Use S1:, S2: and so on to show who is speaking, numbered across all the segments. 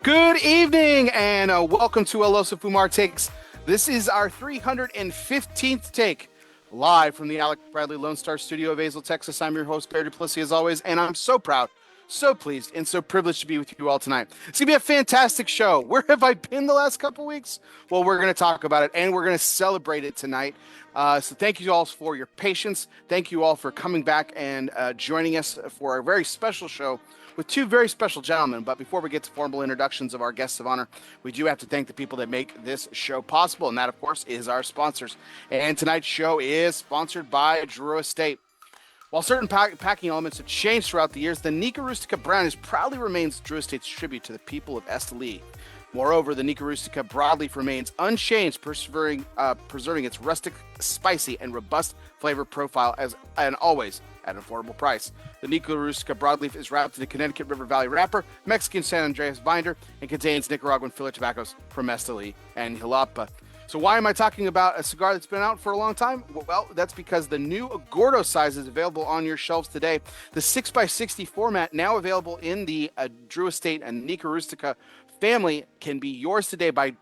S1: Good evening and welcome to ELOSOFUMARTAKES. This is our 315th take, live from the Alec Bradley Lone Star Studio of Azle, Texas. I'm your host, Barry Duplessis, as always, and I'm so proud, so pleased, and so privileged to be with you all tonight. It's going to be a fantastic show. Where have I been the last couple weeks? Well, we're going to talk about it, and we're going to celebrate it tonight. So thank you all for your patience. Thank you all for coming back and joining us for a very special show with two very special gentlemen. But before we get to formal introductions of our guests of honor, we do have to thank the people that make this show possible. And that, of course, is our sponsors. And tonight's show is sponsored by Drew Estate. While certain packing elements have changed throughout the years, the Nica Rustica Brown proudly remains Drew Estate's tribute to the people of Esteli. Moreover, the Nica Rustica broadleaf remains unchanged, preserving its rustic, spicy, and robust flavor profile and always at an affordable price. The Nica Rustica broadleaf is wrapped in a Connecticut River Valley wrapper, Mexican San Andreas binder, and contains Nicaraguan filler tobaccos from Esteli and Jalapa. So why am I talking about a cigar that's been out for a long time? Well, that's because the new Gordo size is available on your shelves today. The 6x60 format, now available in the Drew Estate and Nica Rustica family, can be yours today by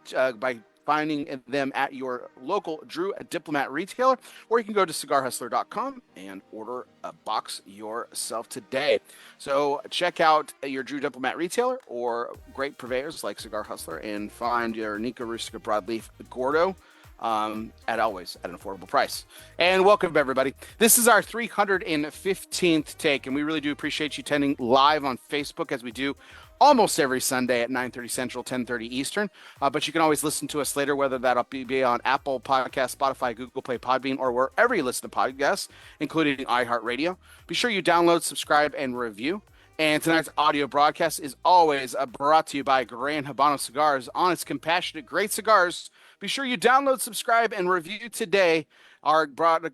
S1: finding them at your local Drew Diplomat retailer, or you can go to cigarhustler.com and order a box yourself today. So check out your Drew Diplomat retailer or great purveyors like Cigar Hustler and find your Nica Rustica Broadleaf Gordo at always at an affordable price. And welcome, everybody. This is our 315th take, and we really do appreciate you attending live on Facebook, as we do almost every Sunday at 9:30 Central, 10:30 Eastern. But you can always listen to us later, whether that'll be on Apple Podcasts, Spotify, Google Play, Podbean, or wherever you listen to podcasts, including iHeartRadio. Be sure you download, subscribe, and review. And tonight's audio broadcast is always brought to you by Gran Habano Cigars. Honest, compassionate, great cigars. Be sure you download, subscribe, and review today. Our audio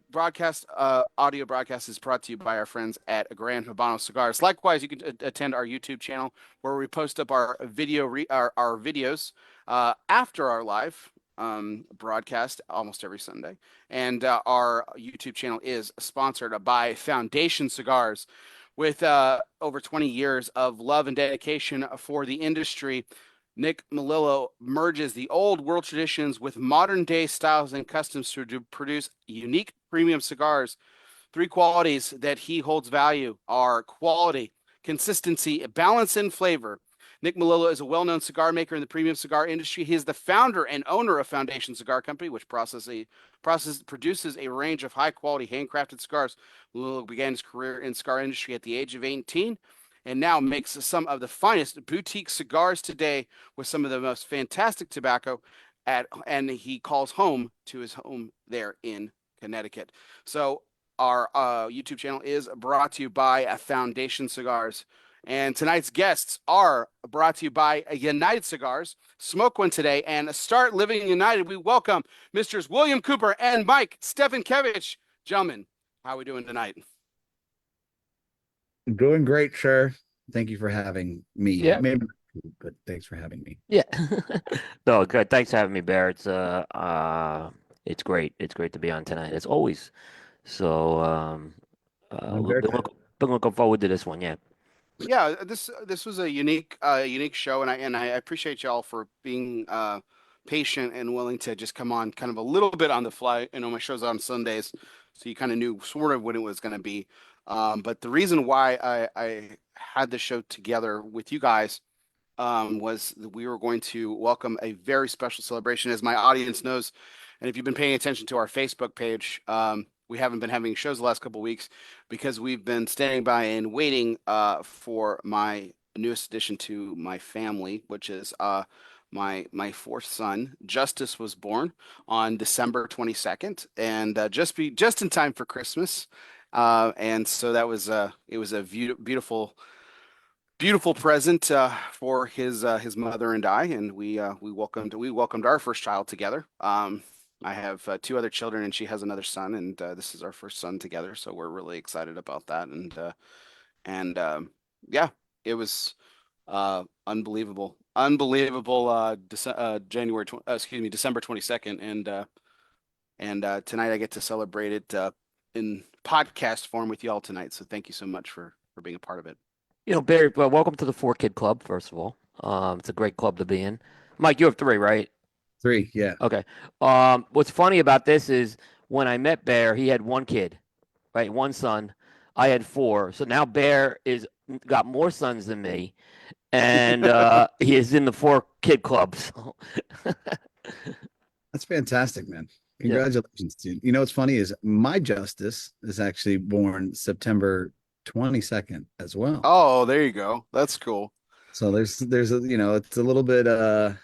S1: broadcast is brought to you by our friends at Gran Habano Cigars. Likewise, you can attend our YouTube channel where we post up our videos after our live broadcast almost every Sunday. And our YouTube channel is sponsored by Foundation Cigars. With over 20 years of love and dedication for the industry, Nick Melillo merges the old world traditions with modern day styles and customs to produce unique premium cigars. Three qualities that he holds value are quality, consistency, balance, and flavor. Nick Melillo is a well-known cigar maker in the premium cigar industry. He is the founder and owner of Foundation Cigar Company, which produces a range of high-quality handcrafted cigars. Melillo began his career in the cigar industry at the age of 18 and now makes some of the finest boutique cigars today with some of the most fantastic tobacco and he calls home to his home there in Connecticut. So our YouTube channel is brought to you by Foundation Cigars. And tonight's guests are brought to you by United Cigars. Smoke one today and start living united. We welcome Mr. William Cooper and Mike Szczepankiewicz. Gentlemen, how are we doing tonight?
S2: Doing great, sir. Thank you for having me.
S3: Yeah.
S2: Maybe, but thanks for having me.
S3: Yeah. No, good. Thanks for having me, Bear. It's great. It's great to be on tonight, as always. So, been looking forward to this one. Yeah.
S1: Yeah, this was a unique show, and I appreciate y'all for being patient and willing to just come on kind of a little bit on the fly. You know, my show's on Sundays, so you kind of knew sort of when it was going to be. But the reason why I had the show together with you guys was that we were going to welcome a very special celebration, as my audience knows. And if you've been paying attention to our Facebook page, we haven't been having shows the last couple of weeks because we've been standing by and waiting for my newest addition to my family, which is my fourth son. Justice was born on December 22nd, and just in time for Christmas. And so that was it was a beautiful present for his mother and I, and we welcomed our first child together. I have two other children, and she has another son, and this is our first son together. So we're really excited about that. And yeah, it was unbelievable. December 22nd, and tonight I get to celebrate it in podcast form with y'all tonight. So thank you so much for being a part of it.
S3: Barry, welcome to the 4 Kid Club, first of all. It's a great club to be in. Mike, you have three, right?
S2: 3, yeah.
S3: Okay. What's funny about this is when I met Bear, he had one kid, right? One son. I had four. So now Bear is got more sons than me, and he is in the four kid club. So
S2: That's fantastic, man.
S3: yeah.
S2: Congratulations, dude. You know what's funny is my Justice is actually born September 22nd as well.
S1: Oh, there you go. That's cool.
S2: So there's a, it's a little bit
S3: Yeah.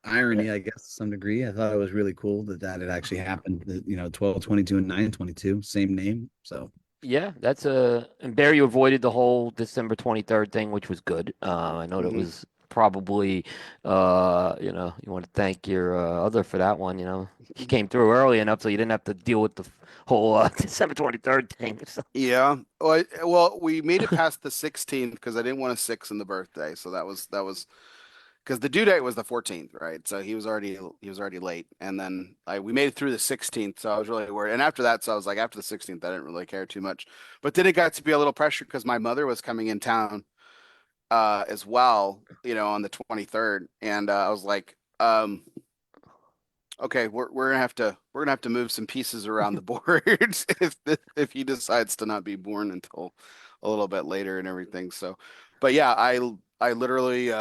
S2: irony, I guess, to some degree. I thought it was really cool that it actually happened. That, 12/22 and 9/22, same name. So
S3: Yeah, that's a and Bear, you avoided the whole December 23rd thing, which was good. I know that
S1: Hmm.
S3: was probably you want to thank your other for that one, He came through early enough so you didn't have to deal with the whole December 23rd thing. So,
S1: Yeah. Well, we made it past the 16th because I didn't want a 6 in the birthday. So that was because the due date was the 14th, right? So he was already late, and then we made it through the 16th. So I was really worried. And after that, so I was like, after the 16th, I didn't really care too much. But then it got to be a little pressure because my mother was coming in town as well, on the 23rd, and I was like, okay, we're gonna have to move some pieces around the board if he decides to not be born until a little bit later and everything. So, but yeah, I literally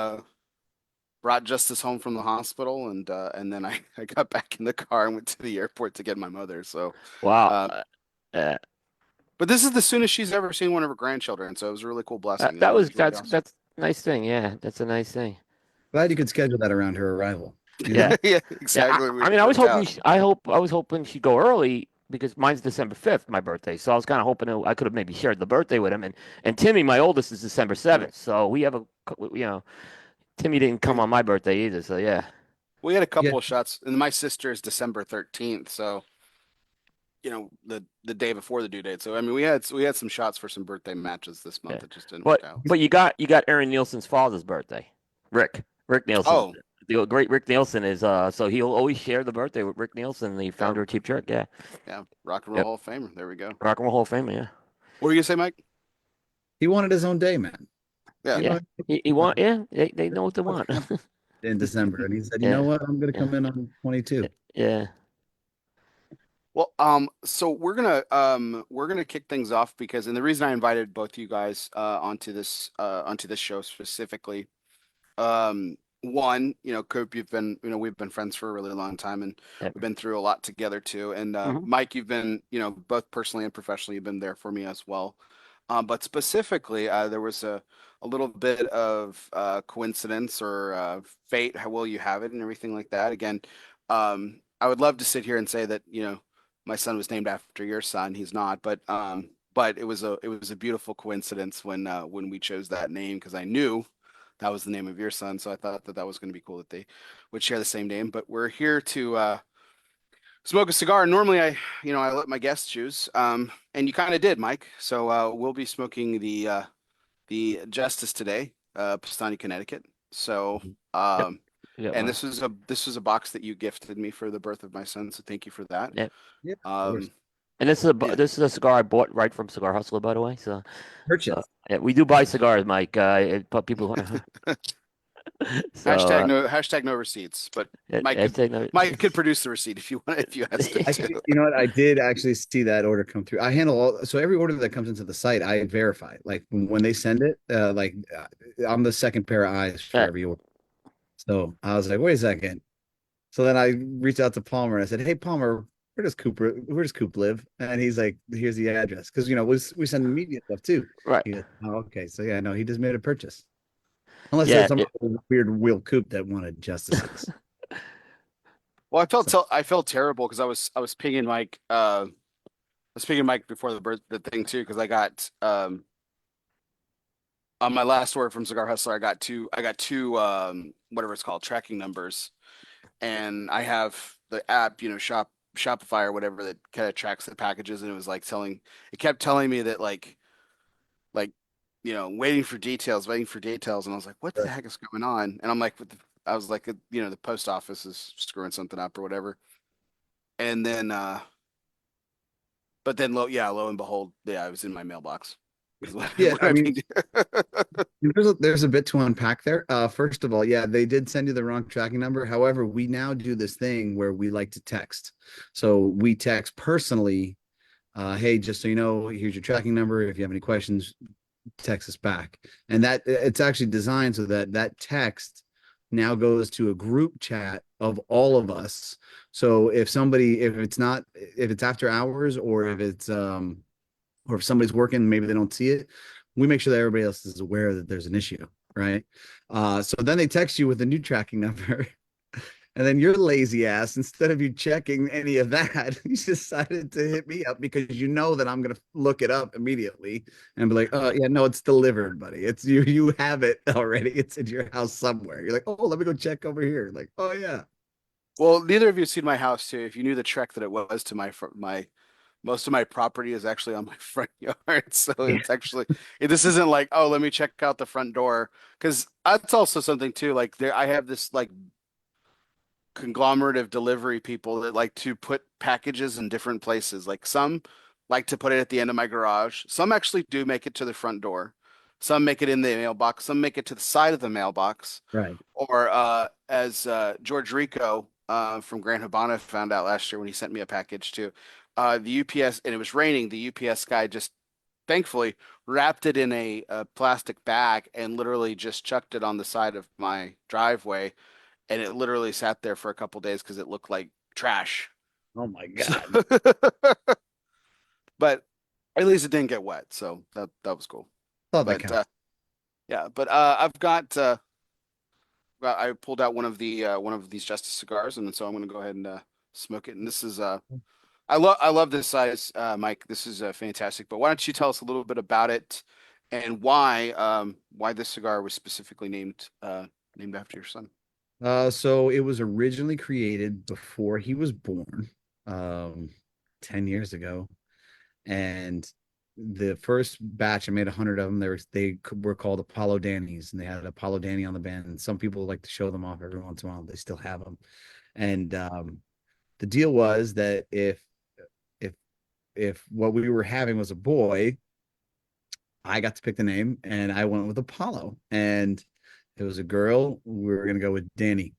S1: brought Justice home from the hospital, and then I got back in the car and went to the airport to get my mother. So,
S3: wow.
S1: uh,
S3: Uh,
S1: but this is the soonest she's ever seen one of her grandchildren, so it was a really cool blessing. It
S3: that was
S1: was really awesome.
S3: that's a nice thing. Yeah, that's a nice thing.
S2: glad you could schedule that around her arrival. You
S3: Yeah.
S2: know,
S1: Yeah,
S3: Yeah,
S1: exactly.
S3: I
S1: It
S3: mean, I was
S1: worked
S3: hoping
S1: out.
S3: I was hoping she'd go early because mine's December 5th, my birthday. So I was kind of hoping I could have maybe shared the birthday with him. And Timmy, my oldest, is December 7th. So we have Timmy didn't come
S1: We
S3: on my birthday either. So yeah,
S1: we had a
S2: yeah,
S1: couple of shots, and my sister is December 13th, so the day before the due date. So I mean, we had some shots for some birthday matches this
S3: yeah.
S1: month. It just didn't
S3: But
S1: work out.
S3: but you got Aaron Nielsen's father's birthday, Rick Nielsen.
S1: Oh,
S3: The great Rick Nielsen is so he'll always share the birthday with Rick Nielsen, the
S1: yeah,
S3: founder of Cheap Trick. Yeah,
S1: yeah, Rock and Roll
S3: yep.
S1: Hall of Famer. There we go.
S3: Rock and Roll Hall of Fame. Yeah,
S1: What were you gonna say, Mike?
S2: he wanted his own day, man.
S1: Yeah.
S2: You
S3: yeah.
S2: know,
S3: He want yeah. They know what they want.
S2: in December, and he said, "You know
S3: Yeah,
S2: what? I'm going to
S3: yeah,
S2: come in on 22."
S3: yeah.
S1: Well, so we're gonna kick things off because, and the reason I invited both you guys onto this show specifically, one, Coop, we've been friends for a really long time, and
S3: Yep.
S1: we've been through a lot together too. And
S3: Mhm.
S1: Mike, you've been, both personally and professionally, you've been there for me as well. But specifically, there was a little bit of coincidence or fate, how will you have it, and everything like that. Again, I would love to sit here and say that, my son was named after your son. He's not, but it was a beautiful coincidence when we chose that name because I knew that was the name of your son. So I thought that was going to be cool that they would share the same name. But we're here to smoke a cigar. Normally, I let my guests choose, and you kind of did, Mike. So we'll be smoking the Justice today, Powstanie, Connecticut. So,
S3: Yep. Yep.
S1: and this was a box that you gifted me for the birth of my son. So thank you for that.
S3: Yep.
S2: Yeah, of course.
S1: Um,
S3: And this is a
S1: yeah.
S3: this is a cigar I bought right from Cigar Hustler, by the way. So
S2: Purchase.
S3: yeah, we do buy cigars, Mike. But people, so
S1: Hashtag no receipts, but Mike
S3: I
S1: could
S3: take no.
S1: Mike could produce the receipt if you want if you asked him to.
S2: You know what? I did actually see that order come through. I handle so every order that comes into the site, I verify. Like when they send it, I'm the second pair of eyes for
S3: Uh,
S2: every order. So I was like, wait a second. So then I reached out to Palmer and I said, hey Palmer, where does Coop live? And he's like, here's the address. Because we send media stuff too.
S3: right.
S2: He goes, oh, okay. So yeah, no, he just made a purchase. Unless there's
S3: Yeah.
S2: some weird Will Coop that wanted justices.
S1: Well,
S2: So
S1: I felt terrible because I was pinging Mike. I was pinging Mike before the thing too because I got on my last order from Cigar Hustler. I got two whatever it's called, tracking numbers, and I have the app, Shopify or whatever, that kind of tracks the packages, and it kept telling me that like waiting for details, and I was like, what the heck is going on? And I'm like, I was like, the post office is screwing something up or whatever. And then but then lo and behold, yeah, I was in my mailbox. Is what,
S2: yeah,
S1: what
S2: I
S1: I
S2: mean,
S1: pinged.
S2: There's a bit to unpack there. First of all, yeah, they did send you the wrong tracking number. However, we now do this thing where we like to text. So we text personally, hey, just so you know, here's your tracking number. If you have any questions, text us back. And that it's actually designed so that that text now goes to a group chat of all of us. So if it's after hours or if somebody's working, maybe they don't see it, we make sure that everybody else is aware that there's an issue, right? So then they text you with a new tracking number. And then your lazy ass, instead of you checking any of that, you decided to hit me up because you know that I'm gonna look it up immediately and be like, "Oh yeah, no, it's delivered, buddy. It's you. You have it already. It's in your house somewhere." You're like, "Oh, let me go check over here." Like, "Oh yeah."
S1: Well, neither of you have seen my house too. If you knew the trek that it was to my most of my property is actually on my front yard. So
S2: Yeah.
S1: it's actually this isn't like, oh, let me check out the front door. Because that's also something too. Like there I have this like conglomerate of delivery people that like to put packages in different places. Like some like to put it at the end of my garage. Some actually do make it to the front door. Some make it in the mailbox. Some make it to the side of the mailbox.
S2: Right.
S1: Or as George Rico from Grand Habana found out last year when he sent me a package too. The UPS, and it was raining. The UPS guy just thankfully wrapped it in a plastic bag and literally just chucked it on the side of my driveway, and it literally sat there for a couple days because it looked like trash.
S2: Oh my
S1: So,
S2: God.
S1: but at least it didn't get wet, so that was cool.
S2: Thought that
S1: But
S2: counts.
S1: yeah, but I've got I pulled out one of these Justice cigars, and so I'm going to go ahead and smoke it. And this is I love this size, Mike. This is fantastic. But why don't you tell us a little bit about it and why this cigar was specifically named after your son?
S2: So it was originally created before he was born, um, 10 years ago. And the first batch, I made 100 of them. They were called Apollo Dannies, and they had Apollo Danny on the band. And some people like to show them off every once in a while. They still have them. And the deal was that if if what we were having was a boy, I got to pick the name, and I went with Apollo. And if it was a girl, we were gonna go with Danny.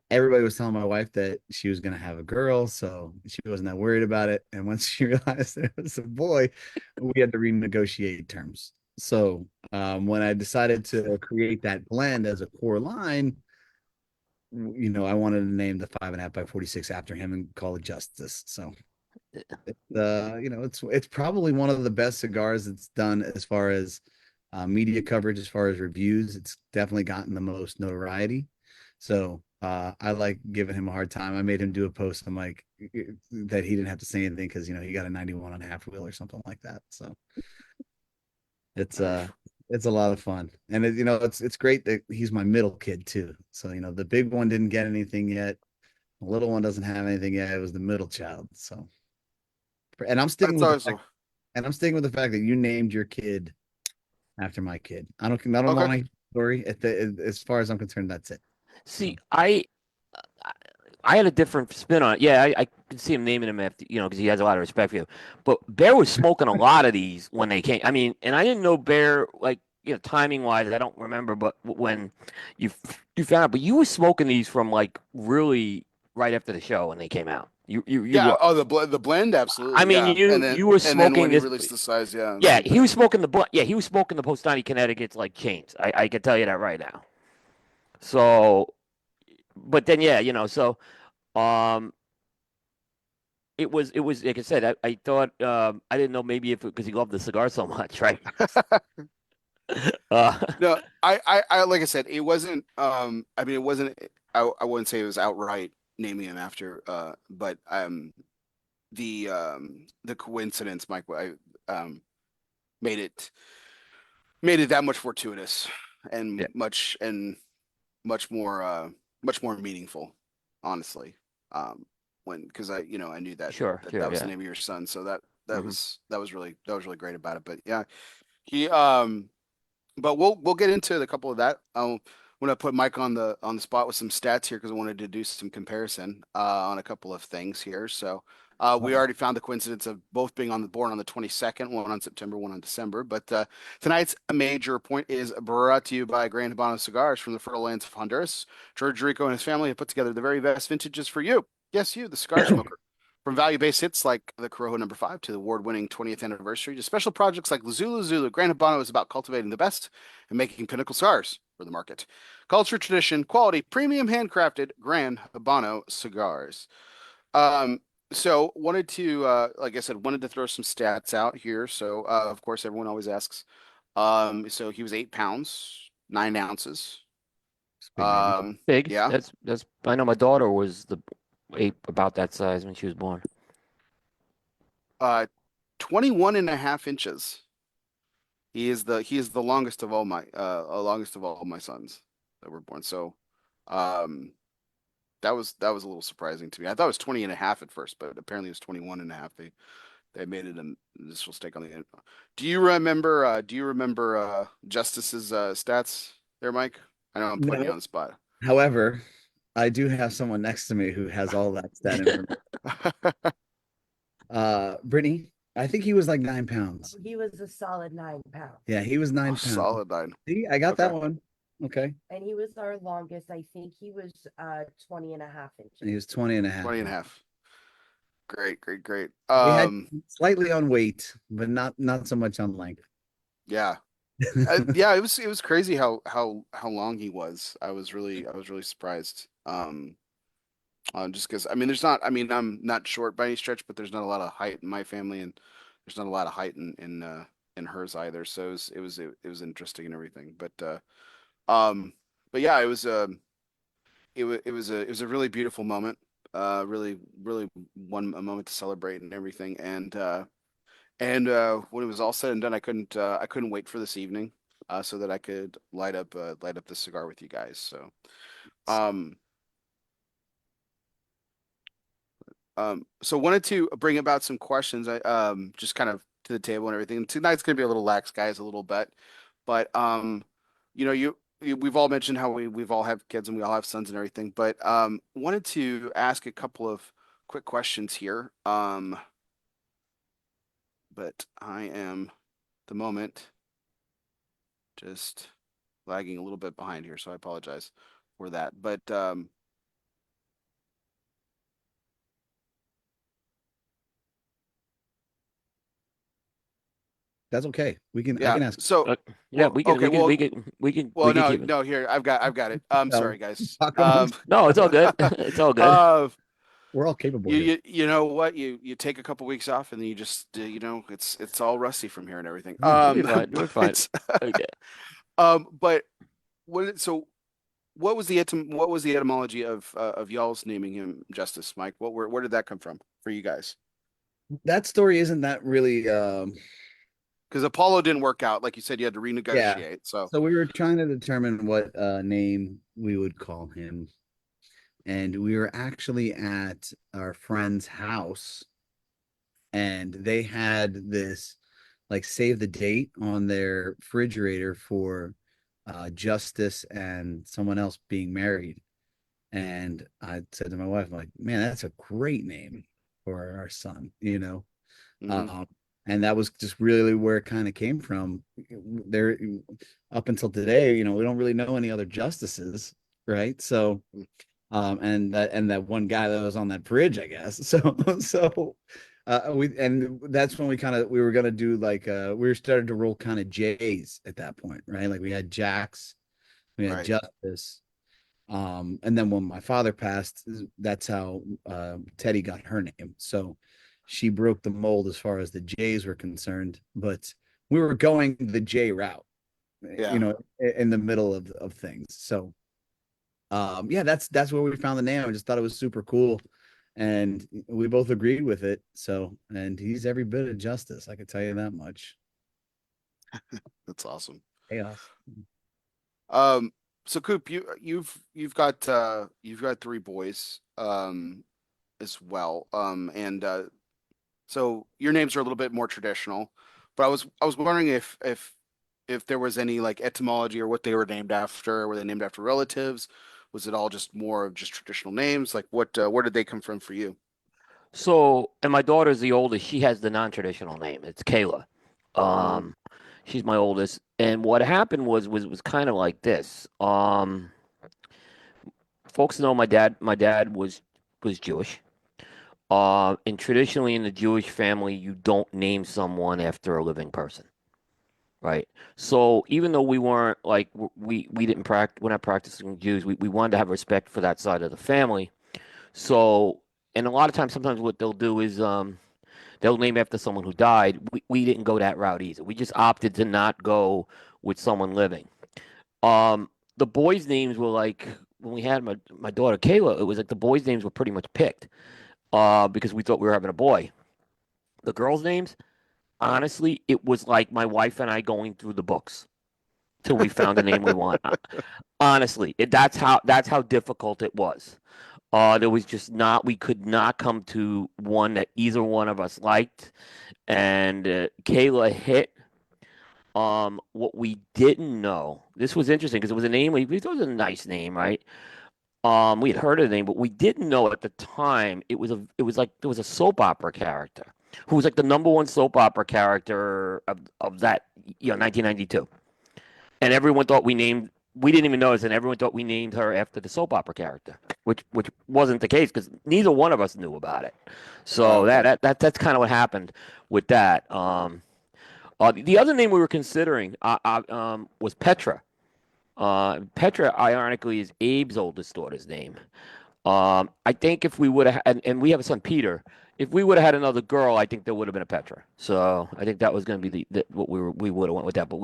S2: Everybody was telling my wife that she was going to have a girl, so she wasn't that worried about it. And once she realized that it was a boy, we had to renegotiate terms. So when I decided to create that blend as a core line, I wanted to name the 5.5 by 46 after him and call it Justice. So, it's probably one of the best cigars that's done as far as media coverage, as far as reviews. It's definitely gotten the most notoriety. So I like giving him a hard time. I made him do a post. I'm like that he didn't have to say anything because he got a 91 and a half wheel or something like that. So it's it's a lot of fun. And it's great that he's my middle kid too. So the big one didn't get anything yet. The little one doesn't have anything yet. It was the middle child. So and I'm sticking
S1: That's
S2: with
S1: always
S2: the fact that you named your kid after my kid. I don't
S1: okay.
S2: want a story as far as I'm concerned. That's it.
S3: See, I had a different spin on it. Yeah, I could see him naming him after, because he has a lot of respect for you. But Bear was smoking a lot of these when they came. I mean, and I didn't know Bear, like, timing wise, I don't remember, but when you you found out, but you were smoking these from like really right after the show when they came out. You
S1: Yeah.
S3: were.
S1: Oh, the blend,
S3: I
S1: absolutely.
S3: mean,
S1: Yeah.
S3: you were
S1: And then when
S3: smoking
S1: he
S3: this.
S1: released the size, yeah.
S3: Yeah, he was smoking the Yeah, he was smoking the Postani Connecticut's like chains. I can tell you that right now. So, but then yeah, so um, it was like I said, I thought I didn't know maybe if because he loved the cigar so much, right? Uh,
S1: No, I like I said, it wasn't. I mean, it wasn't. I wouldn't say it was outright naming him after. But the coincidence, Mike, made it made it that much fortuitous
S3: yeah,
S1: and much more much more meaningful, honestly. When because I knew
S3: sure,
S1: that
S3: sure,
S1: was the
S3: yeah.
S1: name of your son, so
S3: Hmm.
S1: that was really great about it. But yeah, he but we'll get into a couple of that. I'm gonna put Mike on the spot with some stats here because I wanted to do some comparison on a couple of things here. So We already found the coincidence of both being born on the 22nd, one on September, one on December. But tonight's major point is brought to you by Gran Habano Cigars from the fertile lands of Honduras. George Rico and his family have put together the very best vintages for you. Yes, you, the cigar smoker. From value-based hits like the Corojo Number 5 to the award-winning 20th anniversary to special projects like Lazulu Zulu, Gran Habano is about cultivating the best and making pinnacle cigars for the market. Culture, tradition, quality, premium handcrafted Gran Habano cigars. So wanted to, like I said, wanted to throw some stats out here. So, of course, everyone always asks. So he was 8 pounds, 9 ounces.
S2: Big baby.
S3: Big.
S1: Yeah.
S3: That's. I know my daughter was about that size when she was born.
S1: 21 and a half inches. He is the longest of all my sons that were born. So, that was a little surprising to me. I thought it was 20 and a half at first, but apparently it was 21 and a half. They made it an initial stake on the end. Do you remember Justice's stats there, Mike? I know I'm putting you on the spot.
S2: However, I do have someone next to me who has all that stat information. Brittany, I think he was like 9 pounds.
S4: He was a solid 9 pounds.
S2: Yeah, he was 9 pounds.
S1: Solid 9.
S2: See, I got that
S1: Okay.
S2: one. Okay.
S4: And he was our longest. I think he was 20 and a half inches.
S2: And he was 20 and a half.
S1: 20 and a half. Great.
S2: He had slightly on weight, but not so much on length.
S1: Yeah. Yeah, it was crazy how long he was. I was really surprised. Just because I'm not short by any stretch, but there's not a lot of height in my family, and there's not a lot of height in hers either. So it was interesting and everything. But yeah, it was a really beautiful moment. Really a moment to celebrate and everything. And when it was all said and done, I couldn't wait for this evening, so that I could light up the cigar with you guys. So, so wanted to bring about some questions. I just kind of to the table and everything. And tonight's gonna be a little lax, guys, a little bit, but we've all mentioned how we've all have kids and we all have sons and everything, but wanted to ask a couple of quick questions here. But I am at the moment just lagging a little bit behind here, so I apologize for that. But
S2: That's okay. I can ask.
S1: So
S3: Yeah,
S1: well,
S3: we can.
S1: okay, well-
S3: We can.
S1: well,
S3: we can
S1: no,
S3: keep it.
S1: no, here I've got it. I'm
S2: No.
S1: sorry, guys.
S2: Talk amongst-
S3: No, it's all good. It's all good.
S2: We're all capable. here.
S1: You know what? You take a couple weeks off and then you just it's all rusty from here and everything.
S3: You'll be fine. You're fine.
S1: it's-
S3: Okay.
S1: But what was the etymology of y'all's naming him Justice, Mike? Where did that come from for you guys?
S2: That story isn't that really
S1: Because Apollo didn't work out, like you said, you had to renegotiate. So
S2: we were trying to determine what name we would call him. And we were actually at our friend's house, and they had this like save the date on their refrigerator for Justice and someone else being married. And I said to my wife, I'm like, man, that's a great name for our son,
S1: mhm.
S2: And that was just really where it kind of came from. There, up until today, we don't really know any other justices, right? So, and that one guy that was on that bridge, I guess. So that's when we were gonna do like we started to roll kind of J's at that point, right? Like we had Jax, we had
S1: Right.
S2: Justice, and then when my father passed, that's how Teddy got her name. So she broke the mold as far as the J's were concerned, but we were going the J route,
S1: Yeah.
S2: in the middle of things. So yeah, that's where we found the name. I just thought it was super cool, and we both agreed with it. So, and he's every bit of Justice, I could tell you that much.
S1: That's awesome.
S2: Chaos.
S1: So Coop, you've got 3 boys as well. And so your names are a little bit more traditional, but I was wondering if there was any like etymology or what they were named after. Were they named after relatives? Was it all just more of just traditional names? Like where did they come from for you?
S3: So, and my daughter's the oldest. She has the non-traditional name. It's Kayla. Um, she's my oldest. And what happened was kind of like this. Folks know my dad. My dad was Jewish. And traditionally in the Jewish family, you don't name someone after a living person, right? So even though we weren't like we didn't practice, we're not practicing Jews. We wanted to have respect for that side of the family. So, and a lot of times, sometimes what they'll do is they'll name after someone who died. We didn't go that route either. We just opted to not go with someone living. The boys' names were like when we had my daughter Kayla. It was like the boys' names were pretty much picked because we thought we were having a boy. The girls' names, honestly, it was like my wife and I going through the books till we found the name we want. Honestly, that's how difficult it was. There was just not we could not come to one that either one of us liked, and Kayla hit. What we didn't know, this was interesting because it was a name we thought it was a nice name, right? We had heard of the name, but we didn't know at the time it was like there was a soap opera character who was like the number one soap opera character of that 1992, and everyone thought we didn't even notice, and everyone thought we named her after the soap opera character, which wasn't the case because neither one of us knew about it. So that's kind of what happened with that. The other name we were considering was Petra. Petra, ironically, is Abe's oldest daughter's name. I think if we would have, and we have a son, Peter. If we would have had another girl, I think there would have been a Petra. So I think that was going to be what we would have went with that. But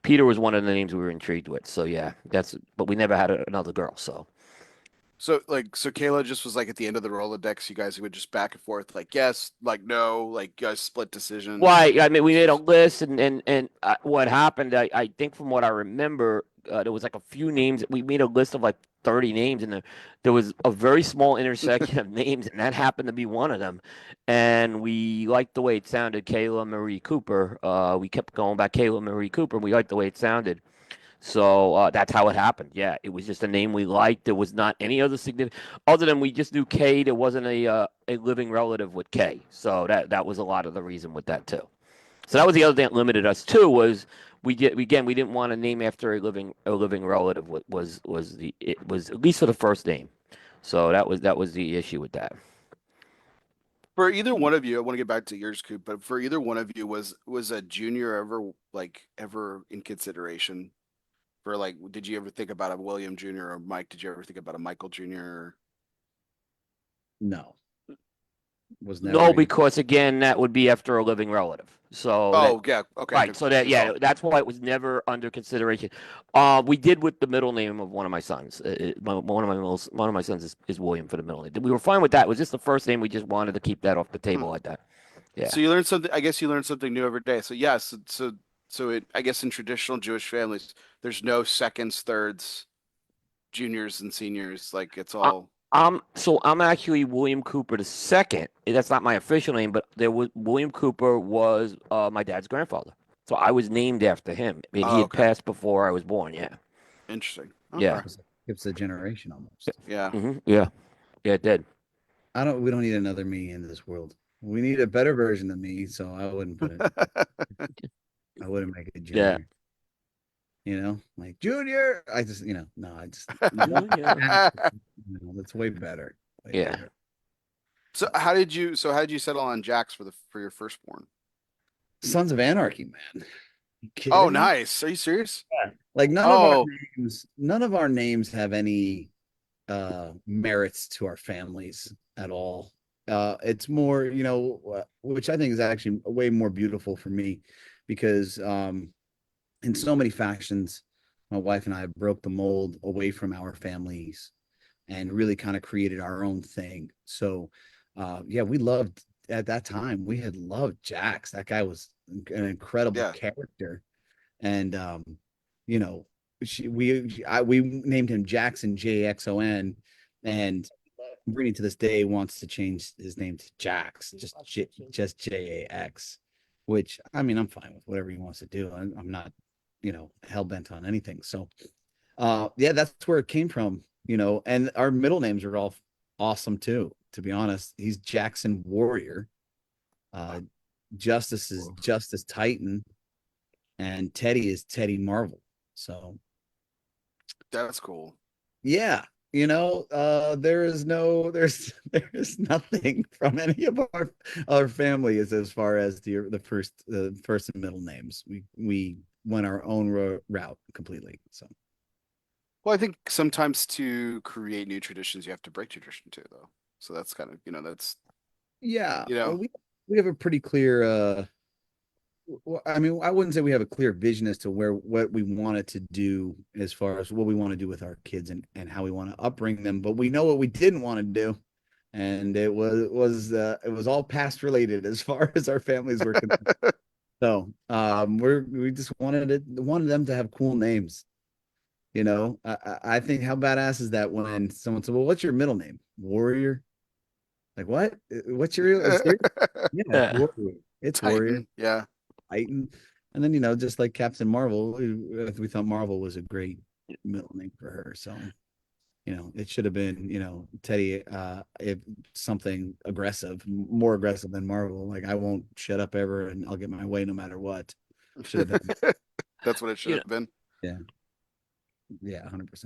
S3: Peter was one of the names we were intrigued with. So yeah, but we never had another girl. So
S1: So Kayla just was like at the end of the Rolodex, you guys would just back and forth, like yes, like no, like you guys split decisions.
S3: why? I mean, we made a list, and what happened? I think from what I remember, there was like a few names. We made a list of like 30 names, and there was a very small intersection of names, and that happened to be one of them. And we liked the way it sounded, Kayla Marie Cooper. We kept going back, Kayla Marie Cooper. We liked the way it sounded. So that's how it happened. Yeah, it was just a name we liked. There was not any other significant, other than we just knew K. There wasn't a living relative with K. So that was a lot of the reason with that too. So that was the other thing that limited us too. Was we didn't want to name after a living relative. It was at least for the first name. So that was the issue with that.
S1: For either one of you, I want to get back to yours, Coop, but for either one of you, was a junior ever in consideration? For like, did you ever think about a William Jr. or Mike? Did you ever think about a Michael Jr.?
S2: No, was never.
S3: No, because again, that would be after a living relative. So
S1: Yeah, okay,
S3: right. So that's why it was never under consideration. We did with the middle name of one of my sons. One of my sons is William for the middle name. We were fine with that. It was just the first name. We just wanted to keep that off the table like that. Yeah.
S1: So you learn something. I guess you learn something new every day. So yes, I guess in traditional Jewish families, there's no seconds, thirds, juniors, and seniors. Like it's all.
S3: I'm actually William Cooper the second. That's not my official name, but William Cooper was my dad's grandfather. So I was named after him. I mean, he had passed before I was born. Yeah.
S1: Interesting.
S3: Okay. Yeah.
S2: It's a generation almost.
S1: Yeah.
S3: Mm-hmm. Yeah. Yeah, it did.
S2: We don't need another me in this world. We need a better version of me, so I wouldn't put it. I wouldn't make it junior.
S3: Yeah.
S2: You know, like Junior. I just, no, I just. That's way better.
S3: Yeah.
S2: Better.
S1: So how did you settle on Jax for your firstborn?
S2: Sons of Anarchy, man.
S1: Oh, nice. Are you serious?
S2: Yeah. Like none of our names have any merits to our families at all. It's more, which I think is actually way more beautiful for me because in so many factions, my wife and I broke the mold away from our families and really kind of created our own thing. So, we loved at that time. We had loved Jax. That guy was an incredible character, and we named him Jackson, Jaxon, and Brittany to this day wants to change his name to Jax, just Jax, which I mean I'm fine with whatever he wants to do. I'm not hell bent on anything. So that's where it came from, and our middle names are all awesome too. to be honest. He's Jackson Warrior. Justice is Justice Titan, and Teddy is Teddy Marvel. So
S1: That's cool.
S2: yeah, there's nothing from any of our family as far as the first and middle names. We went our own route completely. So
S1: Well, I think sometimes to create new traditions, you have to break tradition too, though. So that's kind of, that's,
S2: yeah,
S1: you know,
S2: we have a pretty clear. I mean, I wouldn't say we have a clear vision as to what we wanted to do as far as what we want to do with our kids and how we want to upbring them, but we know what we didn't want to do, and it was all past related as far as our families were concerned. So we just wanted them to have cool names. I think how badass is that when someone said, "Well, what's your middle name?" Warrior. Like what? What's your real? Yeah,
S3: Yeah.
S2: Warrior. It's
S1: Titan,
S2: Warrior.
S1: yeah.
S2: Titan. And then, just like Captain Marvel, we thought Marvel was a great middle name for her. So, it should have been, Teddy, if something aggressive, more aggressive than Marvel. Like, I won't shut up ever and I'll get my way no matter what. Should have been.
S1: That's what it should have been.
S2: Yeah. Yeah, 100%.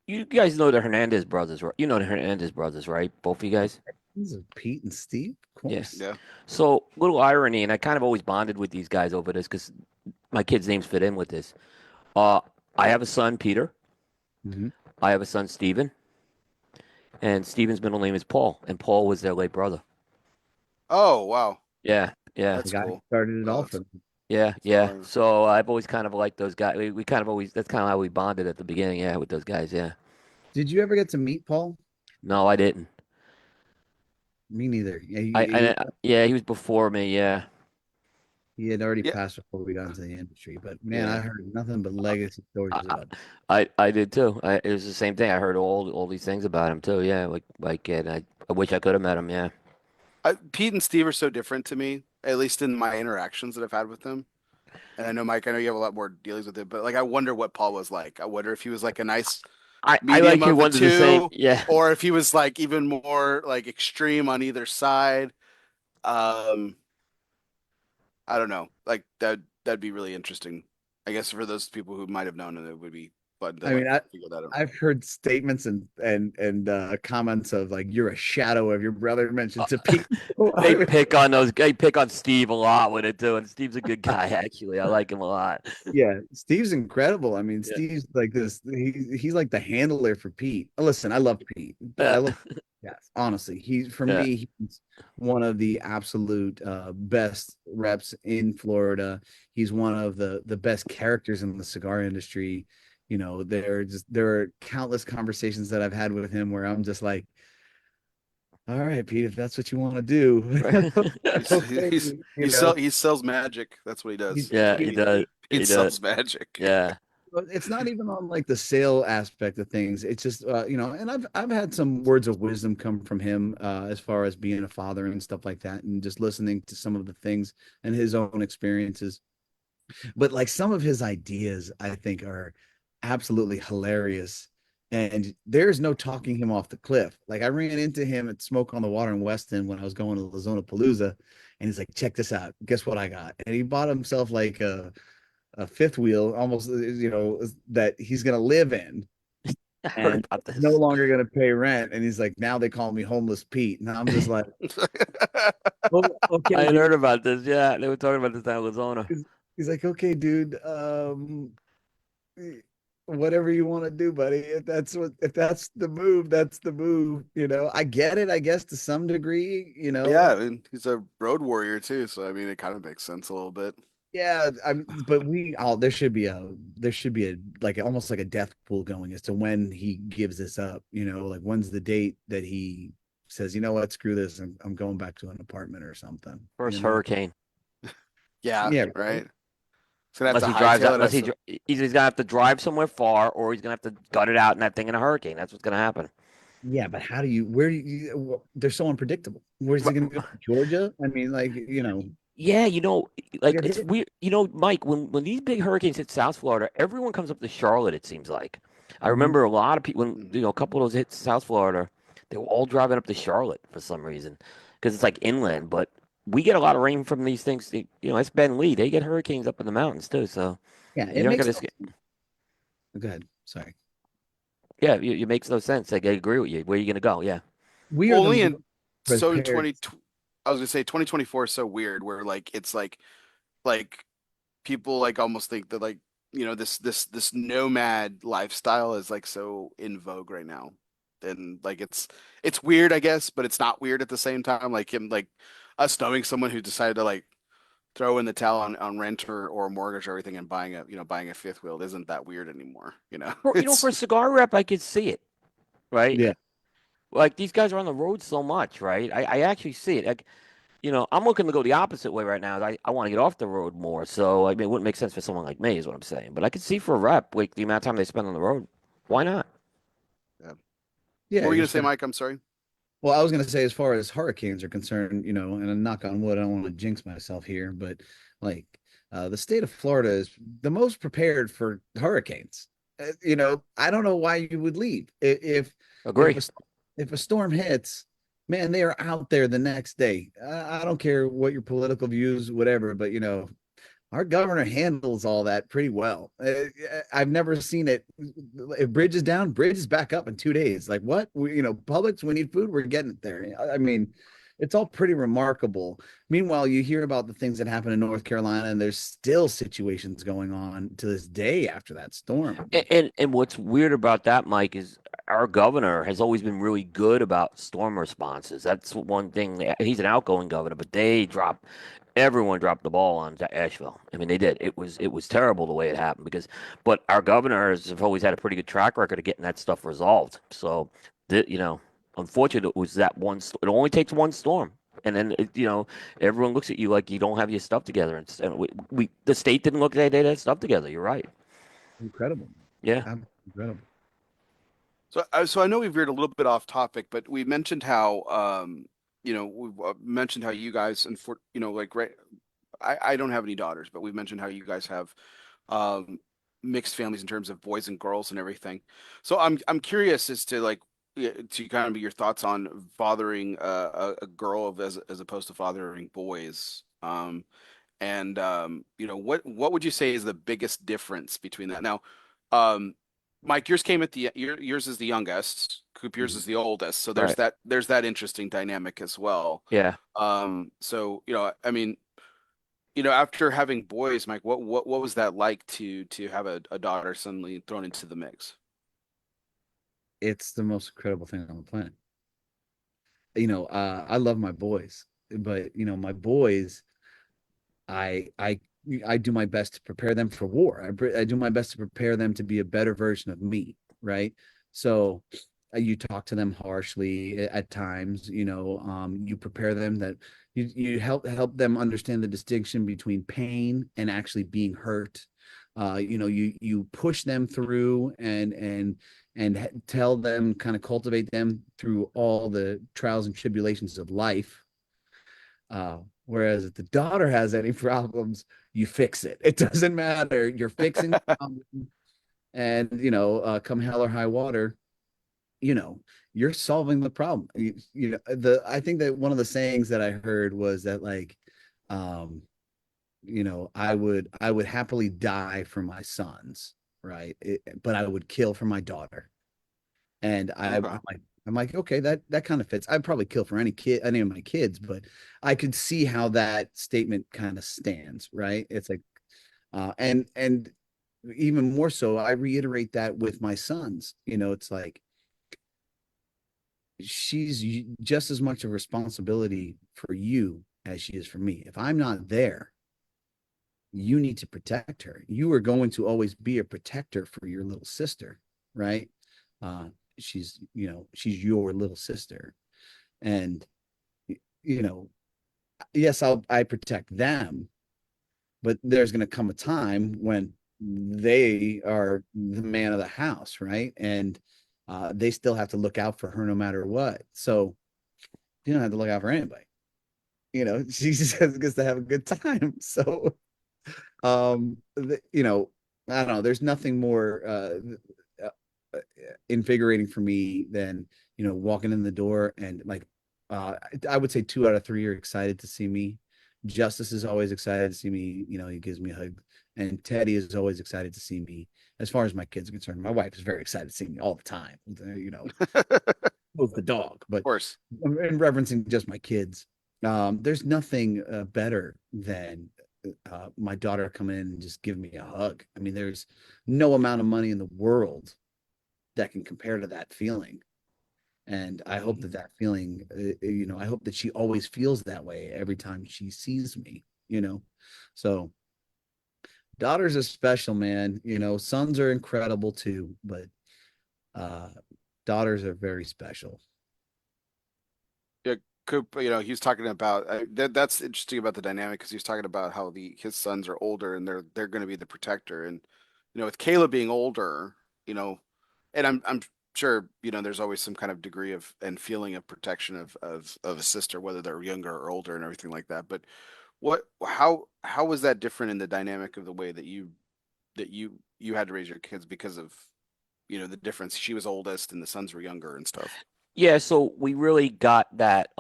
S3: You guys know the Hernandez brothers, right? You know the Hernandez brothers, right? Both of you guys?
S2: These are Pete and Steve, of course.
S1: Yeah.
S3: So, little irony, and I kind of always bonded with these guys over this because my kids' names fit in with this. I have a son, Peter.
S2: Mm-hmm.
S3: I have a son, Steven. And Steven's middle name is Paul, and Paul was their late brother.
S1: Oh, wow.
S3: Yeah.
S1: That's
S2: The guy
S1: cool.
S2: started it
S1: Well,
S2: all
S1: that's-
S2: for them.
S3: Yeah.
S1: Sorry.
S3: So I've always kind of liked those guys. We kind of always, that's kind of how we bonded at the beginning, yeah, with those guys, yeah.
S2: Did you ever get to meet Paul?
S3: No, I didn't.
S2: Me neither.
S3: Yeah, he was before me, yeah.
S2: He had already
S1: Yeah.
S2: passed before we got into the industry, but man,
S3: Yeah.
S2: I heard nothing but legacy stories
S3: I,
S2: about him.
S3: I did too. It was the same thing. I heard all these things about him too, yeah. And I wish I could have met him, yeah.
S1: Pete and Steve are so different to me, at least in my interactions that I've had with them. And I know, Mike, I know you have a lot more dealings with it, but like, I wonder what Paul was like. I wonder if he was like a nice
S3: I
S1: medium
S3: like you
S1: of the
S3: wanted the same,
S1: two,
S3: yeah.
S1: or if he was like even more like extreme on either side. I don't know. Like that'd be really interesting. I guess for those people who might have known it, it would be fun to
S2: I mean,
S1: figure that out.
S2: I've heard statements and comments of like you're a shadow of your brother mentioned to people.
S3: They pick on they pick on Steve a lot with it too, and Steve's a good guy actually. I like him a lot.
S2: Yeah, Steve's incredible. I mean,
S3: Yeah.
S2: Steve's like this. He's like the handler for Pete. Listen, I love Pete. I love. Yes, honestly, he's one of the absolute best reps in Florida. He's one of the best characters in the cigar industry. There are countless conversations that I've had with him where I'm just like, all right, Pete, if that's what you want to do.
S1: He sells magic. That's what he does.
S3: Yeah, he does.
S1: He sells magic.
S3: Yeah.
S2: But it's not even on like the sale aspect of things. It's just and I've had some words of wisdom come from him as far as being a father and stuff like that, and just listening to some of the things and his own experiences. But like some of his ideas, I think are absolutely hilarious. And there's no talking him off the cliff. Like I ran into him at Smoke on the Water in Weston when I was going to Lazona Palooza, and he's like, "Check this out. Guess what I got?" And he bought himself like a fifth wheel, almost, that he's gonna live in,
S3: I heard
S2: and
S3: about this.
S2: no longer gonna pay rent. And he's like, now they call me Homeless Pete. And I'm just like, oh, okay.
S3: I had
S2: dude.
S3: heard about this. Yeah, they were talking about this in Arizona.
S2: He's like, okay, dude. Whatever you want to do, buddy. If that's the move, that's the move. I get it, I guess, to some degree.
S1: Yeah, I mean, he's a road warrior too, so I mean, it kind of makes sense a little bit.
S2: Yeah, but there should be a like almost like a death pool going as to when he gives this up. Like when's the date that he says, you know what, screw this, I'm going back to an apartment or something.
S3: First hurricane.
S1: Yeah, right. He's gonna have
S3: Unless
S1: to
S3: he drives out,
S1: hightail it.
S3: he's gonna have to drive somewhere far, or he's gonna have to gut it out in that thing in a hurricane. That's what's gonna happen.
S2: Yeah, but they're so unpredictable. Where's he gonna go? Georgia? I mean, like,
S3: Yeah, like
S2: Get
S3: it's
S2: hit.
S3: weird. Mike, when these big hurricanes hit South Florida, everyone comes up to Charlotte, it seems like. I remember a lot of people when a couple of those hit South Florida, They were all driving up to Charlotte for some reason because it's like inland, but we get a lot of rain from these things. It's Ben Lee. They get hurricanes up in the mountains too. So
S2: Yeah, it
S3: you're not
S2: makes
S3: gonna.
S2: go ahead. Sorry.
S3: Yeah, it makes no sense. Like, I agree with you. Where are you gonna go? Yeah.
S2: We are
S1: Well,
S2: the
S1: only
S2: most
S1: in so in
S2: prepared.
S1: 20, I was gonna say 2024 is so weird where like it's like people like almost think that like this nomad lifestyle is like so in vogue right now. And like it's weird, I guess, but it's not weird at the same time. Like him like us knowing someone who decided to like throw in the towel on rent or mortgage or everything and buying a fifth wheel isn't that weird anymore.
S3: For
S1: It's
S3: a cigar rep, I could see it, right?
S2: Yeah.
S3: Like these guys are on the road so much, right? I actually see it. Like, I'm looking to go the opposite way right now. I want to get off the road more. So, I mean, it wouldn't make sense for someone like me, is what I'm saying. But I could see for a rep, like the amount of time they spend on the road. Why not?
S1: yeah.
S2: Yeah,
S1: What were you
S2: you're
S1: gonna say,
S2: spending.
S1: Mike? I'm sorry.
S2: Well, I was going to say, as far as hurricanes are concerned, and a knock on wood, I don't want to jinx myself here, but like the state of Florida is the most prepared for hurricanes. I don't know why you would leave. If
S3: Agree.
S2: if a storm hits, man, they are out there the next day. I don't care what your political views, whatever, but our governor handles all that pretty well. I've never seen it. If bridge is down, bridge is back up in 2 days. Like what? Publix, we need food. We're getting it there. I mean, it's all pretty remarkable. Meanwhile, you hear about the things that happen in North Carolina, and there's still situations going on to this day after that storm.
S3: And what's weird about that, Mike, is our governor has always been really good about storm responses. That's one thing. He's an outgoing governor, but everyone dropped the ball on Asheville. I mean, they did. It was terrible the way it happened but our governors have always had a pretty good track record of getting that stuff resolved. So, unfortunately, it was that one. It only takes one storm, and then everyone looks at you like you don't have your stuff together. And the state didn't look like they had that stuff together. You're right.
S2: Incredible.
S3: Yeah.
S2: Incredible.
S1: So I know we veered a little bit off topic, but we mentioned how we've mentioned how you guys and for like right. I don't have any daughters, but we've mentioned how you guys have um mixed families in terms of boys and girls and everything. So I'm curious as to like to kind of be your thoughts on fathering a girl as opposed to fathering boys. And what would you say is the biggest difference between that? Now, um, Mike, yours is the youngest. Coop, yours is the oldest. So
S3: Right.
S1: there's that interesting dynamic as well.
S3: Yeah.
S1: So I mean, after having boys, Mike, what was that like to have a daughter suddenly thrown into the mix?
S2: It's the most incredible thing on the planet. I love my boys, but my boys, I I I do my best to prepare them for war. I do my best to prepare them to be a better version of me, right? So you talk to them harshly at times, you prepare them that you help them understand the distinction between pain and actually being hurt. You push them through and tell them, kind of cultivate them through all the trials and tribulations of life. Whereas if the daughter has any problems, you fix it. It doesn't matter. You're fixing the problem, and come hell or high water, you know, you're solving the problem. I think that one of the sayings that I heard was that like, um, I would happily die for my sons, right? But I would kill for my daughter. And I'm
S1: Okay.
S2: like, okay, that kind of fits. I'd probably kill for any of my kids, but I could see how that statement kind of stands, right? It's like, and even more so, I reiterate that with my sons. It's like she's just as much a responsibility for you as she is for me. If I'm not there, you need to protect her. You are going to always be a protector for your little sister, right? Uh, she's your little sister. And, you know, yes, I protect them, but there's going to come a time when they are the man of the house, right? And they still have to look out for her no matter what. So you don't have to look out for anybody. She just gets to have a good time. So, I don't know. There's nothing more invigorating for me than, walking in the door and like, I would say 2 out of 3 are excited to see me. Justice is always excited to see me. He gives me a hug, and Teddy is always excited to see me. As far as my kids are concerned, my wife is very excited to see me all the time. Both the dog,
S1: Of
S2: but
S1: course.
S2: in referencing just my kids, there's nothing better than my daughter coming in and just giving me a hug. I mean, there's no amount of money in the world that can compare to that feeling. And I hope that feeling, I hope that she always feels that way every time she sees me, So daughters are special, man. Sons are incredible too, but daughters are very special.
S1: Yeah, Coop, he was talking about that's interesting about the dynamic because he was talking about how his sons are older and they're going to be the protector, and with Caleb being older, and I'm sure there's always some kind of degree of and feeling of protection of a sister, whether they're younger or older and everything like that. But how was that different in the dynamic of the way that you had to raise your kids because of the difference? She was oldest and the sons were younger and stuff.
S3: Yeah, so we really got that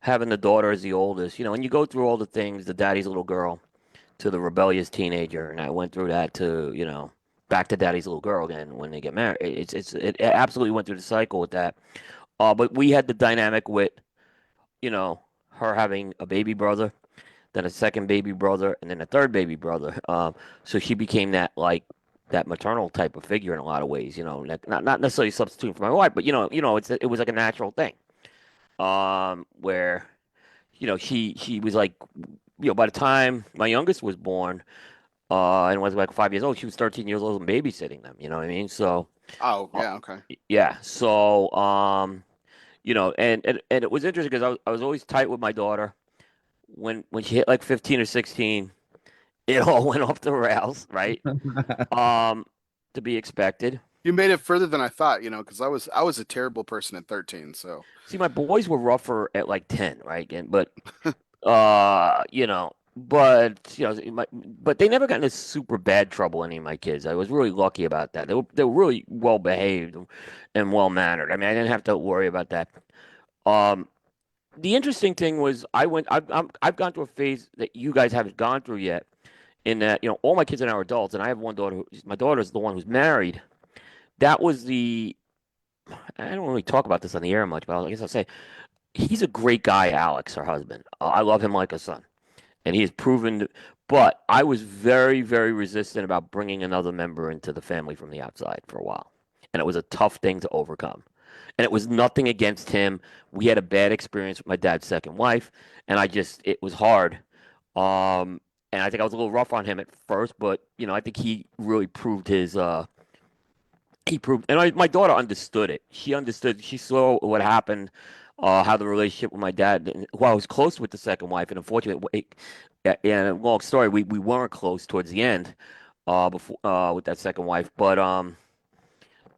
S3: having the daughter as the oldest, and you go through all the things, the daddy's little girl to the rebellious teenager, and I went through that to, back to daddy's little girl again when they get married. It absolutely went through the cycle with that. But we had the dynamic with, her having a baby brother, then a second baby brother, and then a third baby brother. So she became that maternal type of figure in a lot of ways, not necessarily substituting for my wife, but it was like a natural thing. Where, she was like, by the time my youngest was born, and was like 5 years old, she was 13 years old and babysitting them. You know what I mean? So.
S1: Oh yeah, okay.
S3: Yeah. So, and it was interesting because I was always tight with my daughter. When she hit like 15 or 16, it all went off the rails, right? To be expected.
S1: You made it further than I thought, because I was a terrible person at 13. So
S3: See, my boys were rougher at like 10, right? But but but they never got into super bad trouble. Any of my kids, I was really lucky about that. They were really well behaved and well mannered. I mean, I didn't have to worry about that. The interesting thing was I've gone through a phase that you guys haven't gone through yet. In that, all my kids are now adults, and I have one daughter. My daughter is the one who's married. That was I don't really talk about this on the air much, but I guess I'll say he's a great guy, Alex, her husband. I love him like a son, and he has proven. But I was very, very resistant about bringing another member into the family from the outside for a while, and it was a tough thing to overcome. And it was nothing against him. We had a bad experience with my dad's second wife, and it was hard. And I think I was a little rough on him at first, but I think he really proved and my daughter understood it. She understood. She saw what happened, how the relationship with my dad. Well, I was close with the second wife, and unfortunately, and long story, we weren't close towards the end, before with that second wife. But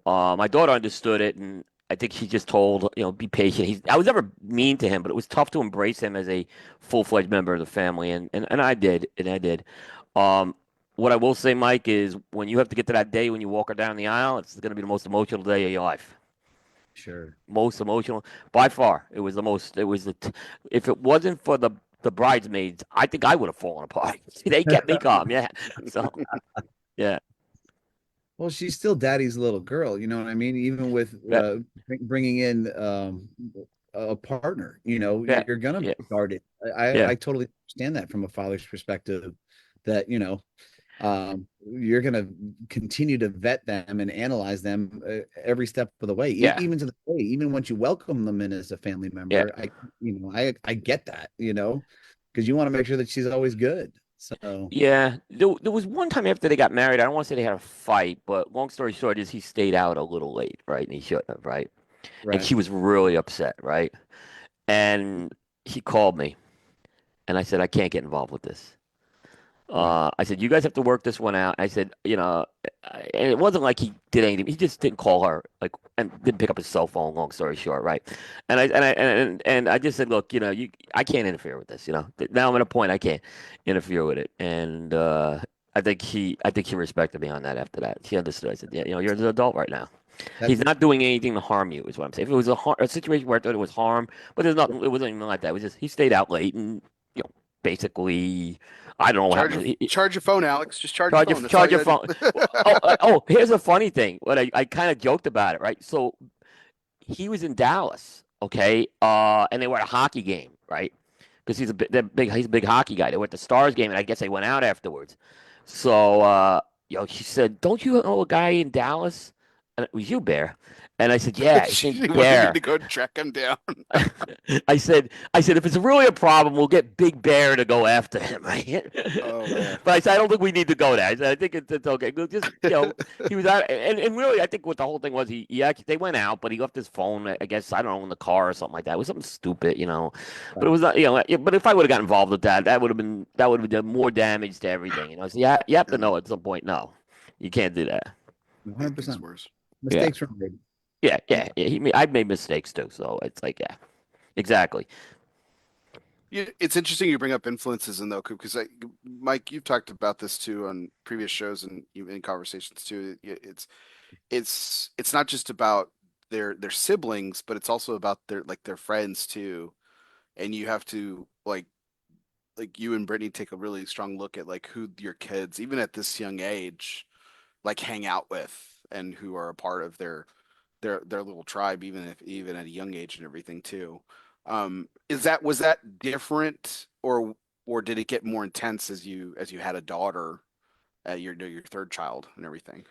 S3: my daughter understood it, and I think she just told, be patient. I was never mean to him, but it was tough to embrace him as a full-fledged member of the family, and I did, What I will say, Mike, is when you have to get to that day when you walk her down the aisle, it's going to be the most emotional day of your life.
S2: Sure.
S3: Most emotional by far. It was the most. If it wasn't for the bridesmaids, I think I would have fallen apart. They kept me calm. Yeah. So, yeah.
S2: Well, she's still daddy's little girl, you know what I mean? Even with bringing in a partner,
S3: Yeah.
S2: you're gonna
S3: Yeah.
S2: be guarded.
S3: Yeah.
S2: I totally understand that from a father's perspective, that you're gonna continue to vet them and analyze them every step of the way,
S3: Yeah.
S2: even to the way, even once you welcome them in as a family member. I get that, because you want to make sure that she's always good. So
S3: Yeah, there was one time after they got married. I don't want to say they had a fight, but long story short is he stayed out a little late, right? And he shouldn't have, right? And
S2: right.
S3: she was really upset, right? And he called me, and I said, I can't get involved with this. I said, you guys have to work this one out. I said, and it wasn't like he did anything. He just didn't call her, and didn't pick up his cell phone. Long story short, right? And I just said, look, I can't interfere with this. Now I'm at a point I can't interfere with it. And I think he respected me on that after that. He understood. I said, yeah, you're an adult right now.
S2: That,
S3: He's not doing anything to harm you, is what I'm saying. If it was a situation where I thought it was harm, but there's nothing, it wasn't even like that. It was just he stayed out late and basically, I don't know what
S1: Charge
S3: happened.
S1: charge your phone, Alex. Just charge your phone. That's all
S3: Charge
S1: you
S3: your phone. Here's a funny thing. What I kind of joked about it, right? So he was in Dallas, okay, and they were at a hockey game, right? Because he's a big hockey guy. They were at the Stars game, and I guess they went out afterwards. So, she said, "Don't you know a guy in Dallas?" And it was you, Bear. And I said, "Yeah." His name's
S1: She wanted me
S3: Bear.
S1: to go track him down.
S3: I said, if it's really a problem, we'll get Big Bear to go after him, right?
S1: Oh, man.
S3: But I said, I don't think we need to go there. I said, I think it's okay. We'll just, he was out, and really, I think what the whole thing was, he actually, they went out, but he left his phone, I guess, I don't know, in the car or something like that. It was something stupid, But it was not, but if I would have got involved with that, that would have done more damage to everything, So you have to know at some point, no, you can't do that.
S2: 100%.
S1: Worse.
S2: Mistakes were made.
S3: Yeah. I've made mistakes too, so it's like, yeah, exactly.
S1: It's interesting you bring up influences in though, because Mike, you've talked about this too on previous shows and even in conversations too. It's not just about their siblings, but it's also about their friends too. And you have to like you and Brittany take a really strong look at like who your kids, even at this young age, like hang out with and who are a part of their little tribe, even at a young age and everything too. Was that different, or did it get more intense as you had a daughter, your third child and everything?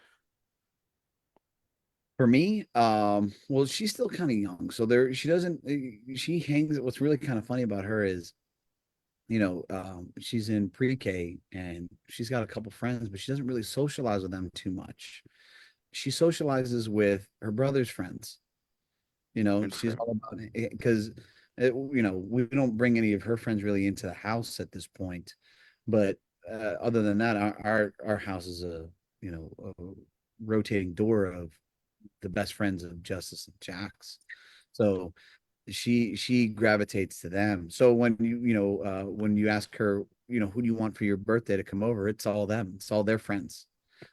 S2: For me, well, she's still kind of young, so she doesn't. She hangs. What's really kind of funny about her is, she's in pre-K and she's got a couple friends, but she doesn't really socialize with them too much. She socializes with her brother's friends. She's
S1: Interesting.
S2: all about it because, we don't bring any of her friends really into the house at this point. But other than that, our house is a rotating door of the best friends of Justice and Jax. So she gravitates to them. So when you ask her, who do you want for your birthday to come over, it's all them. It's all their friends.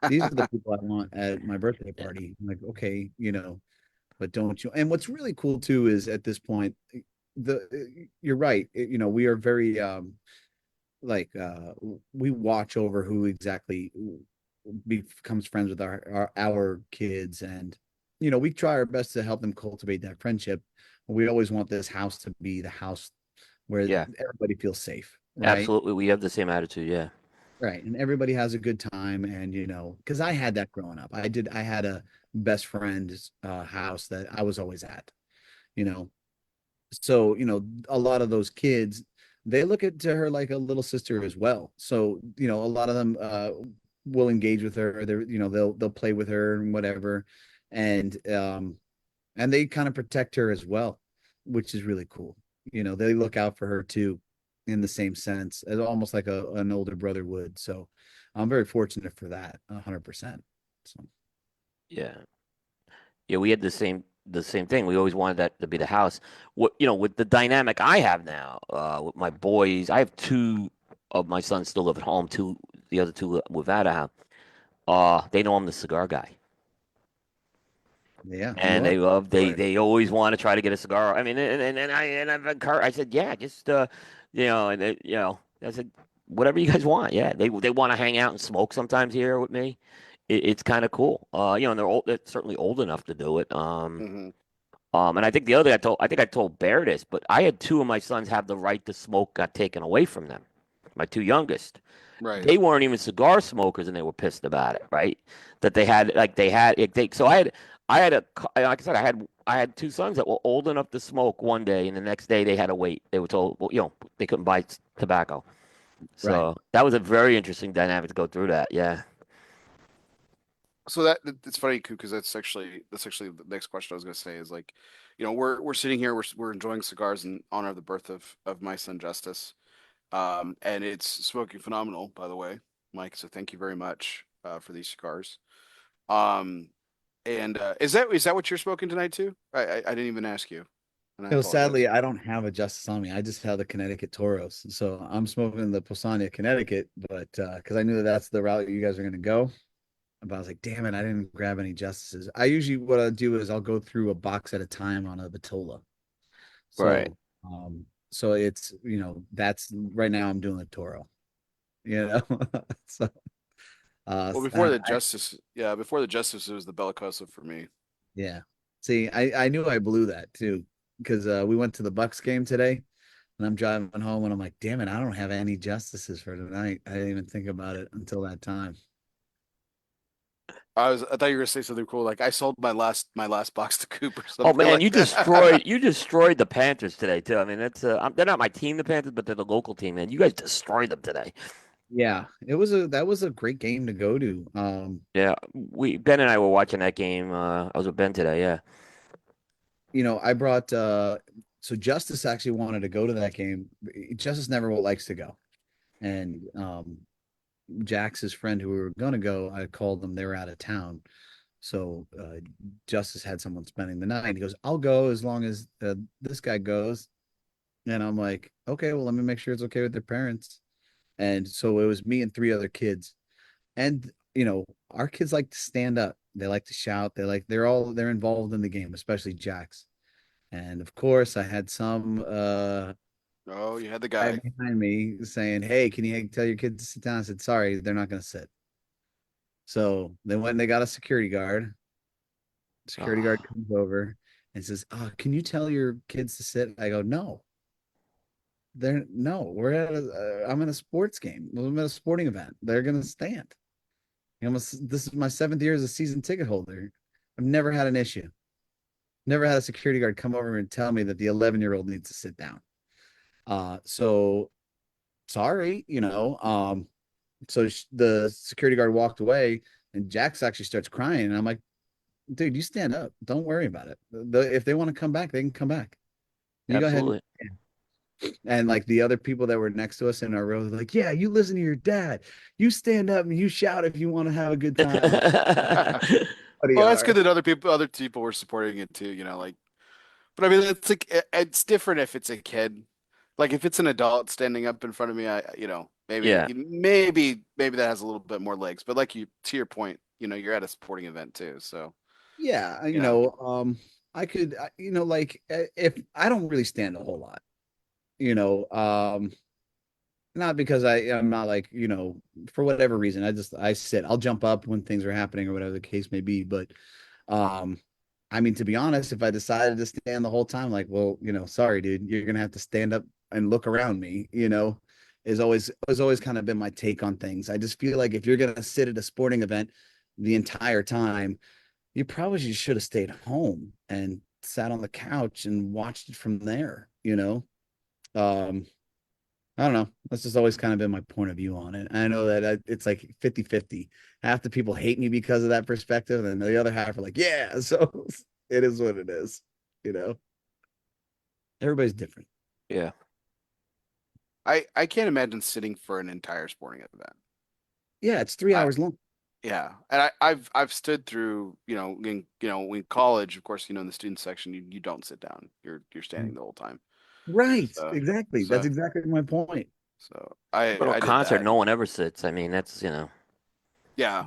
S2: These are the people I want at my birthday party. I'm like, okay, but don't you? And what's really cool too is at this point, you're right. We are very like we watch over who exactly becomes friends with our kids, and we try our best to help them cultivate that friendship. We always want this house to be the house where
S3: Yeah,
S2: everybody feels safe, right?
S3: absolutely. We have the same attitude. Yeah.
S2: Right. And everybody has a good time. And, because I had that growing up. I had a best friend's house that I was always at, you know. So, a lot of those kids, they look at to her like a little sister as well. So, a lot of them will engage with her. They're, they'll play with her and whatever. And they kind of protect her as well, which is really cool. They look out for her too in the same sense as almost like an older brother would. So I'm very fortunate for that, 100%. So
S3: Yeah. Yeah, we had the same thing. We always wanted that to be the house. With the dynamic I have now, with my boys, I have two of my sons still live at home. The other two live out of house. They know I'm the cigar guy,
S2: yeah, you
S3: and
S2: are.
S1: Right.
S3: they always want to try to get a cigar. I mean, I've encouraged. I said, yeah, just and I said, whatever you guys want. Yeah, they want to hang out and smoke sometimes here with me. It's kind of cool. And they're certainly old enough to do it.
S1: Hmm.
S3: And I think the other I think I told Bear this, but I had two of my sons have the right to smoke got taken away from them. My two youngest.
S1: Right.
S3: They weren't even cigar smokers, and they were pissed about it. Right? That so like I said, I had two sons that were old enough to smoke one day, and the next day they had to wait. They were told, well, they couldn't buy tobacco.
S2: Right.
S3: So that was a very interesting dynamic to go through that. Yeah.
S1: So it's funny because that's actually the next question I was going to say is like, we're sitting here, we're enjoying cigars in honor of the birth of my son Justice, and it's smoking phenomenal, by the way, Mike. So thank you very much for these cigars. Um, and is that what you're smoking tonight too? I didn't even ask you. And I
S2: You know,
S1: apologize.
S2: sadly, I don't have a Justice on me. I just have the Connecticut Toros. So I'm smoking the Powstanie Connecticut, but because I knew that that's the route you guys are going to go. But I was like, damn it, I didn't grab any Justices. I usually, what I'll do is I'll go through a box at a time on a Vitola.
S3: Right.
S2: So, so it's, that's right now I'm doing the Toro, you know? So,
S1: Well, before the Justice, it was the Bellicosa for me.
S2: yeah. See, I knew I blew that too because we went to the Bucks game today and I'm driving home and I'm like, damn it, I don't have any Justices for tonight. I didn't even think about it until that time.
S1: I thought you were gonna say something cool, like I sold my last box to Cooper, or
S3: Oh
S1: something
S3: man,
S1: like
S3: you
S1: that.
S3: destroyed the Panthers today too. I mean, that's they're not my team, the Panthers, but they're the local team, man. You guys destroyed them today.
S2: Yeah, that was a great game to go to.
S3: Yeah, Ben and I were watching that game. I was with Ben today. Yeah.
S2: I brought so Justice actually wanted to go to that game. Justice never likes to go. And Jack's his friend who we were gonna go, I called them, they were out of town. So Justice had someone spending the night. He goes, I'll go as long as this guy goes. And I'm like, okay, well, let me make sure it's okay with their parents. And so it was me and three other kids. And our kids like to stand up. They like to shout. They're involved in the game, especially Jack's. And of course, I had some
S1: Oh, you had the
S2: guy
S1: guy.
S2: behind me saying, "Hey, can you tell your kids to sit down?" I said, "Sorry, they're not going to sit." So they went and they got a security guard. Security guard
S3: Oh,
S2: comes over and says, "Oh, can you tell your kids to sit?" I go, "No, we're at I'm in a sports game. I'm at a sporting event. They're going to stand." This is my 7th year as a season ticket holder. I've never had an issue. Never had a security guard come over and tell me that the 11-year-old needs to sit down. So sorry, So the security guard walked away, and Jax actually starts crying, and I'm like, dude, you stand up. Don't worry about it. If they want to come back, they can come back. You go ahead.
S3: absolutely.
S2: And like the other people that were next to us in our row, they're like, yeah, you listen to your dad. You stand up and you shout if you want to have a good time. I'm like, buddy,
S1: Well,
S2: all
S1: that's
S2: right.
S1: good that other people were supporting it too. Like, but I mean, it's like it's different if it's a kid. Like if it's an adult standing up in front of me, maybe
S3: Yeah.
S1: maybe that has a little bit more legs. But like to your point, you're at a sporting event too, so
S2: Yeah,
S1: you know.
S2: I could, like if I don't really stand a whole lot, you know, not because I'm not like, for whatever reason, I sit. I'll jump up when things are happening or whatever the case may be. But um, I mean, to be honest, if I decided to stand the whole time, like, well, sorry, dude, you're gonna have to stand up and look around me, is always has always kind of been my take on things. I just feel like if you're gonna sit at a sporting event the entire time, you probably just should have stayed home and sat on the couch and watched it from there, Um, I don't know. That's just always kind of been my point of view on it. I know that it's like 50-50. Half the people hate me because of that perspective, and the other half are like, yeah. So it is what it is, you know. Everybody's different.
S3: Yeah.
S1: I can't imagine sitting for an entire sporting event.
S2: Yeah, it's 3 hours long.
S1: Yeah, and I've stood through, in college, of course, in the student section, you don't sit down. You're standing the whole time.
S2: Right.
S1: So
S2: Exactly. That's
S1: so
S2: exactly my point.
S1: so I
S3: Go to a
S1: I did
S3: concert,
S1: that.
S3: no one ever sits. I mean, that's.
S1: Yeah.
S2: Yeah.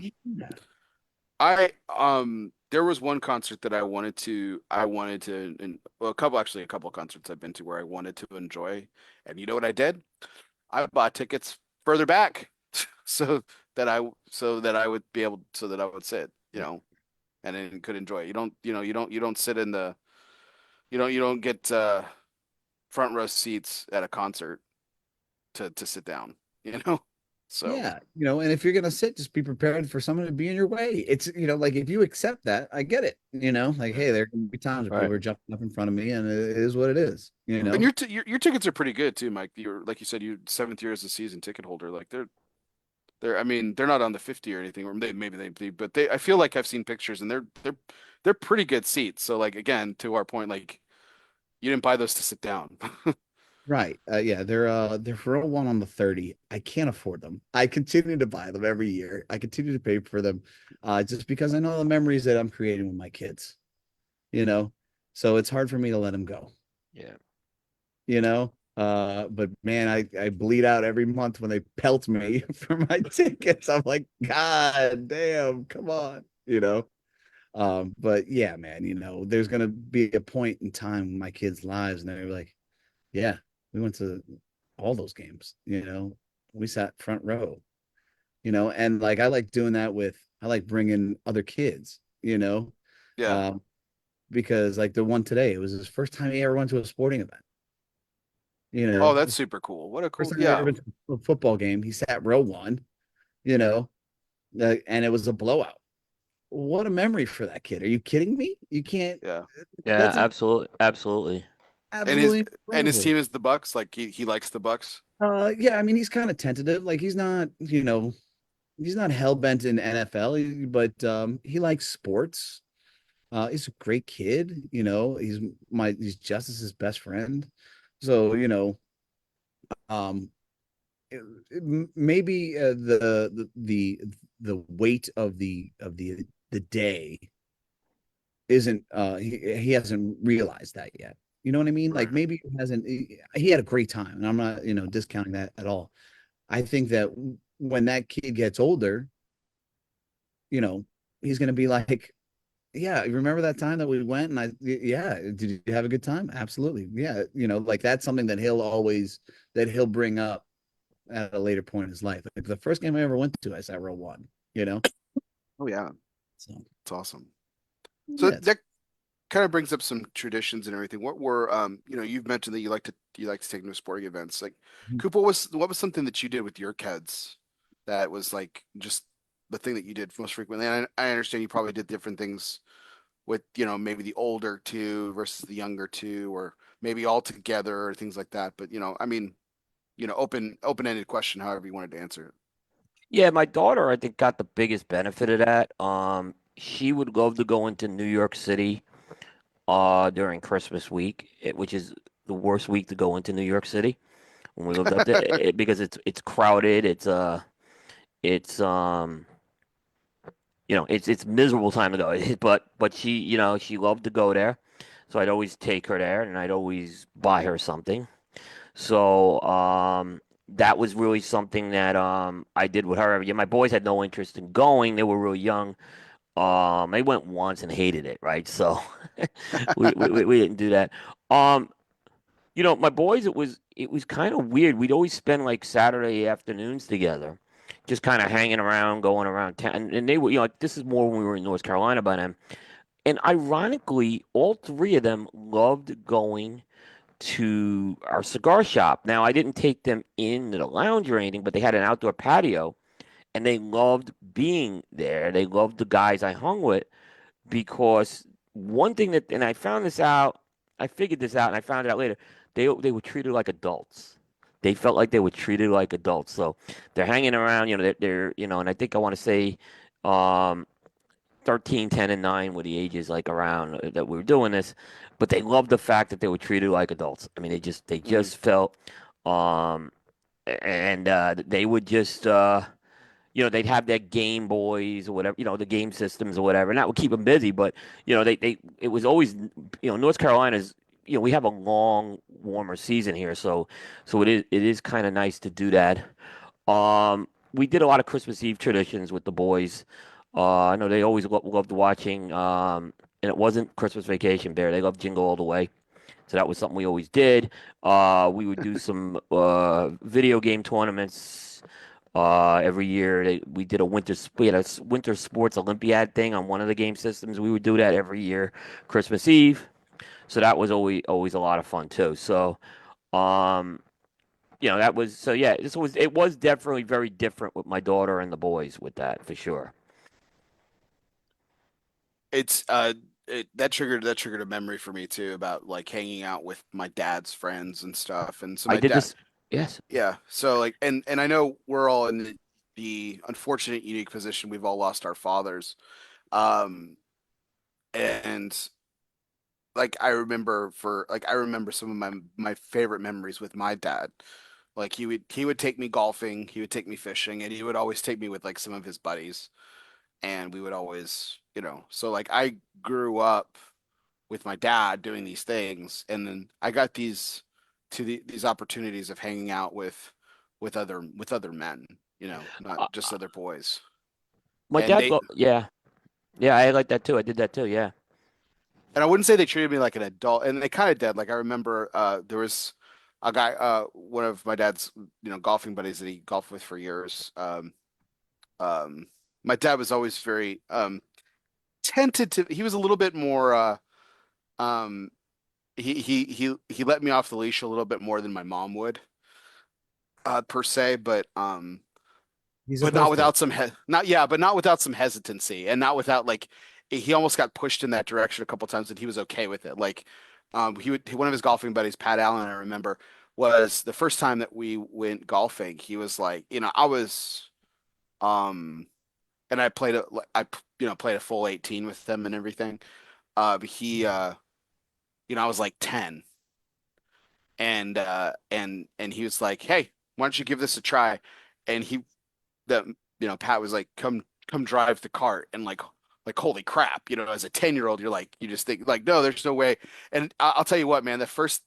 S1: There was one concert that I wanted to, and well, a couple of concerts I've been to where I wanted to enjoy, and you know what I did? I bought tickets further back so that I would be able so that I would sit, and then could enjoy it. You don't sit in the you don't get front row seats at a concert to sit down, you know? So
S2: Yeah, and if you're gonna sit, just be prepared for someone to be in your way. It's like if you accept that, I get it. Like hey, there can be times where people
S3: Right.
S2: are jumping up in front of me, and it is what it is.
S1: and your tickets are pretty good too, Mike. You're like you said, you 7th year as a season ticket holder. Like they're I mean they're not on the 50 or anything, or maybe they but they I feel like I've seen pictures and they're pretty good seats. So like again to our point, like you didn't buy those to sit down.
S2: Right. Yeah, they're for a one on the 30. I can't afford them. I continue to buy them every year. I continue to pay for them, just because I know the memories that I'm creating with my kids, you know. So it's hard for me to let them go.
S3: Yeah.
S2: you know. But man, I bleed out every month when they pelt me for my tickets. I'm like, God damn, come on, you know. But yeah, man, you know, there's gonna be a point in time in my kids' lives, and they're like, yeah, we went to all those games, you know, we sat front row, you know, and like I like doing that with, I like bringing other kids, you know,
S1: Yeah.
S2: um, because like the one today, it was his first time he ever went to a sporting event, you
S1: Oh,
S2: know,
S1: that's super cool. What a
S2: first
S1: cool.
S2: time he ever
S1: Yeah.
S2: been to a football game. He sat row one, you know, and it was a blowout. What a memory for that kid. Are you kidding me? You can't,
S1: Yeah.
S3: Yeah,
S2: that's
S3: absolutely. Absolutely.
S1: And his
S2: absolutely
S1: and his
S2: incredible.
S1: team is the Bucks. Like he likes the Bucks.
S2: Yeah, I mean, he's kind of tentative. Like he's not, you know, he's not hell bent in NFL, but he likes sports. He's a great kid, you know. He's Justice's best friend. So, you know, um, maybe the weight of the day isn't he hasn't realized that yet. You know what I mean? Like
S1: Right.
S2: maybe he hasn't he had a great time, and I'm not, you know, discounting that at all. I think that when that kid gets older, you know, he's going to be like, yeah, you remember that time that we went and yeah, did you have a good time? Absolutely. Yeah. You know, like that's something that he'll bring up at a later point in his life. Like the first game I ever went to, I sat row one, you know?
S1: Oh yeah,
S2: So
S1: it's awesome. So
S2: yeah,
S1: that kind of brings up some traditions and everything. What were you've mentioned that you like to take them to sporting events. Like Coop, what was something that you did with your kids that was like just the thing that you did most frequently? And I understand you probably did different things with, maybe the older two versus the younger two, or maybe all together or things like that. But I mean, open-ended question, however you wanted to answer it.
S3: Yeah, my daughter, I think, got the biggest benefit of that. She would love to go into New York City during Christmas week, which is the worst week to go into New York City when we lived up there because it's crowded. It's it's miserable time to go. But she, she loved to go there. So I'd always take her there and I'd always buy her something. So that was really something that I did with her. Yeah, my boys had no interest in going. They were real young. They went once and hated it, right? So we didn't do that. Um, my boys, it was kind of weird. We'd always spend like Saturday afternoons together, just kind of hanging around, going around town. And they were, like this is more when we were in North Carolina by then. And ironically, all three of them loved going to our cigar shop. Now, I didn't take them into the lounge or anything, but they had an outdoor patio, and they loved being there. They loved the guys I hung with because one thing and I found this out, I figured this out, and I found it out later. They were treated like adults. They felt like they were treated like adults. So they're hanging around, they're and I think I want to say, um, 13, 10, and 9 were the ages like around that we were doing this, but they loved the fact that they were treated like adults. I mean, they
S1: Mm.
S3: just felt, um, and they would just, they'd have their Game Boys or whatever, the game systems or whatever, and that would keep them busy. But it was always, North Carolina's, we have a long, warmer season here, so it is kind of nice to do that. We did a lot of Christmas Eve traditions with the boys. I know they always loved watching, and it wasn't Christmas Vacation Bear. They loved Jingle All the Way. So that was something we always did. We would do some video game tournaments every year. We did we had a winter sports Olympiad thing on one of the game systems. We would do that every year, Christmas Eve. So that was always a lot of fun too. So, um, that was so yeah. It was definitely very different with my daughter and the boys with that for sure.
S1: It's that triggered a memory for me too about like hanging out with my dad's friends and stuff. And so
S3: I
S1: my
S3: did
S1: dad,
S3: this. Yes,
S1: yeah. So like, and I know we're all in the unfortunate, unique position. We've all lost our fathers. Um, and like I remember some of my favorite memories with my dad. Like he would take me golfing, he would take me fishing, and he would always take me with like some of his buddies, and we would always, so like I grew up with my dad doing these things, and then I got these opportunities of hanging out with other men, you know, not
S3: Uh,
S1: just other boys.
S3: My
S1: And
S3: dad, yeah, yeah, I like that too. I did that too. Yeah.
S1: I wouldn't say they treated me like an adult, and they kind of did. Like I remember there was a guy, one of my dad's, golfing buddies that he golfed with for years. Um, my dad was always very tentative. He was a little bit more um he let me off the leash a little bit more than my mom would, per se,
S2: He's
S1: but not
S2: supposed to.
S1: without some not yeah, but not without some hesitancy, and not without like he almost got pushed in that direction a couple times, and he was okay with it. Like one of his golfing buddies, Pat Allen, I remember, was the first time that we went golfing. He was like, I was um and I played played a full 18 with them and everything. He I was like 10, and he was like, "Hey, why don't you give this a try?" And that Pat was like, come drive the cart," and like holy crap, as a 10-year-old, you're like, you just think like, no, there's no way. And I'll tell you what, man, the first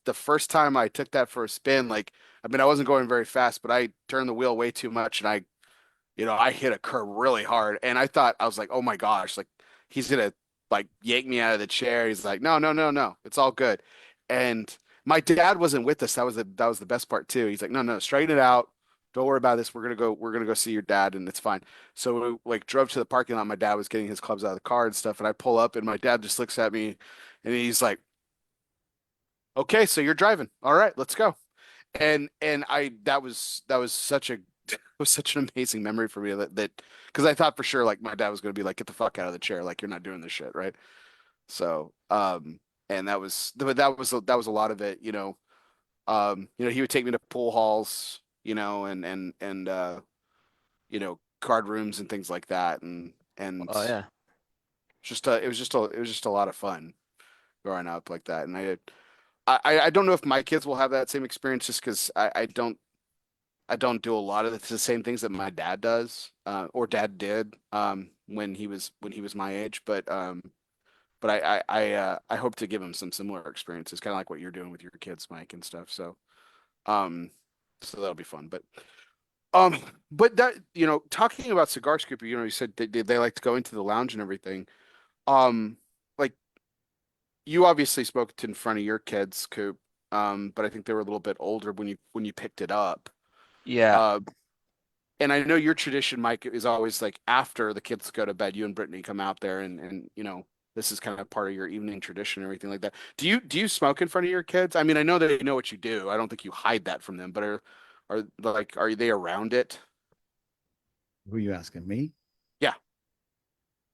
S1: time I took that for a spin, like, I mean, I wasn't going very fast, but I turned the wheel way too much, and I hit a curb really hard, and I was like, oh my gosh, like he's gonna like yank me out of the chair. He's like, no, no, no, no, it's all good. And my dad wasn't with us. That was the best part too. He's like, no, no, straighten it out. Don't worry about this. We're gonna go see your dad, and it's fine. So we like drove to the parking lot. My dad was getting his clubs out of the car and stuff, and I pull up, and my dad just looks at me, and he's like, okay, so you're driving. All right, let's go. And that was such a it was such an amazing memory for me, that because I thought for sure like my dad was going to be like, get the fuck out of the chair, like you're not doing this shit, right? So and that was a lot of it, he would take me to pool halls, and card rooms and things like that, and
S3: Oh yeah.
S1: it was just a lot of fun growing up like that. And I don't know if my kids will have that same experience, just because I don't do a lot of the same things that my dad does, or dad did, when he was my age. But I hope to give him some similar experiences, kind of like what you're doing with your kids, Mike, and stuff. Um, so that'll be fun. Um, but that talking about Cigar Scoop, you said they like to go into the lounge and everything. Like, you obviously spoke it in front of your kids, Coop. But I think they were a little bit older when you picked it up.
S3: Yeah.
S1: Uh, and I know your tradition, Mike, is always like after the kids go to bed, you and Brittany come out there, and this is kind of part of your evening tradition and everything like that. Do you smoke in front of your kids? I mean, I know they know what you do. I don't think you hide that from them, but are they around it?
S2: Who are you asking me?
S1: Yeah.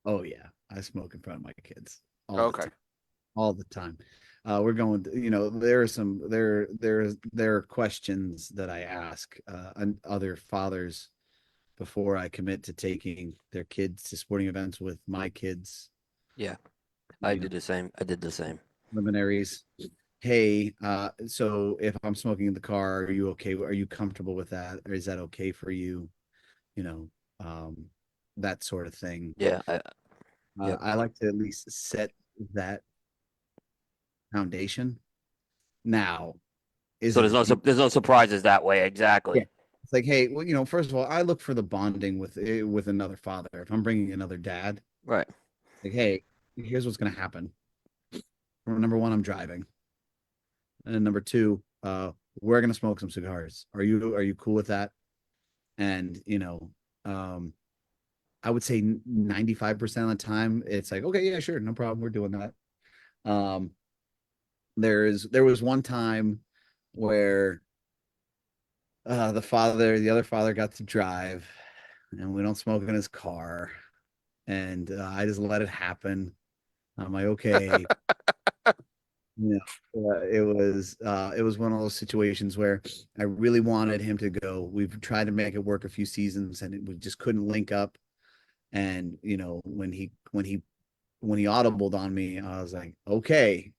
S2: Oh yeah, I smoke in front of my kids
S1: Okay.
S2: all the time. We're going to, there are there are questions that I ask other fathers before I commit to taking their kids to sporting events with my kids.
S3: Yeah. I
S2: You know,
S3: did the same. I did the same.
S2: preliminaries. Hey, so if I'm smoking in the car, are you okay? Are you comfortable with that? Or is that okay for you? You know, um, that sort of thing.
S3: Yeah. Yep.
S2: I like to at least set that foundation. Now, is
S3: So
S2: it a deal?
S3: there's no surprises that way.
S2: Yeah.
S3: Exactly.
S2: It's like, hey, well, first of all, I look for the bonding with another father. If I'm bringing another dad,
S3: Right.
S2: like, hey, here's what's going to happen. Number one, I'm driving, and number two, we're going to smoke some cigars. Are you cool with that? And um, I would say 95% of the time, it's like, okay, yeah, sure, no problem, we're doing that. Um, there was one time where the other father got to drive, and we don't smoke in his car, and I just let it happen. I'm like, okay, it was one of those situations where I really wanted him to go. We've tried to make it work a few seasons, and we just couldn't link up. And when he audibled on me, I was like, okay,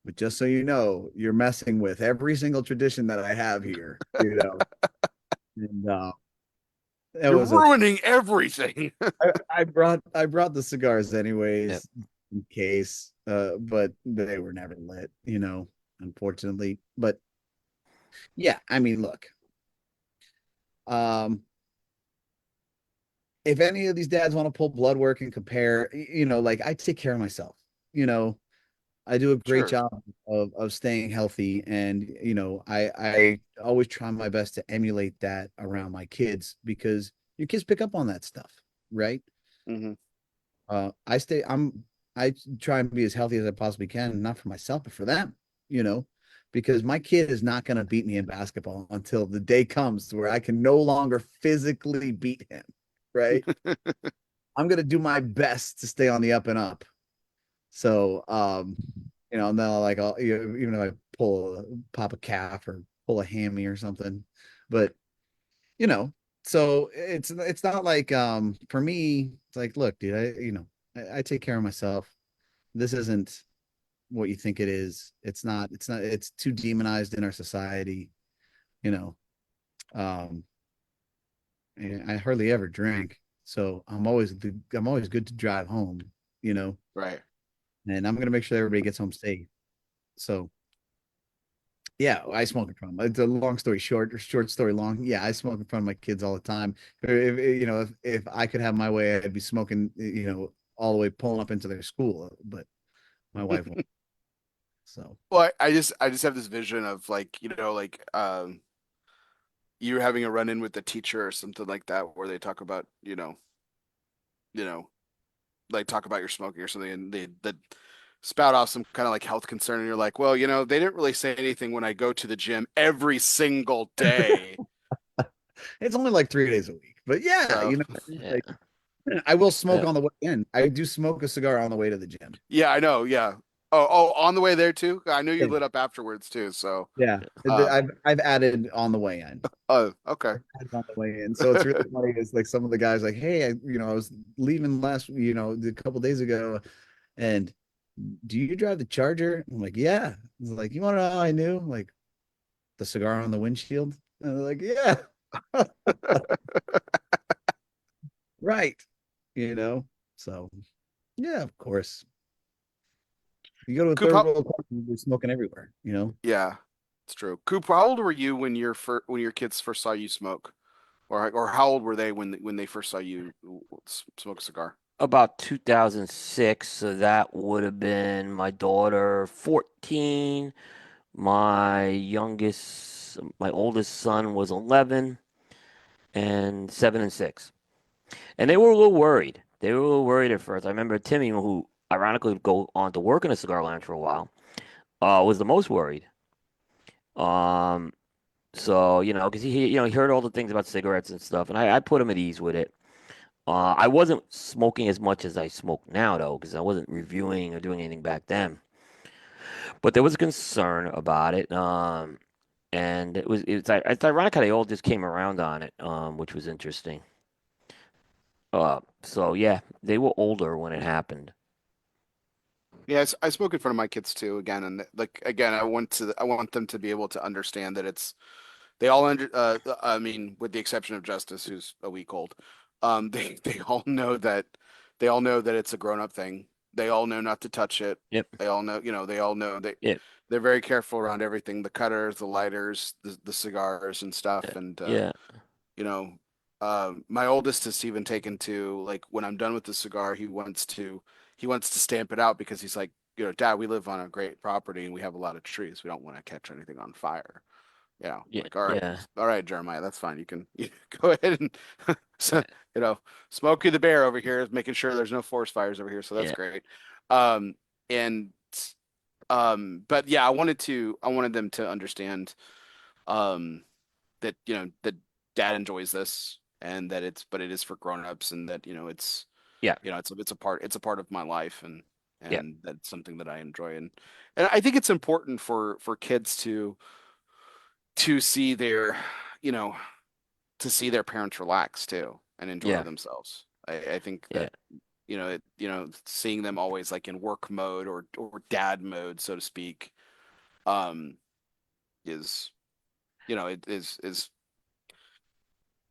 S2: but just so you know, you're messing with every single tradition that I have here, And that
S1: You're
S2: was okay.
S1: ruining everything.
S2: I brought the cigars
S3: Yep.
S2: anyways, in case. but they were never lit, unfortunately. But yeah, I mean, look, um, if any of these dads want to pull blood work and compare, like I take care of myself, you know, I do a great
S1: Sure.
S2: job of staying healthy, and I always try my best to emulate that around my kids because your kids pick up on that stuff, right?
S1: Hmm.
S2: I try and be as healthy as I possibly can, not for myself, but for them, you know, because my kid is not going to beat me in basketball until the day comes where I can no longer physically beat him, right? I'm going to do my best to stay on the up and up. So, and then even if I pop a calf or pull a hammy or something, but you know, so it's not like for me, it's like, look, dude, I take care of myself. This isn't what you think it is. It's not, it's too demonized in our society, you know. Um, and I hardly ever drink, so I'm always good to drive home, you know,
S1: Right.
S2: and I'm gonna make sure everybody gets home safe. So yeah, I smoke in front of them. It's a long story short, or short story long. Yeah, I smoke in front of my kids all the time. If I could have my way, I'd be smoking, all the way pulling up into their school, but my wife won't. So
S1: Well, I just have this vision of like, you having a run-in with the teacher or something like that, where they talk about, you know, like talk about your smoking or something, and they spout off some kind of like health concern, and you're like, well, they didn't really say anything when I go to the gym every single day.
S2: it's only like 3 days a week, but yeah,
S1: So
S3: Yeah.
S2: like I will smoke
S3: Yeah.
S2: on the way in. I do smoke a cigar on the way to the gym.
S1: yeah, I know. Yeah. Oh, on the way there too. I knew you
S2: Yeah,
S1: lit up afterwards too. So,
S2: yeah.
S1: um,
S2: I've added on the way in.
S1: oh, okay.
S2: On the way in. So it's really funny. It's like some of the guys like, hey, I was leaving a couple days ago, and do you drive the Charger? I'm like, yeah. He's like, you want to know how I knew? I'm like, the cigar on the windshield. And they're like, yeah, right. You know. So yeah, of course. You go to a
S1: Coop,
S2: third world country, they're smoking everywhere.
S1: yeah, it's true. Coop, how old were you when your kids first saw you smoke, or how old were they when they first saw you smoke a cigar?
S3: About 2006, so that would have been my daughter 14, my oldest son was 11, and 7 and 6. And they were a little worried. They were a little worried at first. I remember Timmy, who ironically would go on to work in a cigar lounge for a while, was the most worried. Um, so because he heard all the things about cigarettes and stuff, and I put him at ease with it. I wasn't smoking as much as I smoke now, though, because I wasn't reviewing or doing anything back then. But there was a concern about it, and it's ironic how they all just came around on it, which was interesting. So yeah, they were older when it happened.
S1: Yes, I smoke in front of my kids too. Again, and like again, I want them to be able to understand that they all under. I mean, with the exception of Justice, who's a week old, they all know that it's a grown-up thing. They all know not to touch it.
S3: Yep.
S1: They all know
S3: Yep.
S1: they're very careful around everything, the cutters, the lighters, the cigars and stuff. And
S3: Yeah.
S1: you know, my oldest has even taken to, like, when I'm done with the cigar, he wants to stamp it out because he's like, Dad, we live on a great property and we have a lot of trees. We don't want to catch anything on fire.
S3: Yeah.
S1: Like,
S3: Yeah.
S1: all right, Jeremiah, that's fine. You go ahead and so,
S3: Yeah.
S1: Smokey the Bear over here is making sure there's no forest fires over here, so that's
S3: Yeah.
S1: great. Um, and but yeah, I wanted them to understand um that that dad enjoys this, and that it is for grown-ups, and that
S3: Yeah.
S1: it's a part of my life, and
S3: Yeah.
S1: that's something that I enjoy. And I think it's important for kids to see you know to see their parents relax too and enjoy
S3: Yeah.
S1: themselves. I think
S3: Yeah.
S1: that seeing them always like in work mode or dad mode, so to speak, um is it is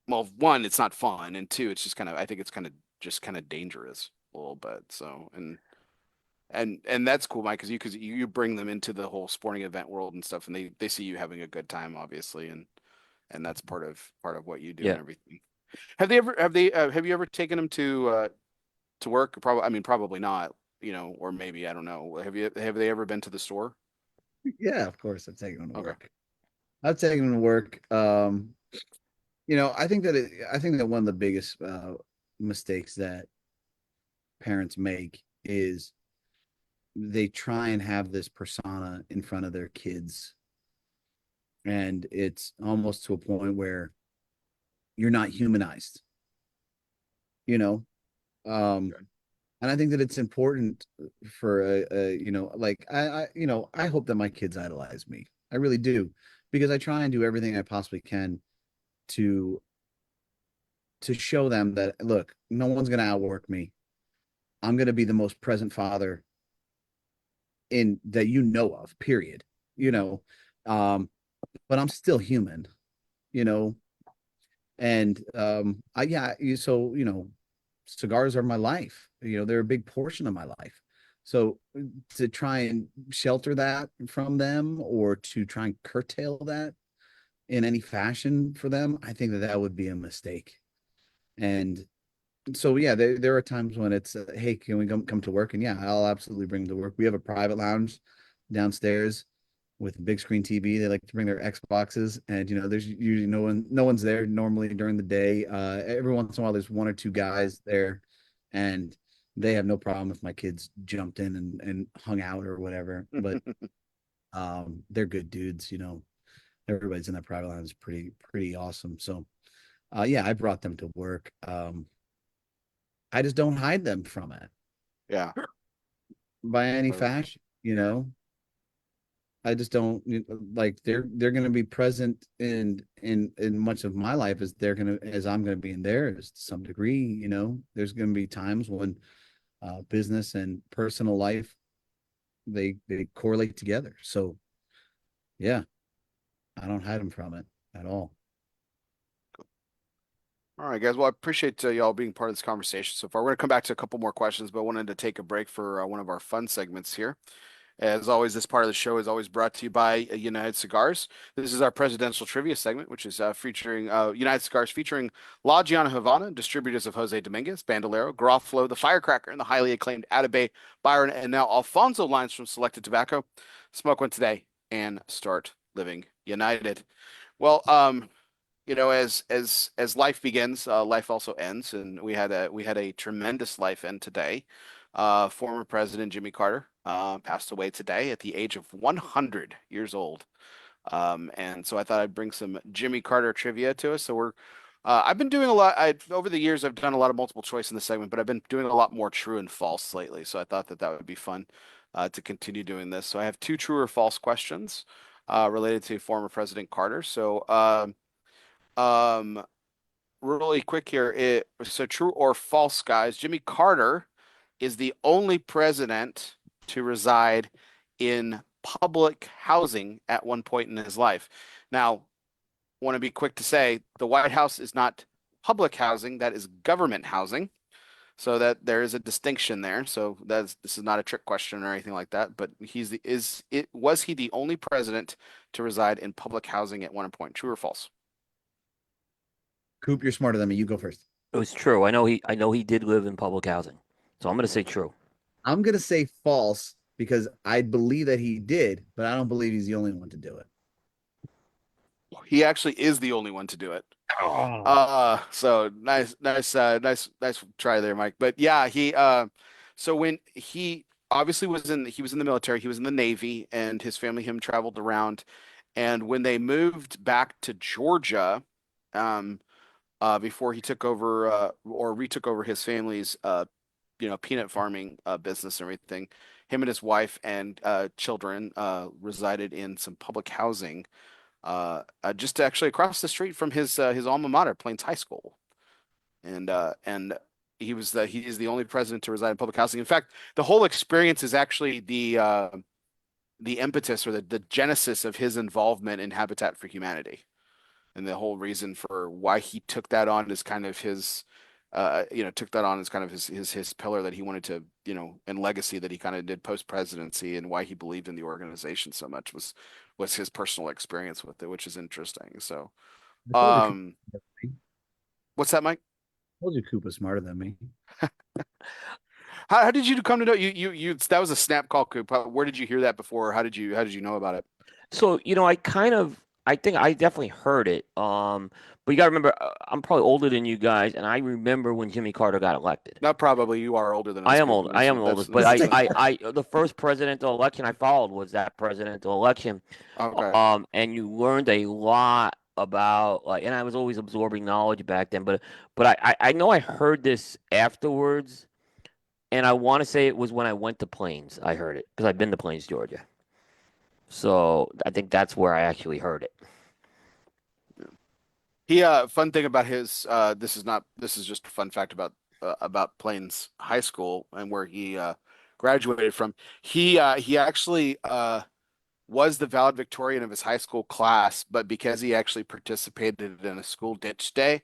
S1: well, one, it's not fun, and two, it's just kind of, I think it's kind of just kind of dangerous a little bit. So, and And that's cool, Mike, because you bring them into the whole sporting event world and stuff, and they see you having a good time, obviously, and that's part of what you do and
S3: Yeah.
S1: everything. Have you ever taken them to work? Probably, I mean, probably not, or maybe, I don't know. Have they ever been to the store?
S2: Yeah, of course, I've taken them to
S1: Okay.
S2: work. I've taken them to work. I think that one of the biggest mistakes that parents make is they try and have this persona in front of their kids, and it's almost to a point where you're not humanized, you know.
S1: Okay.
S2: And I think that it's important for like I hope that my kids idolize me. I really do, because I try and do everything I possibly can to show them that, look, no one's going to outwork me. I'm going to be the most present father in that you know of, period. You know, um, but I'm still human, you know, and I yeah, so cigars are my life. They're a big portion of my life. So to try and shelter that from them, or to try and curtail that in any fashion for them, I think that that would be a mistake. And so yeah, there are times when it's hey, can we come to work? And yeah, I'll absolutely bring them to work. We have a private lounge downstairs with a big screen TV. They like to bring their Xboxes, and there's usually no one's there normally during the day. Every once in a while, there's one or two guys there, and they have no problem if my kids jumped in and hung out or whatever. But they're good dudes. Everybody's in that private lounge is pretty awesome. So yeah, I brought them to work. I just don't hide them from it
S1: Yeah.
S2: by any
S1: Perfect.
S2: fashion. I just don't like they're going to be present in much of my life as I'm going to be in theirs to some degree. There's going to be times when business and personal life they correlate together. So yeah, I don't hide them from it at all.
S1: All right, guys. Well, I appreciate y'all being part of this conversation so far. We're going to come back to a couple more questions, but wanted to take a break for one of our fun segments here. As always, this part of the show is always brought to you by United Cigars. This is our presidential trivia segment, which is featuring United Cigars featuring La Giana Havana, distributors of Jose Dominguez, Bandolero, Garofalo, the Firecracker, and the highly acclaimed Atabey, Byron, and now Alfonso lines from Selected Tobacco. Smoke one today and start living united. Well, as life begins, life also ends, and we had a tremendous life end today. Former President Jimmy Carter passed away today at the age of 100 years old. And so I thought I'd bring some Jimmy Carter trivia to us. So I've been doing a lot. Over the years, I've done a lot of multiple choice in the segment, but I've been doing a lot more true and false lately. So I thought that would be fun to continue doing this. So I have two true or false questions related to former President Carter. So um, really quick here. So true or false, guys? Jimmy Carter is the only president to reside in public housing at one point in his life. Now, want to be quick to say the White House is not public housing, that is government housing. So that there is a distinction there. So this is not a trick question or anything like that, but was he the only president to reside in public housing at one point? True or false?
S2: Coop, you're smarter than me. You go first.
S3: It was true. I know he did live in public housing. So I'm going to say true.
S2: I'm gonna say false because I believe that he did, but I don't believe he's the only one to do it.
S1: He actually is the only one to do it.
S2: Oh.
S1: So nice try there, Mike. But yeah, so when he obviously he was in the military, he was in the Navy, and his family him traveled around. And when they moved back to Georgia, um, before he took over or retook over his family's peanut farming business and everything, him and his wife and children resided in some public housing just actually across the street from his alma mater, Plains High School, and he is the only president to reside in public housing. In fact, the whole experience is actually the impetus or the genesis of his involvement in Habitat for Humanity, and the whole reason for why he took that on is kind of took that on as kind of his pillar that he wanted to, and legacy that he kind of did post presidency, and why he believed in the organization so much was his personal experience with it, which is interesting. So,
S2: I told you, Coop
S1: what's that, Mike?
S2: told you Coop was smarter than me.
S1: How did you come to know you that was a snap call, Coop? Where did you hear that before? How did you know about it?
S3: So, I think I definitely heard it. But you got to remember, I'm probably older than you guys, and I remember when Jimmy Carter got elected.
S1: Not probably. You are older than
S3: I
S1: us,
S3: am
S1: Coop.
S3: old. I am the oldest, but the first presidential election I followed was that presidential election.
S1: Okay.
S3: And you learned a lot about and I was always absorbing knowledge back then, but I know I heard this afterwards, and I want to say it was when I went to Plains. I heard it because I've been to Plains, Georgia. So I think that's where I actually heard it.
S1: He fun thing about his this is just a fun fact about Plains High School and where he graduated from. He actually was the valedictorian of his high school class, but because he actually participated in a school ditch day,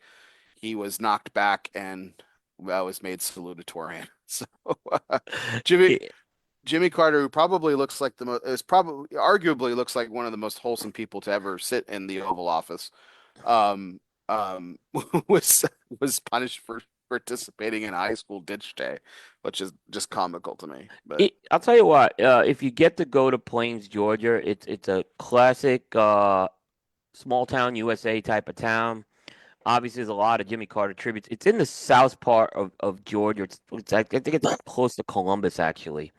S1: he was knocked back and was made salutatorian. So Jimmy
S3: It-
S1: Jimmy Carter, who probably looks like is probably arguably looks like one of the most wholesome people to ever sit in the Oval Office, um, um, was punished for participating in high school ditch day, which is just comical to me. But
S3: I'll tell you what, if you get to go to Plains, Georgia, it's a classic small town USA type of town. Obviously, there's a lot of Jimmy Carter tributes. It's in the south part of Georgia. I think it's close to Columbus, actually,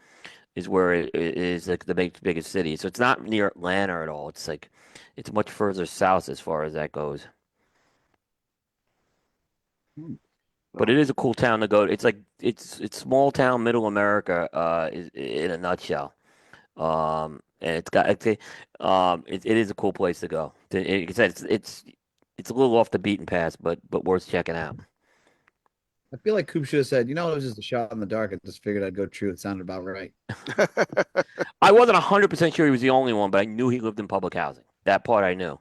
S3: is where it is like the biggest city. So it's not near Atlanta at all. It's much further south as far as that goes. But it is a cool town to go to. It's small town middle America is in a nutshell. And it is a cool place to go. Like I said, it's a little off the beaten path, but worth checking out.
S2: I feel like Coop should have said, it was just a shot in the dark. I just figured I'd go true. It sounded about right.
S3: I wasn't 100% sure he was the only one, but I knew he lived in public housing. That part I knew.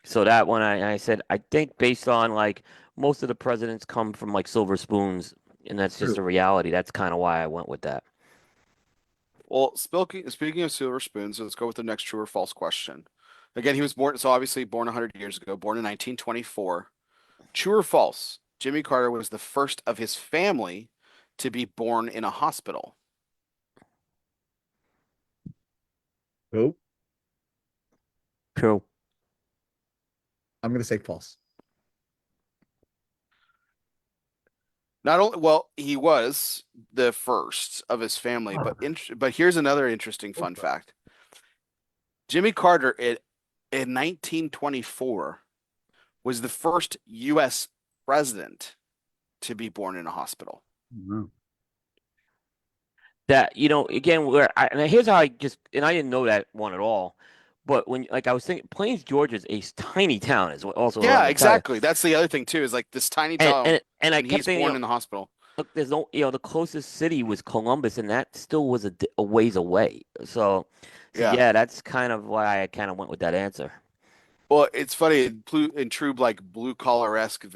S3: So that one I said, I think based on most of the presidents come from silver spoons, and that's just a reality. That's kind of why I went with that.
S1: Well, speaking of silver spoons, let's go with the next true or false question. Again, he was born, so obviously born 100 years ago, born in 1924. True or false? Jimmy Carter was the first of his family to be born in a hospital.
S2: Coop,
S3: True.
S2: I'm going to say false.
S1: Not only, well, he was the first of his family, but here's another interesting fun fact. Jimmy Carter in 1924 was the first U.S. president to be born in a hospital.
S2: Wow.
S3: That again, here's how I didn't know that one at all. But when I was thinking, Plains, Georgia is a tiny town, is also what
S1: Yeah,
S3: I'm
S1: exactly. That's the other thing too, is this tiny town,
S3: and I
S1: and
S3: kept
S1: he's
S3: thinking,
S1: born in the hospital.
S3: look, there's no, the closest city was Columbus, and that still was a ways away. So
S1: Yeah.
S3: yeah, that's kind of why I kind of went with that answer.
S1: Well, it's funny in true blue collar esque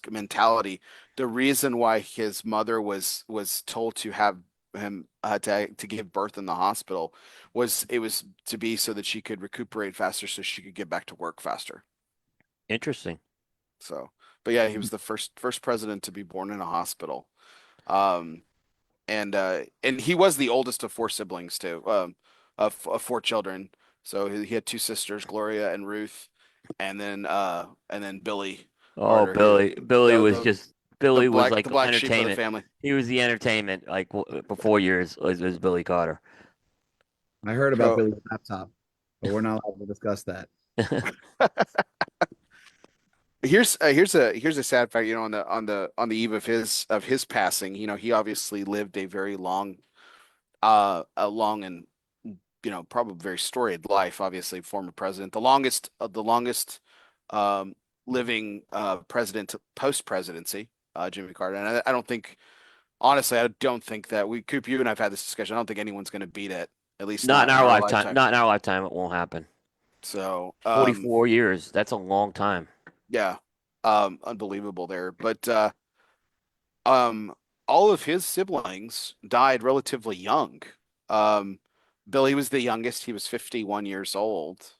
S1: mentality. The reason why his mother was told to have him to give birth in the hospital was to be so that she could recuperate faster, so she could get back to work faster.
S3: Interesting.
S1: So, but yeah, he was the first president to be born in a hospital. Um, and he was the oldest of four siblings too, of four children. So he had two sisters, Gloria and Ruth, and then Billy
S3: Oh,
S1: Carter,
S3: Billy was just Billy was
S1: the black sheep of the
S3: entertainment.
S1: family.
S3: He was the entertainment for 4 years was Billy Carter.
S2: I heard about
S1: So-
S2: Billy's laptop, but we're not allowed to discuss that.
S1: Here's a sad fact, on the eve of his passing, he obviously lived a very long, a long and probably very storied life. Obviously, former president, the longest living president post presidency, Jimmy Carter. And I don't think, honestly, I don't think that Coop, you and I've had this discussion. I don't think anyone's going to beat it. At least
S3: Not in our lifetime.
S1: lifetime.
S3: Not in our lifetime. It won't happen.
S1: So
S3: 44 years. That's a long time.
S1: yeah. unbelievable there. But um, all of his siblings died relatively young. Um, Billy was the youngest. He was 51 years old.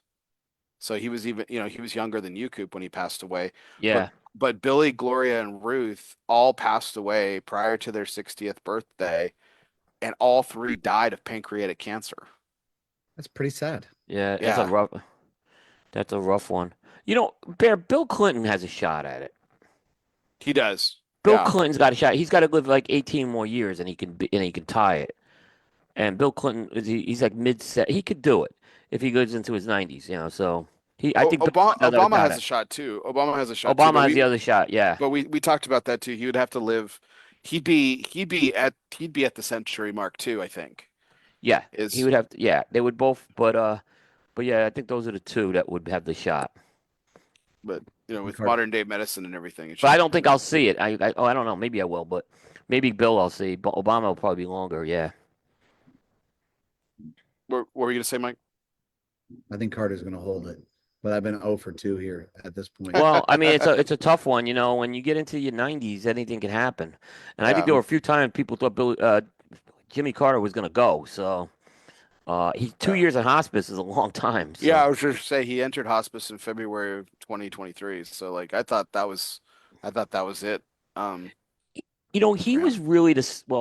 S1: So he was even, he was younger than you, Coop, when he passed away. But
S3: Yeah.
S1: but Billy, Gloria, and Ruth all passed away prior to their 60th birthday, and all three died of pancreatic cancer.
S2: That's pretty sad.
S3: Yeah,
S1: Yeah,
S3: that's a rough one. Bear, Bill Clinton has a shot at it.
S1: he does.
S3: Bill
S1: Yeah.
S3: Clinton's got a shot. He's got to live like 18 more years and he can tie it. And Bill Clinton he's like mid set. He could do it if he goes into his 90s, So I think Bill
S1: Obama,
S3: Clinton has a
S1: Obama
S3: shot
S1: has
S3: at
S1: a
S3: it.
S1: shot too. Obama has a shot too,
S3: Obama has the other shot. Yeah.
S1: but we talked about that too. He would have to live. He'd be at the century mark too, I think.
S3: Yeah. He
S1: Is
S3: would have to, yeah, they would both, but yeah, I think those are the two that would have the shot.
S1: But with
S2: Carter.
S1: modern day medicine and everything, it's
S3: But I
S1: just
S3: don't think I'll see it. I don't know. Maybe I will, but maybe Bill I'll see. But Obama will probably be longer. Yeah.
S1: what were you gonna say, Mike?
S2: I think Carter's going to hold it, but I've been 0 for 2 here at this point.
S3: Well, I mean, it's a tough one. When you get into your 90s, anything can happen. And I think
S1: Yeah.
S3: there were a few times people thought Jimmy Carter was going to go. So he 2 years in hospice is a long time.
S1: Yeah, I
S3: So
S1: was just say he entered hospice in February of 2023. So like I thought that was it.
S3: he
S1: For him.
S3: was really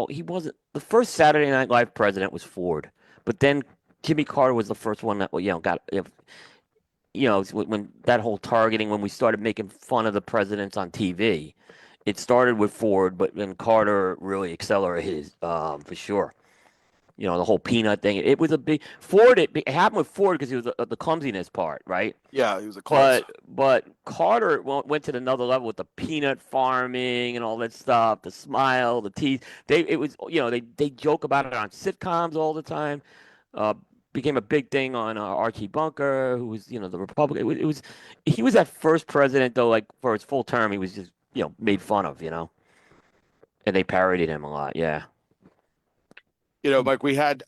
S3: he wasn't the first Saturday Night Live president was Ford, but then Jimmy Carter was the first one that got when that whole targeting, when we started making fun of the presidents on TV, it started with Ford, but then Carter really accelerated his, for sure. The whole peanut thing. It was a big Ford. It happened with Ford because it was the clumsiness part, right?
S1: Yeah, he was a klutz.
S3: But Carter went to another level with the peanut farming and all that stuff. The smile, the teeth. They joke about it on sitcoms all the time. Uh, Became a big thing on Archie Bunker, who was the Republican. He was that first president though. Like for his full term, he was just made fun of. And they parodied him a lot. Yeah.
S1: Mike, we had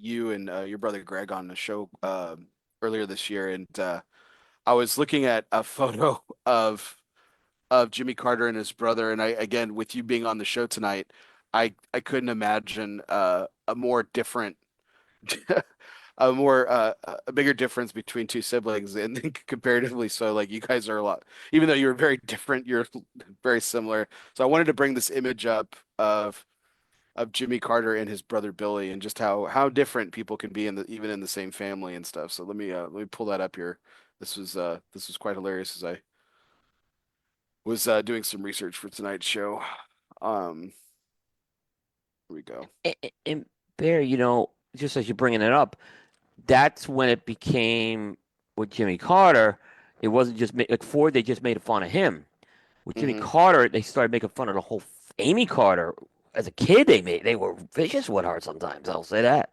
S1: you and your brother Greg on the show earlier this year, and I was looking at a photo of Jimmy Carter and his brother, and I again with you being on the show tonight, I couldn't imagine a more different a bigger difference between two siblings, and comparatively so like you guys are a lot, even though you're very different, you're very similar. So I wanted to bring this image up of Jimmy Carter and his brother Billy, and just how different people can be even in the same family and stuff. So let me pull that up here. This was quite hilarious as I was doing some research for tonight's show. Um, Here we go.
S3: And Bear, just as you're bringing it up, that's when it became with Jimmy Carter. It wasn't just like Ford; they just made fun of him. With Jimmy
S1: Hmm.
S3: Carter, they started making fun of the whole Amy Carter. As a kid, they were vicious with her sometimes. I'll say that.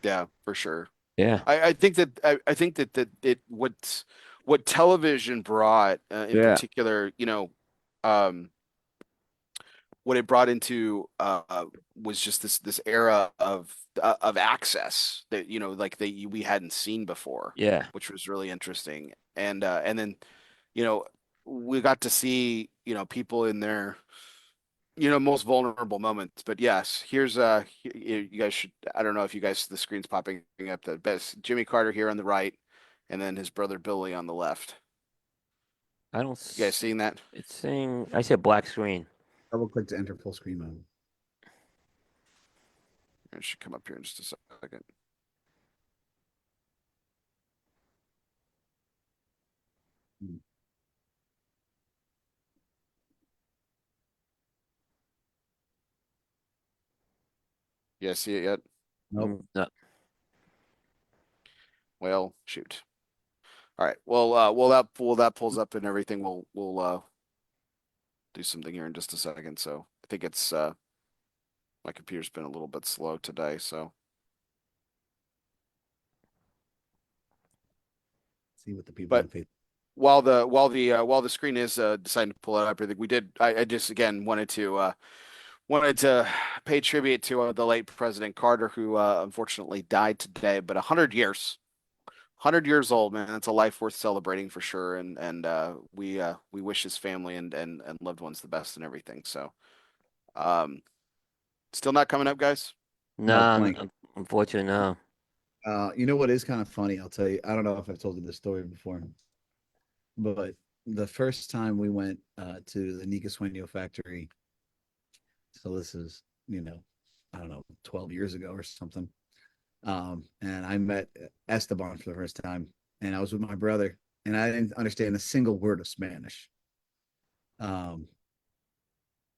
S1: Yeah, for sure.
S3: Yeah.
S1: I think that it what television brought in
S3: Yeah.
S1: particular, um, what it brought into was just this era of access that like that we hadn't seen before,
S3: Yeah.
S1: which was really interesting. And then you know we got to see people in their most vulnerable moments. But yes, here's you guys should, I don't know if you guys, the screen's popping up, the best Jimmy Carter here on the right, and then his brother Billy on the left.
S3: I don't.
S1: You guys seeing that?
S3: It's saying I said black screen.
S2: Double click to enter full screen mode.
S1: It should come up here in just a second. You guys see it yet?
S2: Nope.
S3: No.
S1: Well, shoot. All right. Well, that pulls up and everything, we'll do something here in just a second. So I think it's my computer's been a little bit slow today, so
S2: See what the people
S1: but
S2: on Facebook.
S1: while the screen is deciding to pull it up, I think I just again wanted to pay tribute to the late President Carter, who unfortunately died today, but 100 years. 100 years old, man. That's a life worth celebrating for sure. And we wish his family and loved ones the best and everything. So, um, still not coming up, guys.
S2: No,
S3: No,
S2: blank.
S3: unfortunately, no.
S2: You know what is kind of funny? I'll tell you. I don't know if I've told you this story before, but the first time we went to the Nica Sueño factory, so this is, I don't know, 12 years ago or something. And I met Esteban for the first time, and I was with my brother, and I didn't understand a single word of Spanish. Um,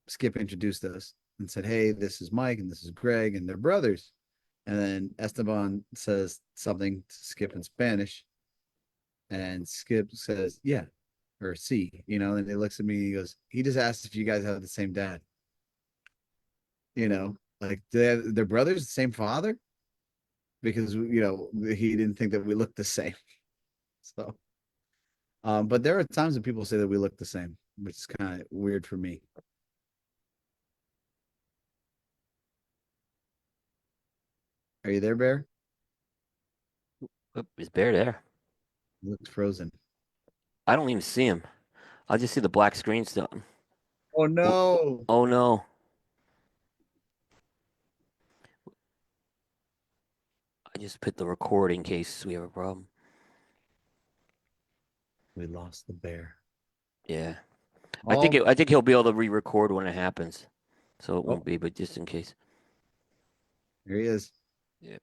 S2: Skip introduced us and said, "Hey, this is Mike and this is Greg, and they're brothers." And then Esteban says something to Skip in Spanish, and Skip says, "Yeah," or "See," and he looks at me and he goes, "He just asked if you guys have the same dad." Like they're brothers, the same father, because he didn't think that we looked the same. So, but there are times that people say that we look the same, which is kind of weird for me. Are you there, Bear?
S3: Oop, is Bear there?
S2: He looks frozen.
S3: I don't even see him. I just see the black screen still.
S2: Oh no!
S3: Oh no. I just put the record in case we have a problem.
S2: We lost the bear.
S3: Yeah.
S2: Oh,
S3: I think he'll be able to re-record when it happens. So it
S2: Oh.
S3: won't be, but just in case.
S2: There he is.
S3: Yeah.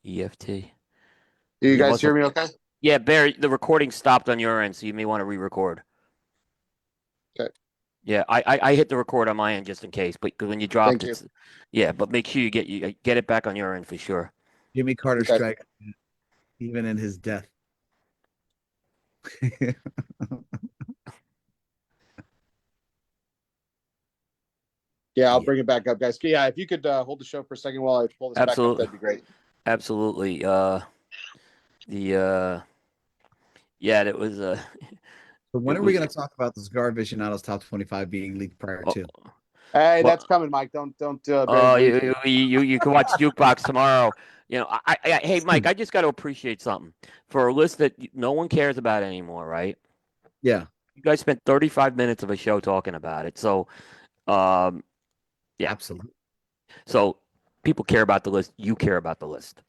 S3: EFT.
S1: Do you
S3: Yeah,
S1: guys hear me okay?
S3: Yeah, Bear, the recording stopped on your end, so you may want to re-record.
S1: Okay.
S3: Yeah, I hit the record on my end just in case, but when you dropped
S1: Thank
S3: it, yeah, but make sure you get it back on your end for sure.
S2: Jimmy Carter
S1: Okay.
S2: strike, even in his death.
S1: Yeah, I'll
S2: Yeah.
S1: bring it back up, guys. Yeah, if you could hold the show for a second while I pull this back up,
S3: Absolutely.
S1: that'd be great.
S3: Absolutely. Yeah, that was
S2: So when
S3: it
S2: are we
S3: was-
S2: going to talk about the Cigar Aficionado's top 25 being leaked prior
S3: oh,
S2: to?
S1: Hey,
S3: Well-
S1: that's coming, Mike. Don't.
S3: Oh, you can watch Jukebox tomorrow. Hey, Mike, I just got to appreciate something for a list that no one cares about anymore, right?
S2: Yeah.
S3: You guys spent 35 minutes of a show talking about it, so yeah.
S2: Absolutely.
S3: So people care about the list. You care about the list.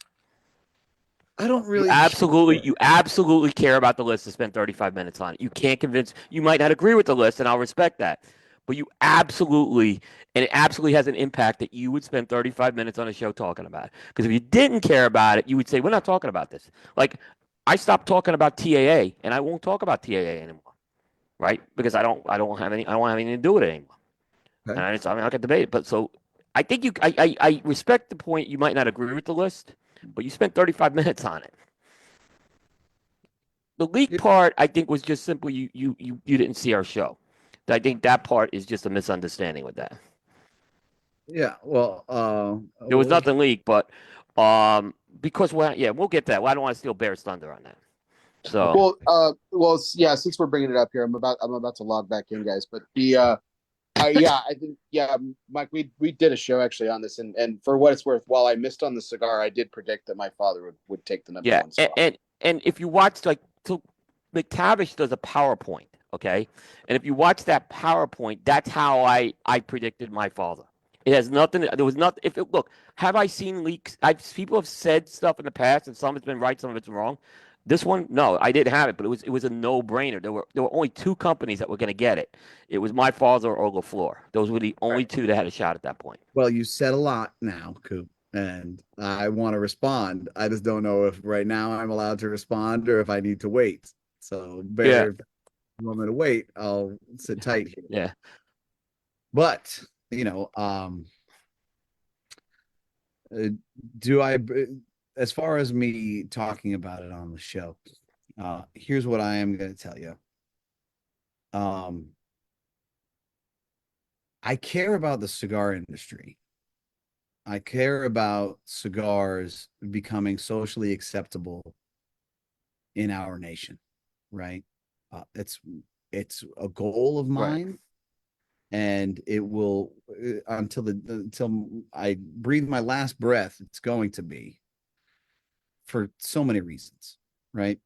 S2: I don't really
S3: You absolutely care about the list to spend 35 minutes on it. You can't convince. You might not agree with the list, and I'll respect that. But you absolutely, and it absolutely has an impact that you would spend 35 minutes on a show talking about it. Because if you didn't care about it, you would say, "We're not talking about this." Like I stopped talking about TAA, and I won't talk about TAA anymore, right? Because I don't have anything to do with it anymore.
S2: Okay.
S3: And I'm not gonna debate it. But so I think I respect the point. You might not agree with the list, but you spent 35 minutes on it. The leak part, I think, was just simply you didn't see our show. I think that part is just a misunderstanding with that.
S2: Yeah. Well,
S3: There was nothing leaked, but because we'll get that. Well, I don't want to steal Bear's thunder on that. So
S1: yeah. Since we're bringing it up here, I'm about to log back in, guys. But I think Mike, we did a show actually on this, and for what it's worth, while I missed on the cigar, I did predict that my father would take the number one spot.
S3: And if you watch so McTavish does a PowerPoint, okay, and if you watch that PowerPoint, that's how I predicted my father. It has nothing. There was nothing. Look, have I seen leaks? People have said stuff in the past, and some has been right, some of it's wrong. This one, no, I didn't have it, but it was a no-brainer. There were only two companies that were going to get it. It was my father or LaFleur. Those were the only two that had a shot at that point.
S2: Well, you said a lot now, Coop, and I want to respond. I just don't know if right now I'm allowed to respond or if I need to wait. So, Bear, if you want me to wait, I'll sit tight here.
S3: Yeah.
S2: But do I? As far as me talking about it on the show, here's what I am going to tell you. I care about the cigar industry. I care about cigars becoming socially acceptable in our nation, right? It's a goal of mine,
S1: Right.
S2: and it will until I breathe my last breath. It's going to be. for so many reasons, right?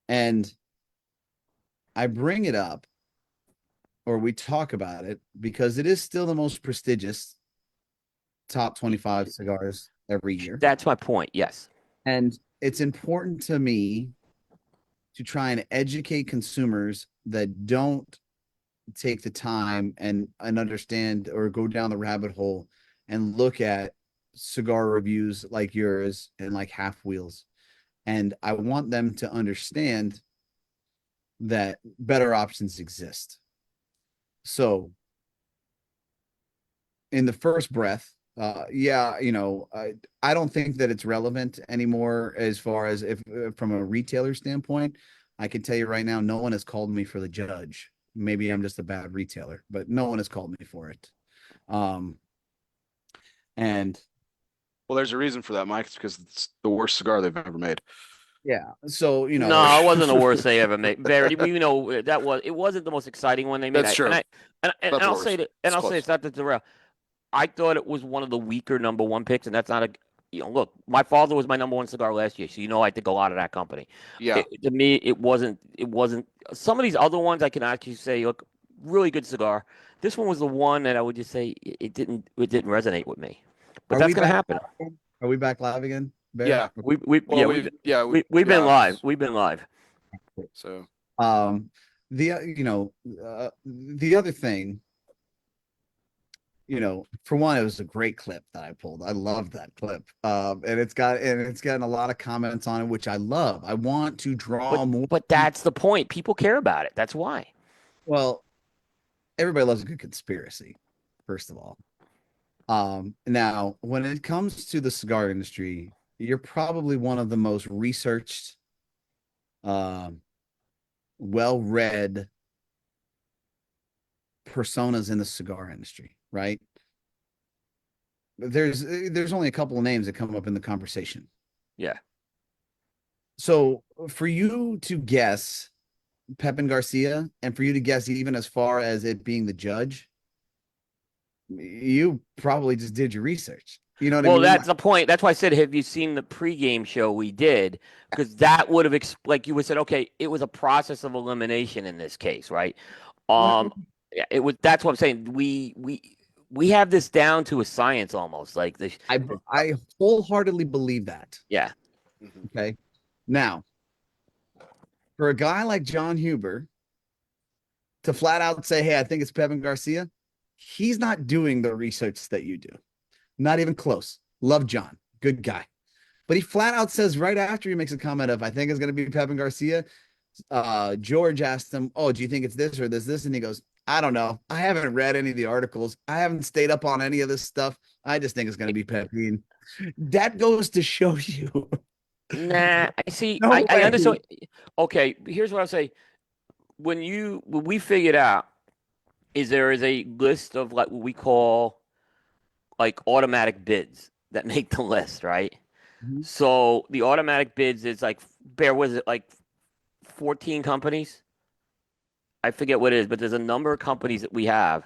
S2: And I bring it up, or we talk about it, because it is still the most prestigious top 25 cigars every year.
S3: That's my point. Yes.
S2: And it's important to me to try and educate consumers that don't take the time and understand or go down the rabbit hole and look at cigar reviews like yours and like Half Wheels. And I want them to understand that better options exist. So in the first breath, I don't think that it's relevant anymore as far as if from a retailer standpoint. I can tell you right now, no one has called me for the judge. Maybe I'm just a bad retailer, but no one has called me for it. And
S1: Well, there's a reason for that, Mike. It's because it's the worst cigar they've ever made.
S2: yeah, so
S3: No, it wasn't the worst they ever made. Very, it wasn't the most exciting one they made.
S1: That's true.
S3: And
S1: Not the
S3: I'll
S1: worst.
S3: say that,
S1: It's
S3: and I'll say
S1: close.
S3: it's not the derail. I thought it was one of the weaker number one picks, and that's not look, my father was my number one cigar last year, so I think a lot of that company.
S1: Yeah.
S3: To me, it wasn't. Some of these other ones I can actually say, look, really good cigar. This one was the one that I would just say it didn't resonate with me. But that's going to happen.
S2: Are we back live again, Bear?
S1: Yeah.
S3: We've been live. We've been live.
S1: So
S2: the other thing, for one, it was a great clip that I pulled. I loved that clip. And it's gotten a lot of comments on it, which I love. I want to draw more.
S3: But that's the point. People care about it. That's why.
S2: Well, everybody loves a good conspiracy, first of all. Now, when it comes to the cigar industry, you're probably one of the most researched, well-read personas in the cigar industry, right? There's only a couple of names that come up in the conversation.
S3: Yeah.
S2: So for you to guess Pepin Garcia, and for you to guess even as far as it being the judge, you probably just did your research. You know what I mean?
S3: Well, that's the point. That's why I said, have you seen the pregame show we did? Because that would have, like you would said, okay, it was a process of elimination in this case, right? It was. That's what I'm saying. We have this down to a science almost. Like this.
S2: I wholeheartedly believe that.
S3: Yeah.
S2: Okay. Now, for a guy like John Huber to flat out say, "Hey, I think it's Pepin Garcia," he's not doing the research that you do. Not even close. Love John. Good guy. But he flat out says right after he makes a comment of, "I think it's going to be Pepin Garcia." George asked him, "Oh, do you think it's this or this?" And he goes, "I don't know. I haven't read any of the articles. I haven't stayed up on any of this stuff. I just think it's going to be Pepin." That goes to show you.
S3: Nah, I see.
S2: No
S3: I
S2: way.
S3: understand. Okay, here's what I'll say. When we figured out is there is a list of like what we call like automatic bids that make the list, right?
S2: Mm-hmm.
S3: So the automatic bids is like was it like 14 companies? I forget what it is, but there's a number of companies that we have.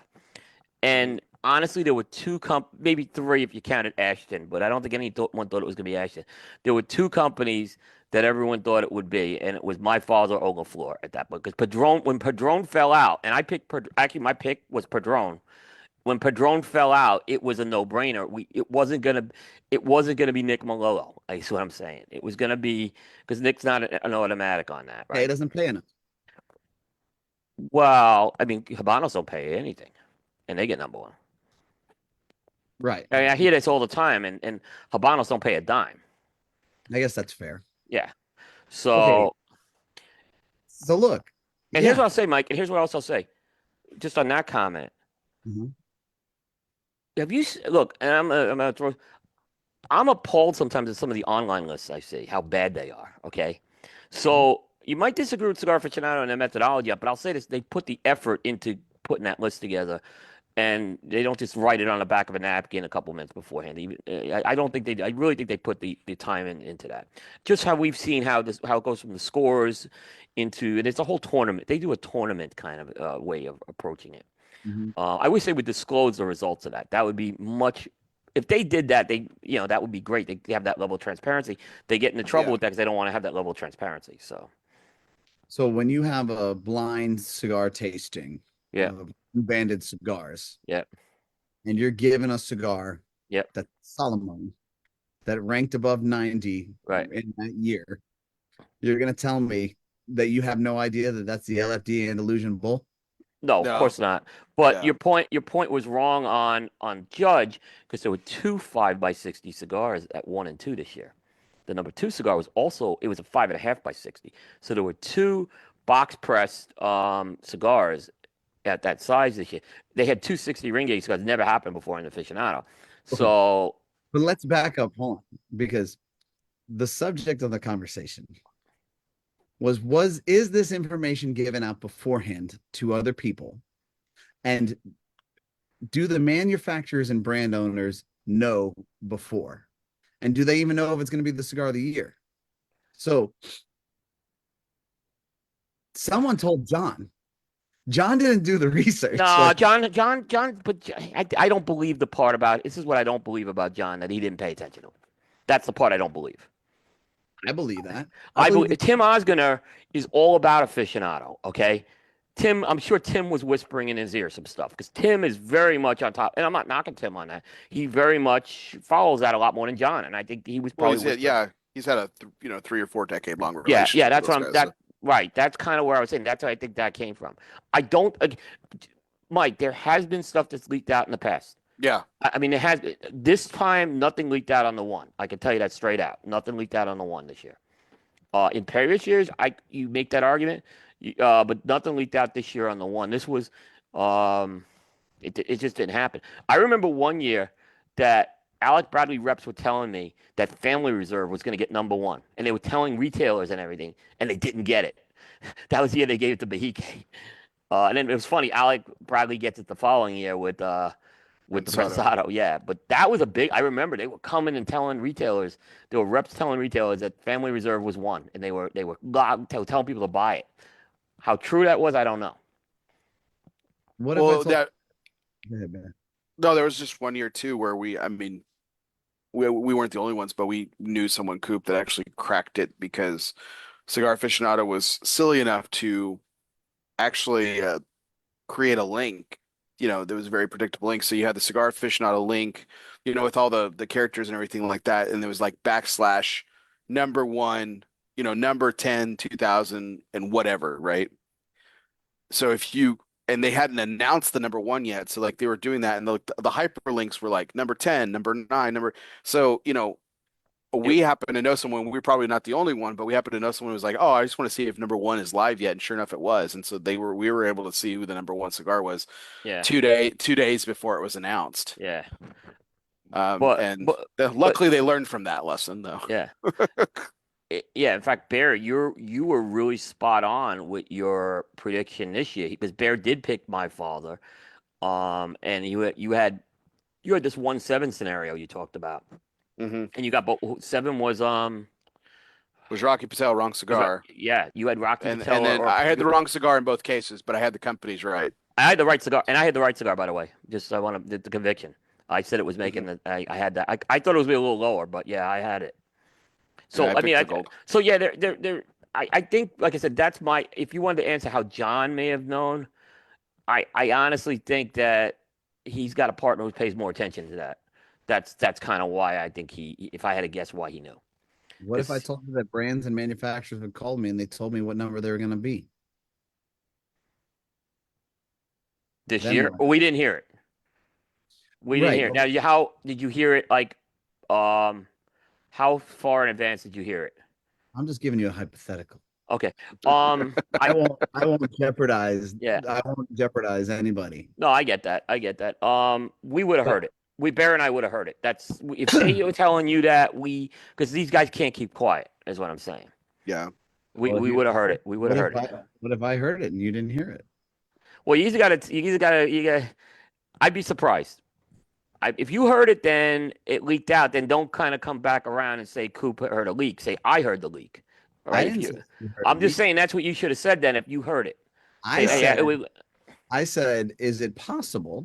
S3: And honestly, there were maybe three if you counted Ashton, but I don't think anyone thought it was going to be Ashton. There were two companies that everyone thought it would be, and it was my father or Olaflor at that point. Because when Padron fell out, and I picked, actually my pick was Padron. When Padron fell out, it was a no-brainer. It wasn't gonna be Nick Malolo. That's what I'm saying. It was gonna be because Nick's not an automatic on that, right?
S2: Hey, it doesn't pay enough.
S3: Well, I mean, Habanos don't pay anything, and they get number one.
S2: Right.
S3: I mean, I hear this all the time, and Habanos don't pay a dime.
S2: I guess that's fair.
S3: Yeah. So.
S2: Okay. So look.
S3: And here's what I'll say, Mike. And here's what else I'll say, just on that comment.
S2: Mm-hmm.
S3: Have you look? And I'm appalled sometimes at some of the online lists I see, how bad they are. Okay, so you might disagree with Cigar Aficionado and their methodology, but I'll say this: they put the effort into putting that list together, and they don't just write it on the back of a napkin a couple minutes beforehand. I don't think they. I really think they put the time into that. Just how we've seen how it goes from the scores into, and it's a whole tournament. They do a tournament kind of way of approaching it.
S2: Mm-hmm.
S3: I wish they would disclose the results of that. That would be much if they did that, that would be great. They have that level of transparency. They get into trouble with that because they don't want to have that level of transparency.
S2: So when you have a blind cigar tasting
S3: Yeah.
S2: of banded cigars,
S3: Yeah.
S2: and you're given a cigar
S3: Yep.
S2: that's Solomon that ranked above 90
S3: Right.
S2: in that year, you're going to tell me that you have no idea that that's the LFD Andalusian Bull?
S3: No, of
S1: No.
S3: course not. But
S1: Yeah.
S3: your point was wrong on Judge because there were two 5x60 cigars at 1 and 2 this year. The number 2 cigar was also it was a 5.5x60. So there were two box pressed cigars at that size this year. They had 260 ring gauge cigars. Never happened before in the aficionado. So
S2: But let's back up, hold on, because the subject of the conversation is this information given out beforehand to other people? And do the manufacturers and brand owners know before? And do they even know if it's going to be the cigar of the year? So someone told John. John didn't do the research.
S3: no, John, but I don't believe the part about this is what I don't believe about John that he didn't pay attention to. That's the part I don't believe.
S2: I believe that.
S3: I believe Tim Osgoner is all about aficionado. Okay, Tim, I'm sure Tim was whispering in his ear some stuff because Tim is very much on top, and I'm not knocking Tim on that. He very much follows that a lot more than John, and I think he was probably
S1: he's had a 3 or 4 decade long
S3: yeah,
S1: relationship.
S3: that's
S1: with
S3: what
S1: those guys,
S3: right. That's kind of where I was saying. That's where I think that came from. I don't, Mike. There has been stuff that's leaked out in the past.
S1: Yeah.
S3: I mean, it has. This time, nothing leaked out on the 1. I can tell you that straight out. Nothing leaked out on the 1 this year. In previous years, you make that argument, but nothing leaked out this year on the 1. This was, it just didn't happen. I remember one year that Alec Bradley reps were telling me that Family Reserve was going to get number 1, and they were telling retailers and everything, and they didn't get it. That was the year they gave it to Bahike. And then it was funny. Alec Bradley gets it the following year with the Prensado, yeah. But that was a big. I remember they were coming and telling retailers. There were reps telling retailers that Family Reserve was 1, and they were telling people to buy it. How true that was, I don't know.
S2: What
S1: Well,
S2: if I told...
S1: no, there was just one year too where we weren't the only ones, but we knew someone, Coop, that actually cracked it because Cigar Aficionado was silly enough to actually create a link. There was a very predictable link. So you had the Cigar Aficionado link, with all the characters and everything like that. And there was like / number 1, number 10, 2000 and whatever, right? So and they hadn't announced the number 1 yet. So like they were doing that. And the hyperlinks were like number 10, number 9, so, we happen to know someone. We're probably not the only one, but we happen to know someone who was like, "Oh, I just want to see if number 1 is live yet." And sure enough, it was. And so we were able to see who the number 1 cigar was.
S3: Yeah.
S1: 2 days before it was announced.
S3: Yeah.
S1: Luckily they learned from that lesson, though.
S3: Yeah. Yeah. In fact, Bear, you were really spot on with your prediction this year because Bear did pick My Father, and you had this 1-7 scenario you talked about.
S1: Mm-hmm.
S3: And you got both. 7 was
S1: Rocky Patel, wrong cigar.
S3: Yeah, you had Rocky
S1: and,
S3: Patel.
S1: And then I had the wrong cigar in both cases, but I had the companies right.
S3: I had the right cigar, and I had the right cigar, by the way. Just I want the conviction. I said it was making the. I had that. I thought it was a little lower, but yeah, I had it. So
S1: I
S3: think, like I said, that's my. If you wanted to answer how John may have known, I honestly think that he's got a partner who pays more attention to that. That's kind of why I think if I had to guess why he knew.
S2: What if I told you that brands and manufacturers would call me and they told me what number they were going to be?
S3: This year? Well, we didn't hear it. We didn't hear it. Now, how did you hear it? Like, how far in advance did you hear it?
S2: I'm just giving you a hypothetical.
S3: Okay.
S2: I won't jeopadize.
S3: Yeah.
S2: I won't jeopardize anybody.
S3: No, I get that. We would have heard it. Bear and I would have heard it. That's if they were telling you that because these guys can't keep quiet, is what I'm saying.
S1: Yeah.
S3: We would have heard it. We would have heard it.
S2: What if I heard it and you didn't hear it?
S3: Well, you either got to. I'd be surprised. If you heard it, then it leaked out. Then don't kind of come back around and say Coop heard a leak. Say I heard the leak. Right? I'm just saying that's what you should have said then if you heard it.
S2: I said, is it possible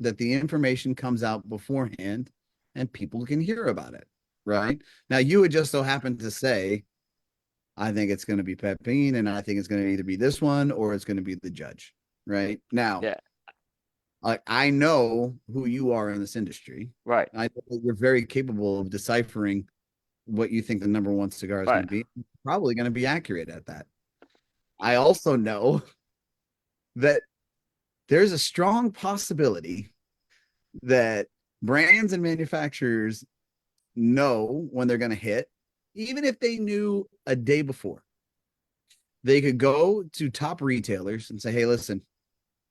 S2: that the information comes out beforehand and people can hear about it, right? Now, you would just so happen to say, I think it's going to be Pepin, and I think it's going to either be this one or it's going to be the judge, right? Now,
S3: Yeah.
S2: I know who you are in this industry.
S3: Right.
S2: I know that you're very capable of deciphering what you think the number one cigar is
S3: Right.
S2: going to be. Probably going to be accurate at that. I also know that there's a strong possibility that brands and manufacturers know when they're going to hit, even if they knew a day before. They could go to top retailers and say, hey, listen,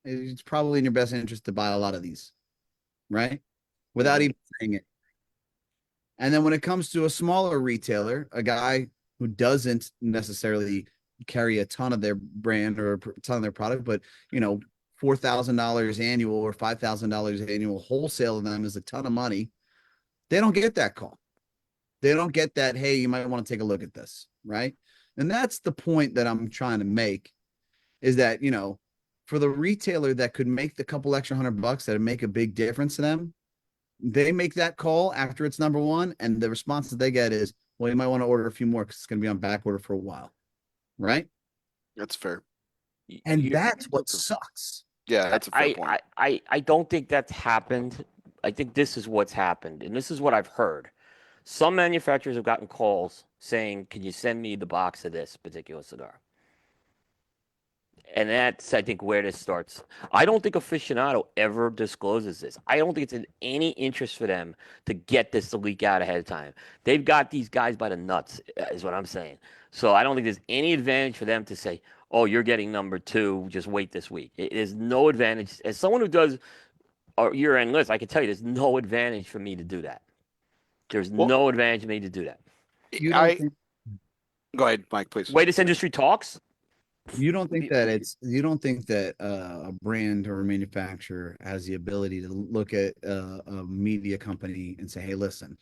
S2: it's probably in your best interest to buy a lot of these, right? Without even saying it. And then when it comes to a smaller retailer, a guy who doesn't necessarily carry a ton of their brand or a ton of their product, but $4,000 annual or $5,000 annual wholesale of them is a ton of money. They don't get that call. They don't get that, hey, you might want to take a look at this, right? And that's the point that I'm trying to make is that, for the retailer that could make the couple extra $100 that would make a big difference to them, they make that call after it's number one, and the response that they get is, well, you might want to order a few more because it's going to be on back order for a while, right?
S1: That's fair.
S2: And that's what sucks.
S1: Yeah, that's a fair point.
S3: I don't think that's happened. I think this is what's happened, and this is what I've heard. Some manufacturers have gotten calls saying, can you send me the box of this particular cigar? And that's, I think, where this starts. I don't think Aficionado ever discloses this. I don't think it's in any interest for them to get this to leak out ahead of time. They've got these guys by the nuts, is what I'm saying. So I don't think there's any advantage for them to say, oh, you're getting number two, just wait this week. There's no advantage. As someone who does a year-end list, I can tell you there's no advantage for me to do that. There's no advantage for me to do that.
S1: Go ahead, Mike, please.
S3: The way this industry talks.
S2: You don't think that a brand or a manufacturer has the ability to look at a media company and say, hey, listen,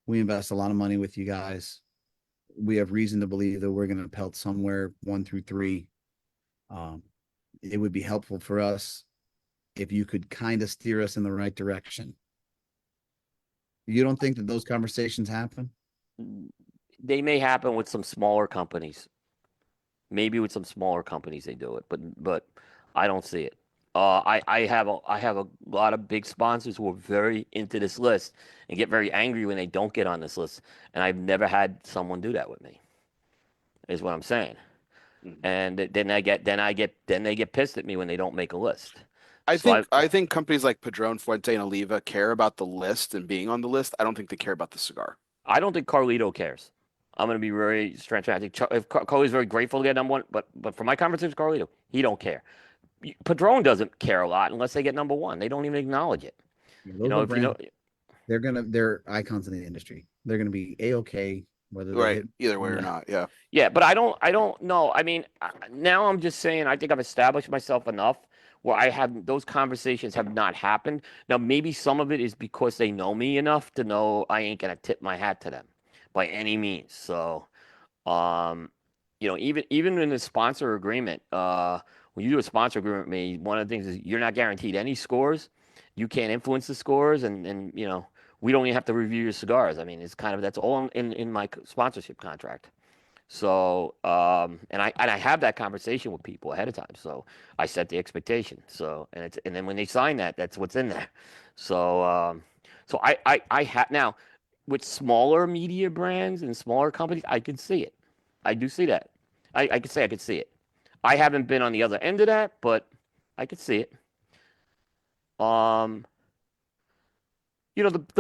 S2: we invest a lot of money with you guys. We have reason to believe that we're going to pelt somewhere 1 through 3. It would be helpful for us if you could kind of steer us in the right direction. You don't think that those conversations happen?
S3: They may happen with some smaller companies. Maybe with some smaller companies they do it, but I don't see it. I have a lot of big sponsors who are very into this list and get very angry when they don't get on this list, and I've never had someone do that with me. Is what I'm saying. And then they get pissed at me when they don't make a list.
S1: I think companies like Padron, Fuente, and Oliva care about the list and being on the list. I don't think they care about the cigar.
S3: I don't think Carlito cares. I'm going to be very transparent. I think Carlito's very grateful to get number one, but for my conversation with Carlito, he don't care. Padron doesn't care a lot unless they get number one. They don't even acknowledge it.
S2: They're icons in the industry. They're going to be A-okay whether they hit
S1: either way or not. Yeah.
S3: Yeah, but I don't know. I mean, now I'm just saying I think I've established myself enough where I have those conversations have not happened. Now maybe some of it is because they know me enough to know I ain't going to tip my hat to them by any means. So, even in the sponsor agreement, when you do a sponsor agreement with me, one of the things is you're not guaranteed any scores. You can't influence the scores, and we don't even have to review your cigars. I mean, it's kind of that's all in my sponsorship contract. So, and I have that conversation with people ahead of time. So I set the expectation. So, and then when they sign that, that's what's in there. So, I have now. With smaller media brands and smaller companies, I can see it. I do see that. I could say I could see it. I haven't been on the other end of that, but I could see it. The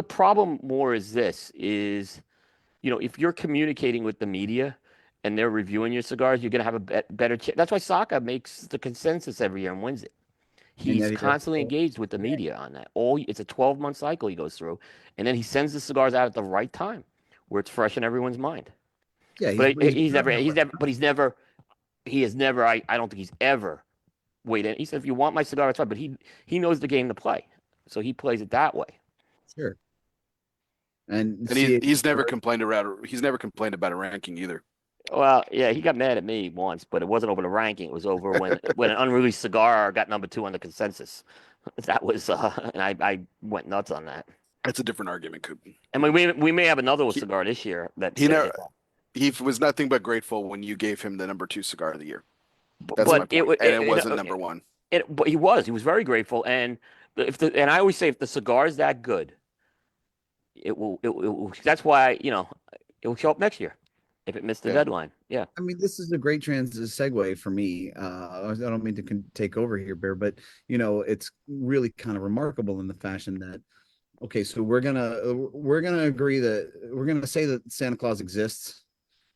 S3: problem more is this is, if you're communicating with the media and they're reviewing your cigars, you're going to have a better chance. That's why Saka makes the consensus every year and wins it. He's constantly engaged with the media on that. It's a 12-month cycle he goes through, and then he sends the cigars out at the right time, where it's fresh in everyone's mind.
S2: Yeah,
S3: but he has never. I don't think he's ever waited. He said, if you want my cigar, it's fine. But he knows the game to play, so he plays it that way.
S2: Sure.
S1: And he's never complained about a ranking either.
S3: Well, yeah, he got mad at me once, but it wasn't over the ranking. It was over when an unreleased cigar got number 2 on the consensus. That was, and I went nuts on that.
S1: That's a different argument, Coop.
S3: And we may have another cigar this year that
S1: He never, he was nothing but grateful when you gave him the #2 cigar of the year. That's my point. And it wasn't #1.
S3: But he was very grateful. And and I always say if the cigar is that good, it will. That's why it will show up next year if it missed the deadline. Yeah.
S2: I mean, this is a great segue for me. I don't mean to take over here, Bear, but it's really kind of remarkable in the fashion that, okay, so we're gonna agree that we're gonna say that Santa Claus exists,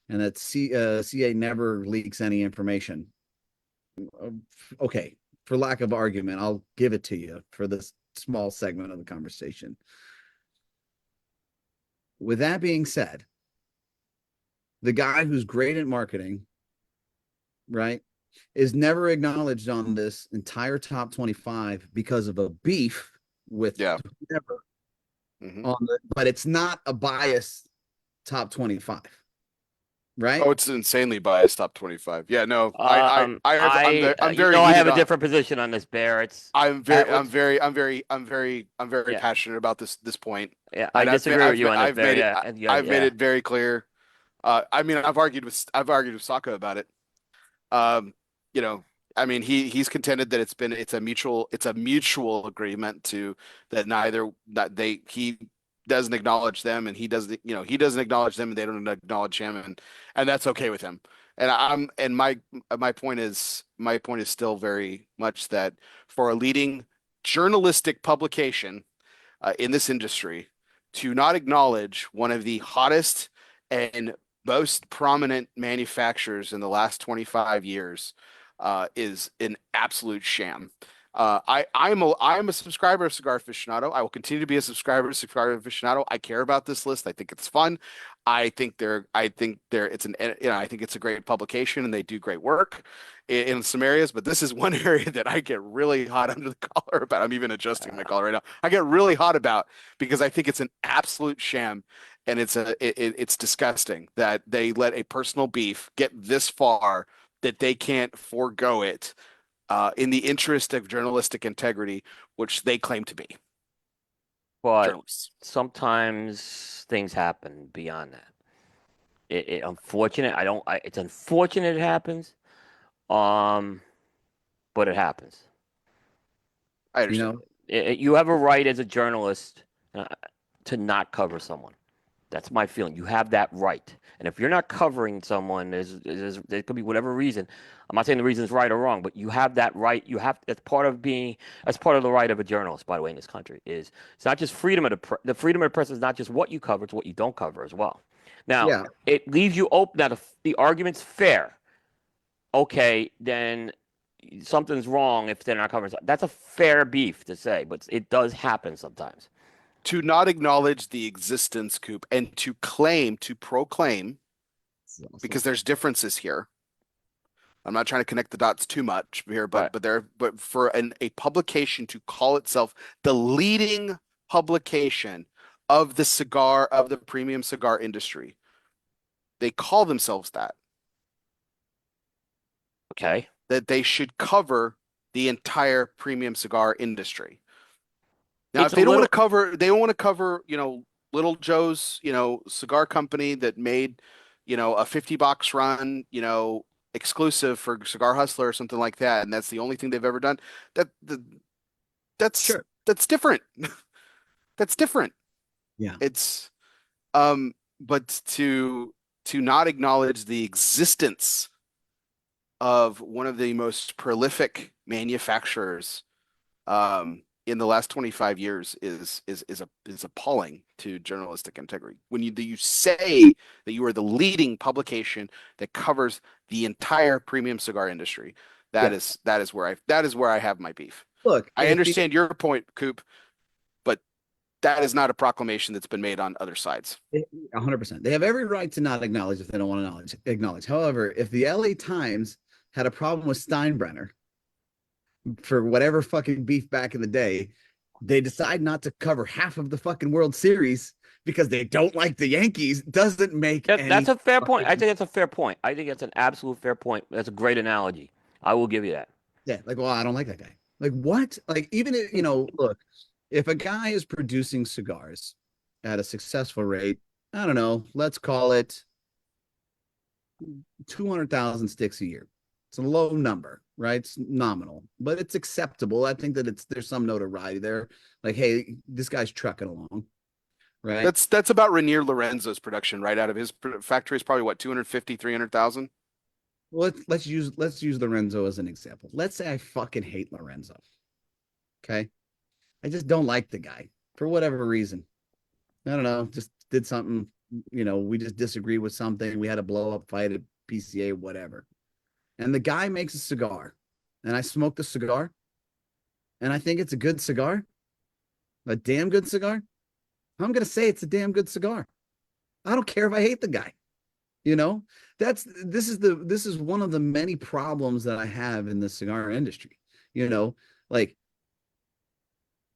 S2: and that CA never leaks any information. Okay, for lack of argument, I'll give it to you for this small segment of the conversation. With that being said, the guy who's great at marketing, right, is never acknowledged on this entire top 25 because of a beef with whoever. But it's not a biased top 25, right?
S1: Oh, it's insanely biased top 25. Yeah, no, I'm very.
S3: I have a different position on this, Bear.
S1: I'm very passionate about this point.
S3: Yeah, I disagree with you on this, Bear.
S1: I've made it very clear. I mean, I've argued with Saka about it. I mean, he's contended that it's a mutual agreement he doesn't acknowledge them, and he doesn't acknowledge them, and they don't acknowledge him, and that's okay with him. And my point is still very much that for a leading journalistic publication in this industry to not acknowledge one of the hottest and most prominent manufacturers in the last 25 years is an absolute sham. I'm a subscriber of Cigar Aficionado. I will continue to be a subscriber of Cigar Aficionado. I care about this list. I think it's fun. I think it's a great publication, and they do great work in some areas, but this is one area that I get really hot under the collar about. I'm even adjusting my collar right now. I get really hot about because I think it's an absolute sham, and it's disgusting that they let a personal beef get this far that they can't forego it in the interest of journalistic integrity, which they claim to be.
S3: But sometimes things happen beyond that. It's unfortunate it happens. But it happens.
S1: I understand.
S3: You have a right as a journalist to not cover someone. That's my feeling. You have that right. And if you're not covering someone, there could be whatever reason. I'm not saying the reason is right or wrong, but you have that right. That's part of the right of a journalist, by the way, in this country. It's not just freedom of the freedom of the press is not just what you cover, it's what you don't cover as well. Now, it leaves you open. Now, the argument's fair. Okay, then something's wrong if they're not covering. That's a fair beef to say, but it does happen sometimes.
S1: To not acknowledge the existence, Coop, and to proclaim, because there's differences here. I'm not trying to connect the dots too much here, but for a publication to call itself the leading publication of the premium cigar industry, they call themselves that.
S3: Okay.
S1: That they should cover the entire premium cigar industry. Now, if they don't want to cover, Little Joe's, cigar company that made, a $50 run, exclusive for Cigar Hustler or something like that, and that's the only thing they've ever done. That's different. That's different.
S2: Yeah.
S1: It's, but to not acknowledge the existence of one of the most prolific manufacturers, in the last 25 years is appalling to journalistic integrity. When you say that you are the leading publication that covers the entire premium cigar industry, that is where I have my beef.
S2: Look,
S1: I understand your point, Coop, but that is not a proclamation that's been made on other sides.
S2: 100%. They have every right to not acknowledge if they don't want to acknowledge. However, if the LA Times had a problem with Steinbrenner for whatever fucking beef back in the day, they decide not to cover half of the fucking World Series because they don't like the Yankees, doesn't make
S3: that's a fair point. I think that's a fair point. I think that's an absolute fair point. That's a great analogy. I will give you that.
S2: Yeah, like, well, I don't like that guy. Like what? Like even if, look, if a guy is producing cigars at a successful rate, I don't know, let's call it 200,000 sticks a year. It's a low number, right? It's nominal, but it's acceptable. I think that there's some notoriety there. Like, hey, this guy's trucking along, right?
S1: That's about Rainier Lorenzo's production, right? Out of his factory is probably what, 250, 300,000?
S2: Well, let's use Lorenzo as an example. Let's say I fucking hate Lorenzo. Okay. I just don't like the guy for whatever reason. I don't know, just did something, we just disagreed with something. We had a blow up fight at PCA, whatever. And the guy makes a cigar, and I smoke the cigar, and I think it's a good cigar, a damn good cigar. I'm going to say it's a damn good cigar. I don't care if I hate the guy. This is one of the many problems that I have in the cigar industry. Like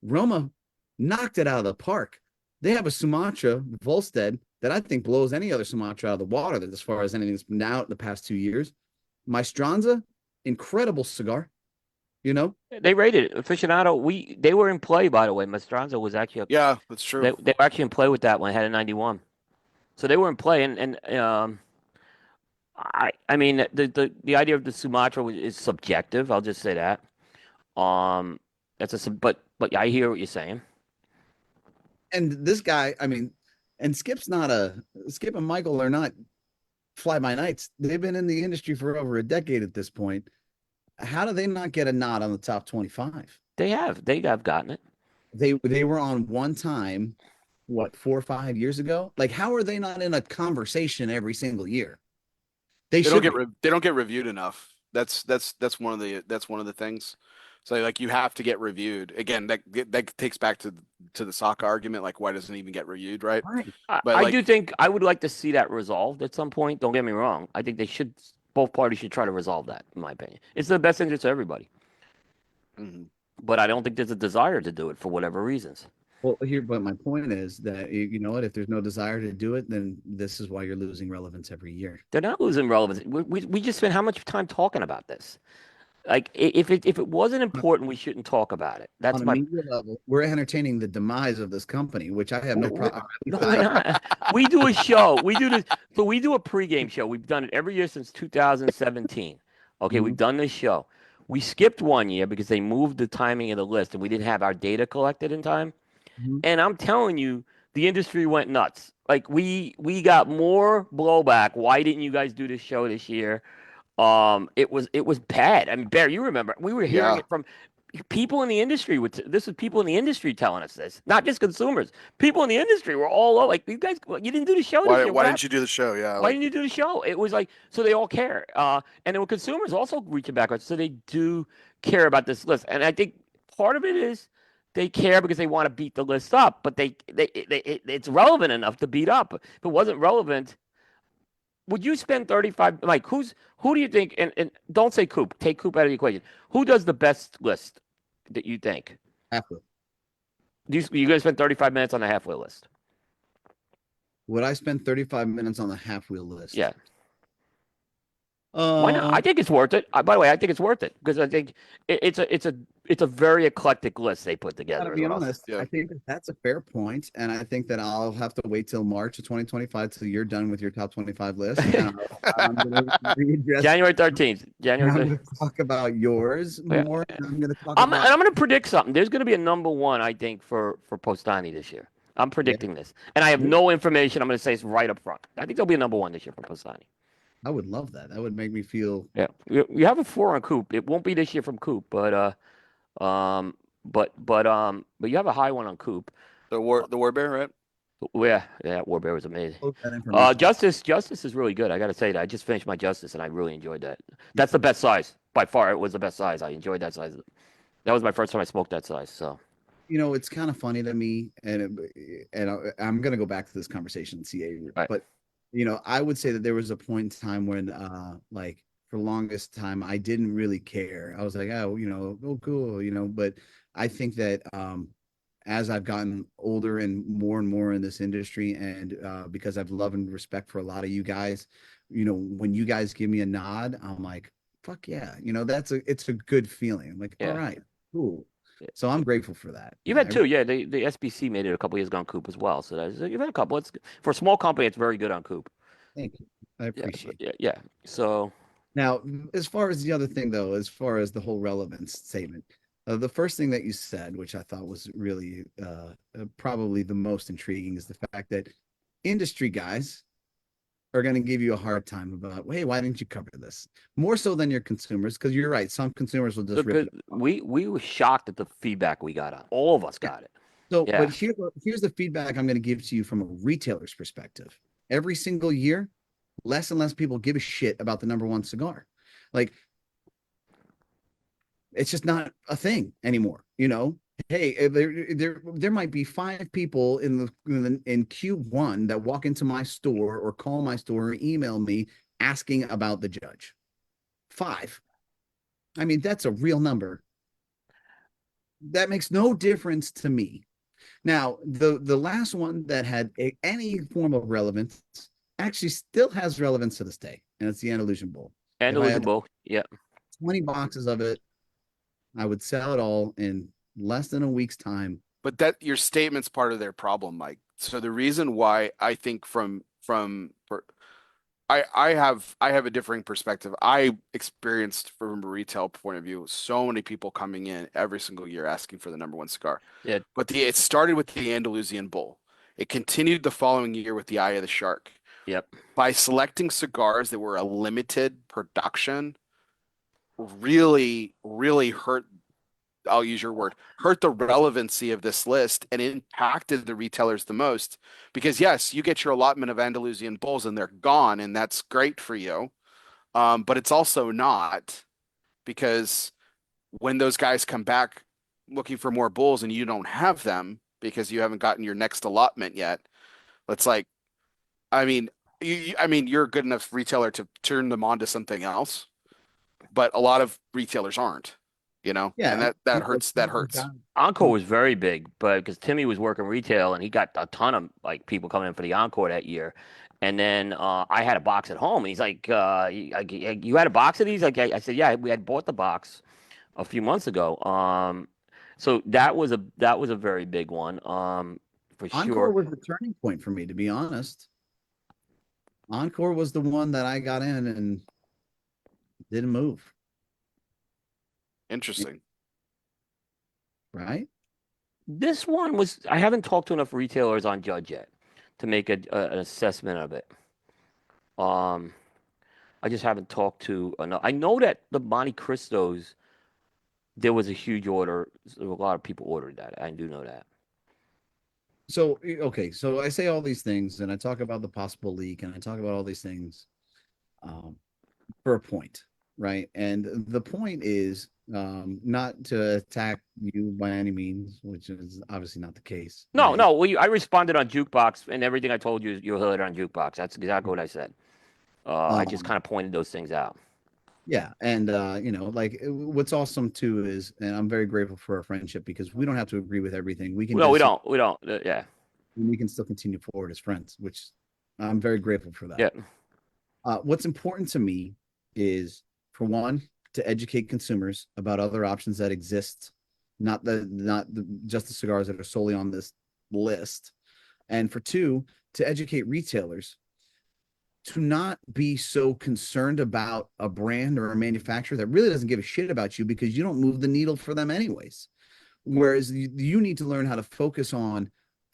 S2: Roma knocked it out of the park. They have a Sumatra Volstead that I think blows any other Sumatra out of the water as far as anything that's been out in the past 2 years. Maestranza, incredible cigar.
S3: They rated it. Aficionado. They were in play, by the way. Maestranza was actually
S1: Yeah, that's true.
S3: They were actually in play with that one. It had a 91, so they were in play. And I mean the idea of the Sumatra is subjective. I'll just say that. But I hear what you're saying.
S2: And this guy, I mean, and Skip and Michael are not fly by nights. They've been in the industry for over a decade at this point. How do they not get a nod on the top 25?
S3: They have gotten it.
S2: They were on one time, what, 4 or 5 years ago? Like, how are they not in a conversation every single year? They don't
S1: get reviewed enough. That's one of the things. So like you have to get reviewed. Again, that takes back to the Saka argument. Like, why doesn't it even get reviewed, right? But
S3: I do think I would like to see that resolved at some point. Don't get me wrong. I think both parties should try to resolve that, in my opinion. It's the best interest of everybody.
S1: Mm-hmm.
S3: But I don't think there's a desire to do it for whatever reasons.
S2: But my point is that, you know what, if there's no desire to do it, then this is why you're losing relevance every year.
S3: They're not losing relevance. We just spent how much time talking about this? Like, if it wasn't important, we shouldn't talk about it. That's
S2: on a media level. We're entertaining the demise of this company, which I have no problem.
S3: No, we're not. We do a show. We do this. So we do a pregame show. We've done it every year since 2017. Okay, we've done this show. We skipped 1 year because they moved the timing of the list, and we didn't have our data collected in time. And I'm telling you, the industry went nuts. Like we got more blowback. Why didn't you guys do this show this year? It was bad. I mean, Bear, you remember we were hearing it from people in the industry. This was people in the industry telling us this, not just consumers. People in the industry were all like, "You guys, you didn't do the show this year.
S1: Why didn't you do the show? Yeah,
S3: why didn't you do the show?" It was like, so they all care. And there were consumers also reaching back, so they do care about this list. And I think part of it is they care because they want to beat the list up, but it's relevant enough to beat up. If it wasn't relevant, would you spend 35? Like, who do you think? And don't say Coop. Take Coop out of the equation. Who does the best list that you think?
S2: Halfway.
S3: You going to spend 35 minutes on the halfway list?
S2: Would I spend 35 minutes on the half wheel list?
S3: Yeah. Why not? I think it's worth it. By the way, I think it's worth it because I think it's a very eclectic list they put together.
S2: To be honest, I think that's a fair point, and I think that I'll have to wait till March of 2025 till you're done with your top 25 list. I'm
S3: January 13th.
S2: I'm going to talk about yours more.
S3: Yeah. I'm going to predict something. There's going to be a number one, I think, for Powstanie this year. I'm predicting this, and I have no information. I'm going to say it's right up front. I think there'll be a number one this year for Powstanie.
S2: I would love that. That would make me feel.
S3: Yeah, you have a 4 on Coop. It won't be this year from Coop, but you have a high one on Coop.
S1: The War Bear, right?
S3: Yeah, War Bear was amazing. Justice is really good. I got to say that I just finished my Justice and I really enjoyed that. That's the best size by far. It was the best size. I enjoyed that size. That was my first time I smoked that size. So.
S2: It's kind of funny to me, and I'm gonna go back to this conversation in CA, right. But. I would say that there was a point in time when, like, for the longest time, I didn't really care. I was like, oh, cool, But I think that as I've gotten older and more in this industry, and because I've love and respect for a lot of you guys, when you guys give me a nod, I'm like, fuck yeah, it's a good feeling. I'm like, all right, cool.
S3: Yeah.
S2: So I'm grateful for that.
S3: You've had two, yeah. The SBC made it a couple years ago on Coop as well. So you've had a couple. It's for a small company. It's very good on Coop.
S2: Thank you. I
S3: Yeah,
S2: appreciate it.
S3: yeah, yeah. So
S2: Now, as far as the other thing, though, as far as the whole relevance statement, the first thing that you said, which I thought was really probably the most intriguing, is the fact that industry guys are going to give you a hard time about, hey, why didn't you cover this? More so than your consumers, because you're right. Some consumers will just rip it.
S3: we were shocked at the feedback we got on. All of us got it.
S2: So,
S3: Yeah.
S2: but here's the feedback I'm going to give to you from a retailer's perspective. Every single year, less and less people give a shit about the number one cigar. Like, it's just not a thing anymore. Hey, there might be 5 people in Q1 that walk into my store or call my store or email me asking about the judge. 5. I mean, that's a real number. That makes no difference to me. Now, the last one that had any form of relevance actually still has relevance to this day, and it's the Andalusian Bull.
S3: Andalusian Bull. Yeah.
S2: 20 boxes of it, I would sell it all in less than a week's time.
S1: But that your statement's part of their problem, Mike. So the reason why I think I have a differing perspective. I experienced from a retail point of view, so many people coming in every single year asking for the number one cigar.
S3: Yeah.
S1: But it started with the Andalusian Bull. It continued the following year with the Eye of the Shark.
S3: Yep.
S1: By selecting cigars that were a limited production, really, really hurt, I'll use your word, hurt the relevancy of this list and impacted the retailers the most. Because yes, you get your allotment of Andalusian Bulls and they're gone, and that's great for you. But it's also not, because when those guys come back looking for more Bulls and you don't have them because you haven't gotten your next allotment yet, it's like, I mean, you're a good enough retailer to turn them on to something else, but a lot of retailers aren't,
S2: Yeah,
S1: and that hurts. That hurts.
S3: Encore was very big, but because Timmy was working retail and he got a ton of people coming in for the Encore that year. And then I had a box at home, and he's like, "You had a box of these?" Like I said, "Yeah, we had bought the box a few months ago." So that was a very big one, for
S2: Encore
S3: sure.
S2: was the turning point for me, to be honest. Encore was the one that I got in and didn't move.
S1: Interesting.
S2: Right?
S3: This one was. I haven't talked to enough retailers on Judge yet to make an assessment of it. I just haven't talked to enough. I know that the Monte Cristos, there was a huge order. A lot of people ordered that. I do know that.
S2: So, okay. So I say all these things and I talk about the possible leak and I talk about all these things for a point, right? And the point is not to attack you by any means, which is obviously not the case.
S3: No,
S2: right?
S3: no. I responded on Jukebox, and everything I told you, you heard on Jukebox. That's exactly what I said. I just kind of pointed those things out.
S2: Yeah, and like what's awesome too is, and I'm very grateful for our friendship because we don't have to agree with everything. We can.
S3: No, we don't. We don't. Yeah.
S2: We can still continue forward as friends, which I'm very grateful for that.
S3: Yeah.
S2: What's important to me is, for one, to educate consumers about other options that exist, not just the cigars that are solely on this list, and for two, to educate retailers to not be so concerned about a brand or a manufacturer that really doesn't give a shit about you because you don't move the needle for them anyways. Whereas you need to learn how to focus on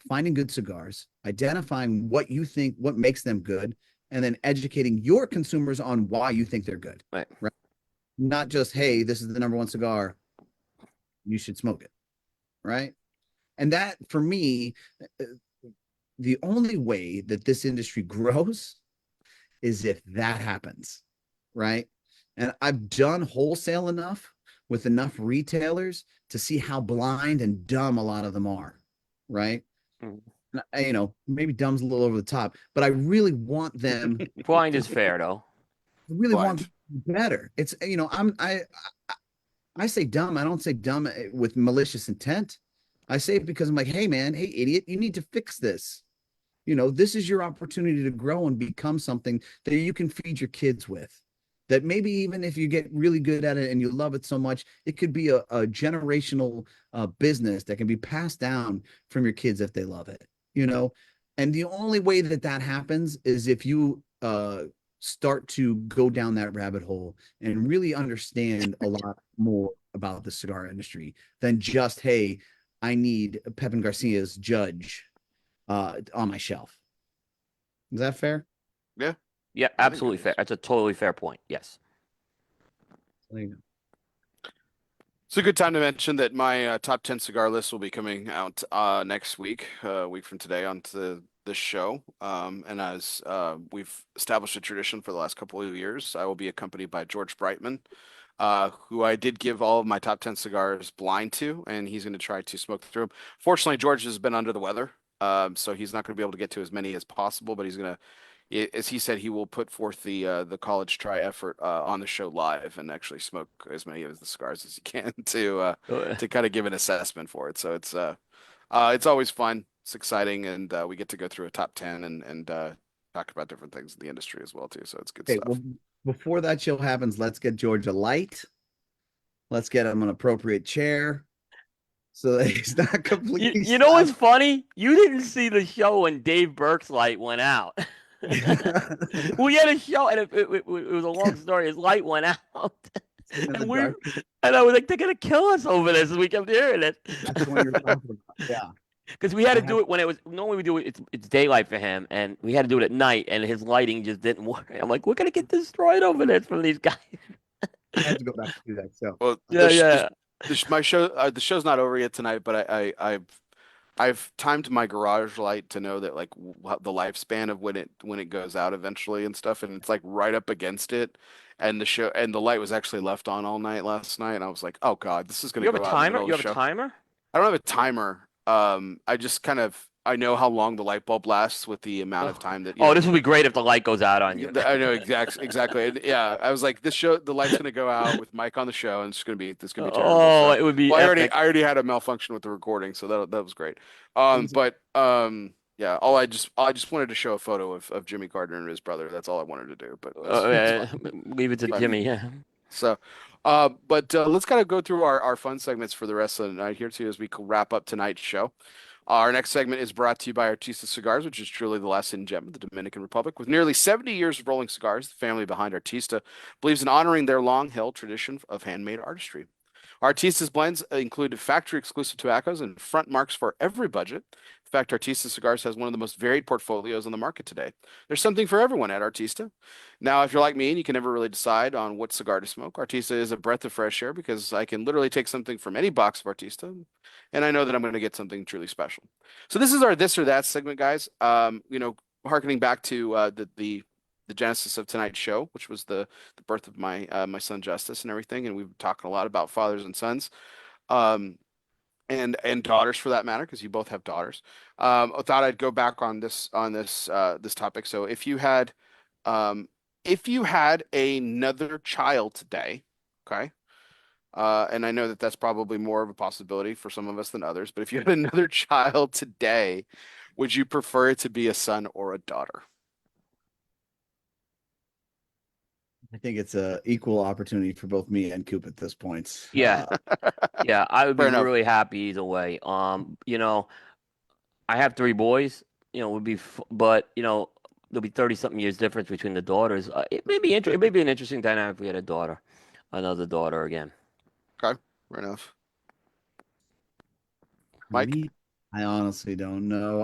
S2: finding good cigars, identifying what you think, what makes them good, and then educating your consumers on why you think they're good.
S3: Right.
S2: Not just, hey, this is the number one cigar, you should smoke it. Right. And that, for me, the only way that this industry grows is if that happens, right? And I've done wholesale enough with enough retailers to see how blind and dumb a lot of them are, right? Maybe dumb's a little over the top, but I really want them.
S3: Blind is fair, though.
S2: I really want them better. It's I say dumb. I don't say dumb with malicious intent. I say it because I'm like, hey man, hey idiot, you need to fix this. This is your opportunity to grow and become something that you can feed your kids with. that maybe even if you get really good at it and you love it so much, it could be a generational business that can be passed down from your kids if they love it, you know? And the only way that that happens is if you start to go down that rabbit hole and really understand a lot more about the cigar industry than just, hey, I need Pepin Garcia's Judge on my shelf. Is that fair?
S1: Yeah.
S3: Yeah,
S1: I think
S3: absolutely
S1: it
S3: fair.
S1: is.
S3: That's a totally fair point. Yes.
S2: There you go.
S1: It's a good time to mention that my top 10 cigar list will be coming out next week, a week from today, onto this show. And as we've established a tradition for the last couple of years, I will be accompanied by George Brightman, who I did give all of my top 10 cigars blind to, and he's going to try to smoke through them. Fortunately, George has been under the weather, so he's not going to be able to get to as many as possible, but he's going to, as he said, he will put forth the college try effort on the show live and actually smoke as many of the cigars as he can to kind of give an assessment for it. So it's always fun, it's exciting, and we get to go through a top 10 and talk about different things in the industry as well too. So it's good
S2: Okay,
S1: stuff.
S2: well, before that show happens, let's get George a light. Let's get him an appropriate chair so that he's not
S3: You,
S2: completely
S3: you know what's
S2: slouched.
S3: funny? You didn't see the show when Dave Burke's light went out. We had a show, and it was a long story. His light went out,
S2: In the
S3: and
S2: dark.
S3: and I was like, they're gonna kill us over this. And we kept hearing it.
S2: That's the one you're talking about. Yeah.
S3: Because we had
S2: I
S3: to
S2: had,
S3: do it when it was normally we do it. It's daylight for him, and we had to do it at night, and his lighting just didn't work. I'm like, we're gonna get destroyed over this from these guys.
S2: I had to go back to do that. So
S1: Well,
S3: Yeah, yeah.
S1: my show, the show's not over yet tonight, but I've timed my garage light to know that like the lifespan of when it goes out eventually and stuff, and it's like right up against it. And the light was actually left on all night last night, and I was like, oh God, this is
S3: You
S1: gonna
S3: have a
S1: go out in the
S3: timer?
S1: middle of
S3: You
S1: the
S3: have a
S1: show.
S3: timer?
S1: I don't have a timer. I just I know how long the light bulb lasts with the amount of
S3: Oh,
S1: time that
S3: oh, this would be great if the light goes out on you.
S1: I know exactly. And yeah, I was like, the light's gonna go out with Mike on the show, and it's gonna be terrible.
S3: Oh,
S1: So,
S3: it would be
S1: well,
S3: epic.
S1: I already had a malfunction with the recording, so that was great.
S2: things
S1: But yeah, I just wanted to show a photo of Jimmy Carter and his brother. That's all I wanted to do, but it's fine.
S3: Leave it to
S1: Fine.
S3: Jimmy. Yeah.
S1: So, but let's kind of go through our fun segments for the rest of the night here too, as we wrap up tonight's show. Our next segment is brought to you by Artista Cigars, which is truly the last hidden gem of the Dominican Republic. With nearly 70 years of rolling cigars, the family behind Artista believes in honoring their long-held tradition of handmade artistry. Artista's blends include factory-exclusive tobaccos and front marks for every budget. In fact, Artista Cigars has one of the most varied portfolios on the market today. There's something for everyone at Artista. Now, if you're like me and you can never really decide on what cigar to smoke, Artista is a breath of fresh air because I can literally take something from any box of Artista, and I know that I'm going to get something truly special. So this is our this or that segment, guys. Harkening back to the genesis of tonight's show, which was the birth of my son Justice and everything, and we've been talking a lot about fathers and sons, um, and daughters for that matter, because you both have daughters. I thought I'd go back on this topic. So if you had another child today, okay, and I know that that's probably more of a possibility for some of us than others, but if you had another child today, would you prefer it to be a son or a daughter?
S2: I think it's a equal opportunity for both me and Coop at this point.
S3: Yeah. Yeah. I would be
S1: Fair enough.
S3: really happy either way. I have three boys. But there'll be 30 something years difference between the daughters. It may be an interesting dynamic if we had another daughter again.
S1: Okay, fair enough.
S2: For
S1: Mike?
S2: me, I honestly don't know.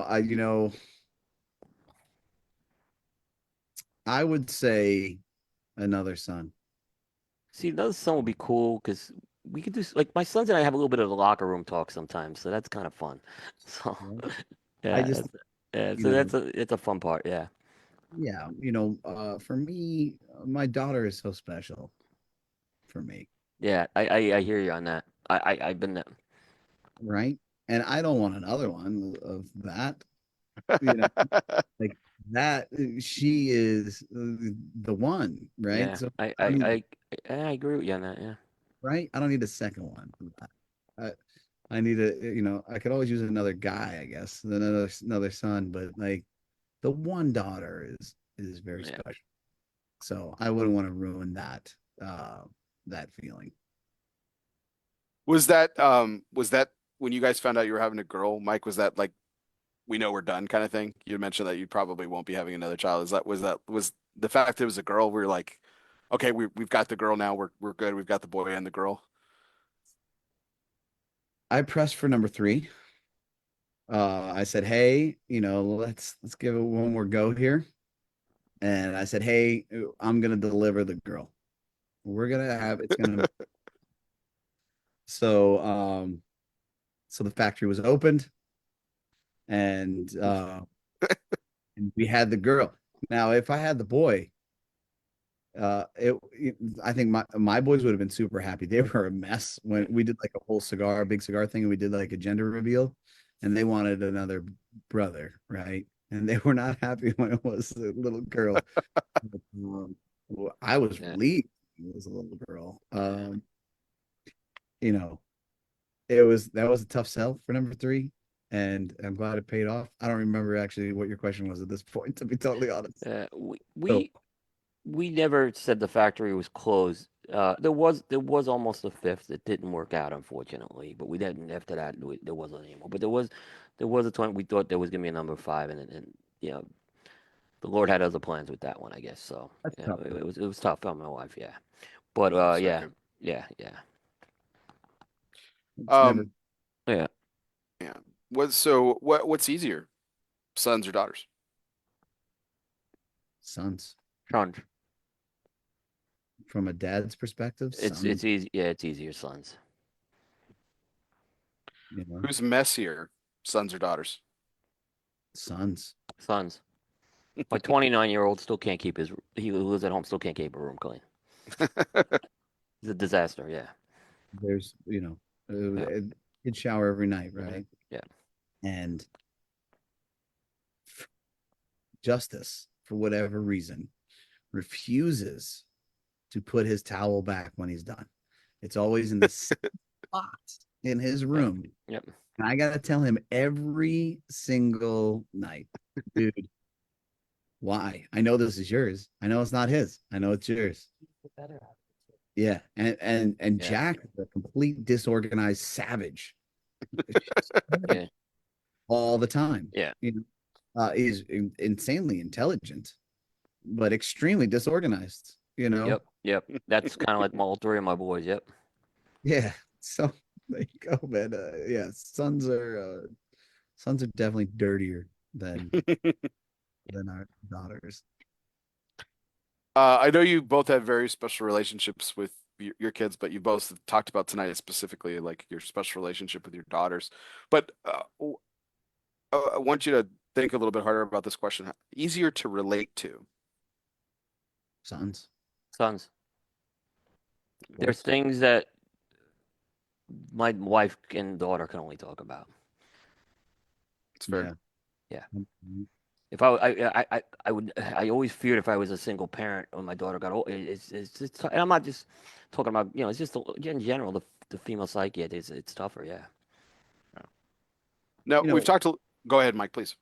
S2: I would say another son.
S3: See, another son would be cool because we could do like my sons and I have a little bit of a locker room talk sometimes, so that's kind of fun. So
S2: I
S3: yeah,
S2: just,
S3: yeah.
S2: you
S3: So
S2: know,
S3: it's a fun part. Yeah,
S2: yeah, for me, my daughter is so special for me,
S3: yeah. I hear you on that. I've been there.
S2: right? And I don't want another one of that, you know, like that. She is the one, right?
S3: Yeah,
S2: So I don't need,
S3: I agree with you on that. Yeah.
S2: right? I don't need a second one. I need I could always use another guy, I guess, another son, but like the one daughter is very
S3: Yeah.
S2: special. So I wouldn't want to ruin that that feeling.
S1: Was that when you guys found out you were having a girl, Mike, was that like we know we're done kind of thing? You mentioned that you probably won't be having another child. Was the fact that it was a girl, we're like, okay, we've got the girl now, we're good. We've got the boy and the girl.
S2: I pressed for number 3. I said, hey, let's give it one more go here. And I said, hey, I'm gonna deliver the girl. We're gonna have it's gonna so so the factory was opened and and we had the girl. Now, if I had the boy, I think my boys would have been super happy. They were a mess when we did like a whole big cigar thing, and we did like a gender reveal, and they wanted another brother, right? And they were not happy when it was a little girl. But, I was relieved it was a little girl. You know, that was a tough sell for number 3, and I'm glad it paid off. I don't remember actually what your question was at this point, to be totally honest.
S3: We never said the factory was closed. There was almost a fifth that didn't work out, unfortunately. But we didn't after that. There wasn't anymore. But there was a time we thought there was gonna be a number 5, and the Lord had other plans with that one, I guess. So
S2: That's tough.
S3: it was tough on my wife, yeah. But yeah.
S2: It's
S1: Um,
S3: Yeah.
S1: yeah. What's easier, sons or daughters?
S2: Sons.
S3: Sons.
S2: From a dad's perspective,
S3: It's
S2: sons,
S3: easy. Yeah, it's easier, sons.
S1: Who's messier, sons or daughters?
S2: Sons.
S3: Sons. My 29-year-old still can't keep he lives at home, still can't keep a room clean. It's a disaster, yeah.
S2: There's, kids shower every night, right?
S3: Yeah.
S2: And Justice, for whatever reason, refuses to put his towel back when he's done. It's always in the spot in his room.
S3: Yep.
S2: And I gotta tell him every single night, dude, why? I know this is yours. I know it's not his. I know it's yours. Yeah. And
S3: Yeah.
S2: Jack is a complete disorganized savage.
S3: Yeah.
S2: All the time.
S3: Yeah.
S2: He's insanely intelligent, but extremely disorganized,
S3: Yep. That's kind of like all 3 of my boys. Yep.
S2: Yeah. So there you go, man. Yeah, sons are definitely dirtier than our daughters.
S1: I know you both have very special relationships with your kids, but you both talked about tonight specifically like your special relationship with your daughters. But I want you to think a little bit harder about this question. Easier to relate to?
S2: Sons.
S3: There's things that my wife and daughter can only talk about.
S1: It's fair.
S2: Yeah.
S3: If I always feared if I was a single parent when my daughter got old. It's just, and I'm not just talking about, it's just in general the female psyche. It's tougher, yeah.
S1: No, we've talked to. Go ahead, Mike, please.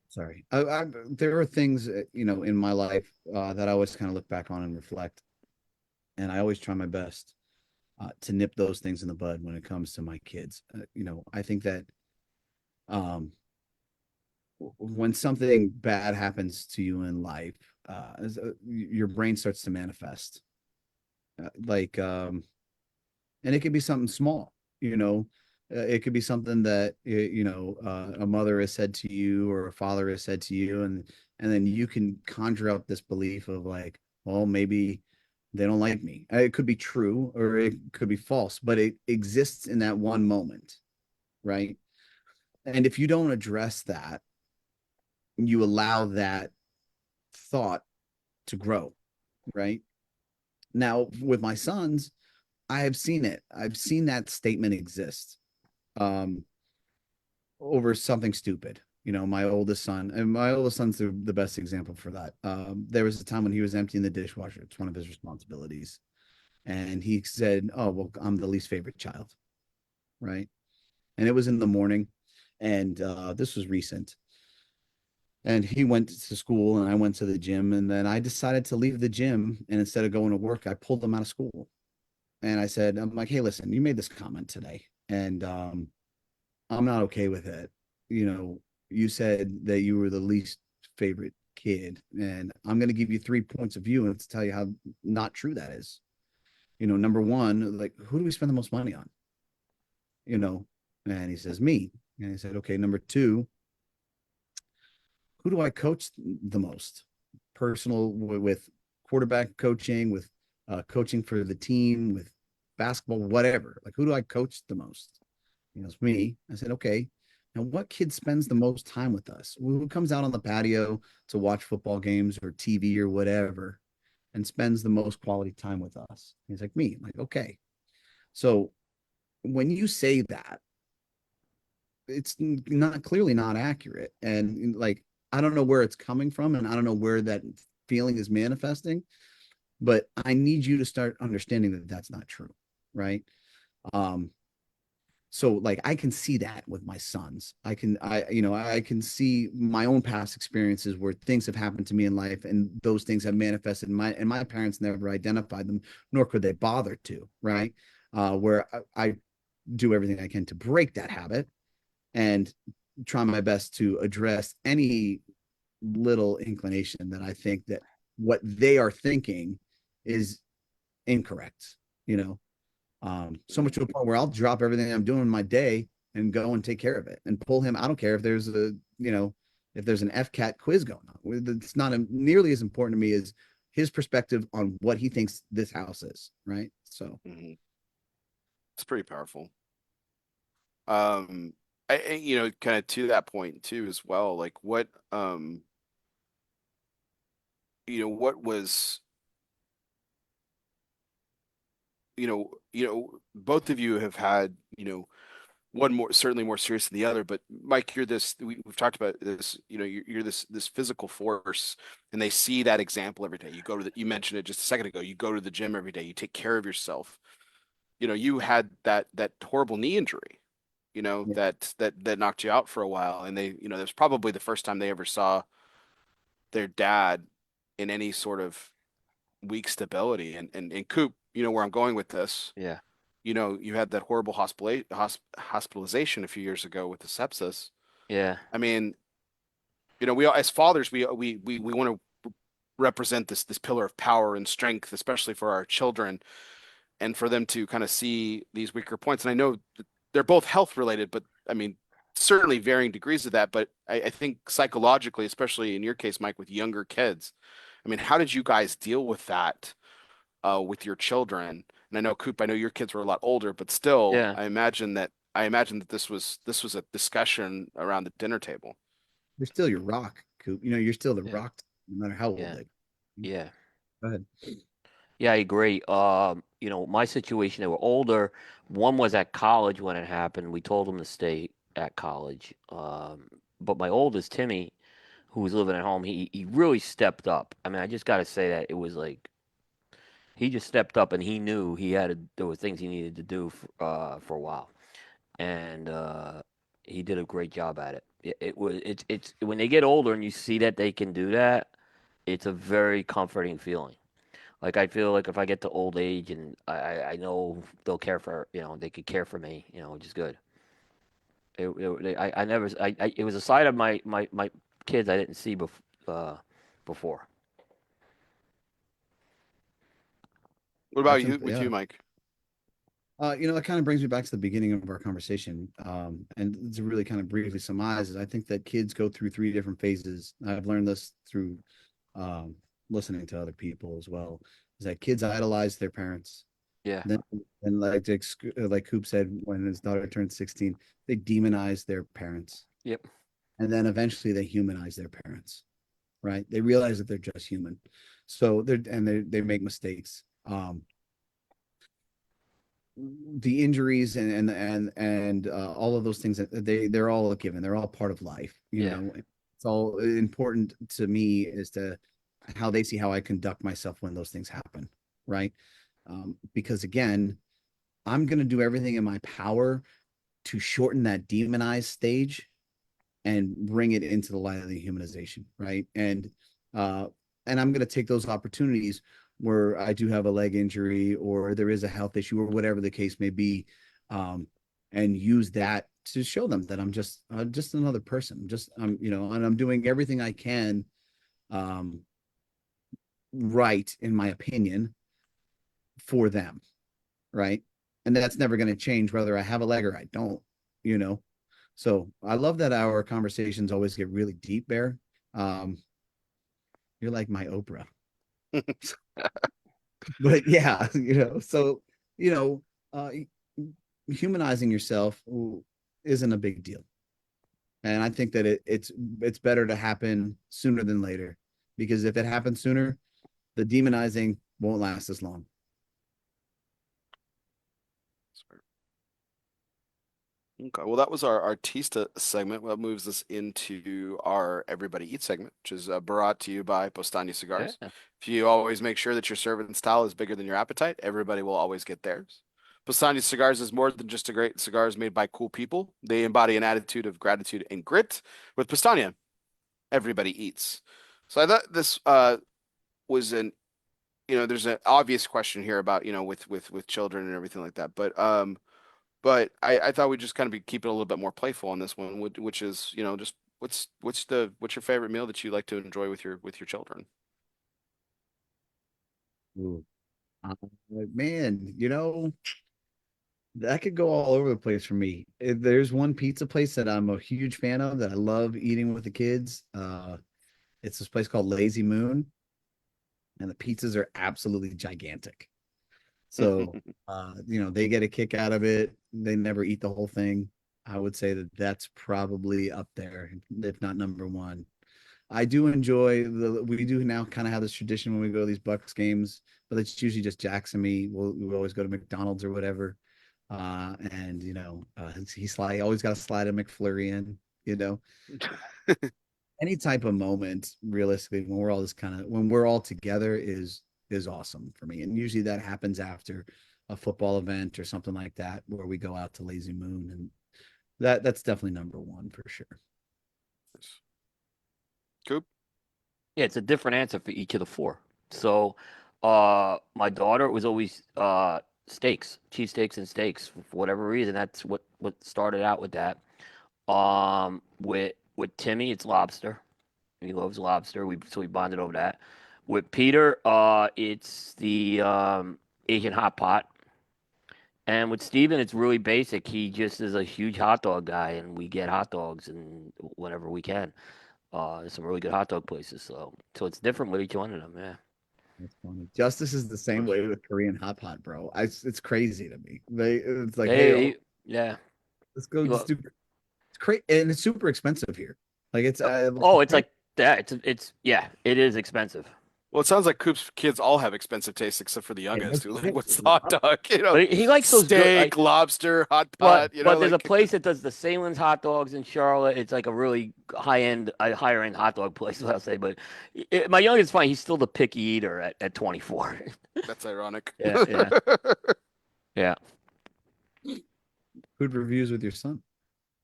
S2: Sorry. There are things, in my life that I always kind of look back on and reflect. And I always try my best to nip those things in the bud when it comes to my kids. I think that when something bad happens to you in life, your brain starts to manifest. And it could be something small, it could be something that a mother has said to you or a father has said to you, and then you can conjure up this belief of like, well, maybe they don't like me. It could be true or it could be false, but it exists in that one moment, right? And if you don't address that, you allow that thought to grow, right? Now, with my sons, I have seen it. I've seen that statement exist over something stupid. My oldest son's the best example for that. There was a time when he was emptying the dishwasher. It's one of his responsibilities. And he said, oh, well, I'm the least favorite child. Right. And it was in the morning. And this was recent. And he went to school and I went to the gym. And then I decided to leave the gym. And instead of going to work, I pulled him out of school. And I said, I'm like, hey, listen, you made this comment today. And I'm not okay with it. You know, you said that you were the least favorite kid. And I'm going to give you 3 points of view and to tell you how not true that is. You know, number one, like, who do we spend the most money on? You know, and he says, me. And I said, okay, number two, who do I coach the most? Personal with quarterback coaching, with coaching for the team, with basketball, whatever. Like, who do I coach the most? He goes, me. I said, okay. Now, what kid spends the most time with us? Who comes out on the patio to watch football games or TV or whatever and spends the most quality time with us? He's like, me. I'm like, okay. So when you say that, it's not clearly not accurate. And like, I don't know where it's coming from and I don't know where that feeling is manifesting, but I need you to start understanding that that's not true. Right. Um, so like I can see that with my sons. I can see my own past experiences where things have happened to me in life and those things have manifested and my parents never identified them, nor could they bother to, right? Where I do everything I can to break that habit and try my best to address any little inclination that I think that what they are thinking is incorrect, you know. So much to a point where I'll drop everything I'm doing in my day and go and take care of it and pull him. I don't care if there's if there's an FCAT quiz going on. It's not nearly as important to me as his perspective on what he thinks this house is, right? So
S1: it's pretty powerful. Kind of to that point too as well, like what what was both of you have had, one more certainly more serious than the other, but Mike, we've talked about this, you're this physical force, and they see that example every day. You mentioned it just a second ago, you go to the gym every day, you take care of yourself. You had that horrible knee injury,
S2: yeah.
S1: that knocked you out for a while, and they, that was probably the first time they ever saw their dad in any sort of weak stability. And Coop, where I'm going with this.
S3: Yeah.
S1: You had that horrible hospitalization a few years ago with the sepsis.
S3: Yeah.
S1: I mean, we as fathers, we want to represent this pillar of power and strength, especially for our children, and for them to kind of see these weaker points. And I know they're both health related, but I mean, certainly varying degrees of that. But I think psychologically, especially in your case, Mike, with younger kids, I mean, how did you guys deal with that with your children? And I know, Coop, I know your kids were a lot older, but still,
S3: Yeah.
S1: I imagine that this was a discussion around the dinner table.
S2: You're still your rock, Coop. You're still the
S3: Yeah.
S2: rock, no matter how old
S3: Yeah.
S2: they.
S3: Yeah.
S2: Go ahead.
S3: Yeah, I agree. My situation, they were older. One was at college when it happened. We told him to stay at college. But my oldest, Timmy, who was living at home, he really stepped up. I mean, I just got to say that it was like he just stepped up and he knew there were things he needed to do for a while, and he did a great job at it. It's when they get older and you see that they can do that, it's a very comforting feeling. Like I feel like if I get to old age and I know they'll care for they could care for me, which is good. I never it was a side of my kids I didn't see before.
S1: What about
S2: That's
S1: you, with
S2: yeah.
S1: you, Mike?
S2: That kind of brings me back to the beginning of our conversation. And to really kind of briefly surmise is I think that kids go through 3 different phases. I've learned this through um, listening to other people as well. Is that kids idolize their parents.
S3: Yeah.
S2: Then, and like Coop said, when his daughter turned 16, they demonize their parents.
S3: Yep.
S2: And then eventually they humanize their parents, right? They realize that they're just human. So they make mistakes. The injuries and all of those things that they're all a given. They're all part of life.
S3: Yeah.
S2: It's all important to me is to how they see how I conduct myself when those things happen, right? Because again, I'm going to do everything in my power to shorten that demonized stage and bring it into the light of the humanization, right? And I'm going to take those opportunities where I do have a leg injury or there is a health issue or whatever the case may be, and use that to show them that I'm just another person, and I'm doing everything I can, right, in my opinion, for them, right? And that's never going to change whether I have a leg or I don't, you know. So I love that our conversations always get really deep, Bear. You're like my Oprah. But yeah, so you know, uh, humanizing yourself isn't a big deal, and I think that it's better to happen sooner than later, because if it happens sooner, the demonizing won't last as long.
S1: Okay, well, that was our Artista segment. That moves us into our Everybody Eats segment, which is brought to you by Powstanie Cigars.
S3: Yeah.
S1: If you always make sure that your serving style is bigger than your appetite, everybody will always get theirs. Powstanie Cigars is more than just a great cigars made by cool people. They embody an attitude of gratitude and grit. With Powstanie, everybody eats. So I thought this was there's an obvious question here about, with children and everything like that. But I thought we'd just kind of keep it a little bit more playful on this one, which is, just what's your favorite meal that you like to enjoy with your children?
S2: Ooh. Man, that could go all over the place for me. There's one pizza place that I'm a huge fan of that I love eating with the kids. It's this place called Lazy Moon, and the pizzas are absolutely gigantic. So, they get a kick out of it. They never eat the whole thing. I would say that that's probably up there, if not number one. I do enjoy we do now kind of have this tradition when we go to these Bucks games, but it's usually just Jax and me. We always go to McDonald's or whatever. And he always got to slide a McFlurry in, any type of moment, realistically, when we're all together is awesome for me. And usually that happens after a football event or something like that, where we go out to Lazy Moon, and that's definitely number one for sure.
S1: Coop?
S3: Yeah, it's a different answer for each of the four. So, my daughter was always steaks, cheesesteaks and steaks for whatever reason. That's what started out with that. With Timmy, it's lobster. He loves lobster. We bonded over that. With Peter, it's the Asian hot pot. And with Steven, it's really basic. He just is a huge hot dog guy, and we get hot dogs and whenever we can. There's some really good hot dog places, so it's different with each one of them. Yeah.
S2: That's funny. Justice is the same way with Korean hot pot, bro. It's crazy to me. It's like, hey,
S3: Yeah.
S2: let's go. Just do. It's crazy, and it's super expensive here. Like it's
S3: it's like that. It's yeah, it is expensive.
S1: Well, it sounds like Coop's kids all have expensive tastes except for the youngest, who like, what's the hot dog?
S3: But he likes those good,
S1: steak, lobster, hot pot.
S3: But there's a place that does the Salem's hot dogs in Charlotte. It's like a really higher end hot dog place, I'll say. But my youngest, fine. He's still the picky eater at 24.
S1: That's ironic.
S3: Yeah. Yeah.
S2: Food reviews with your son.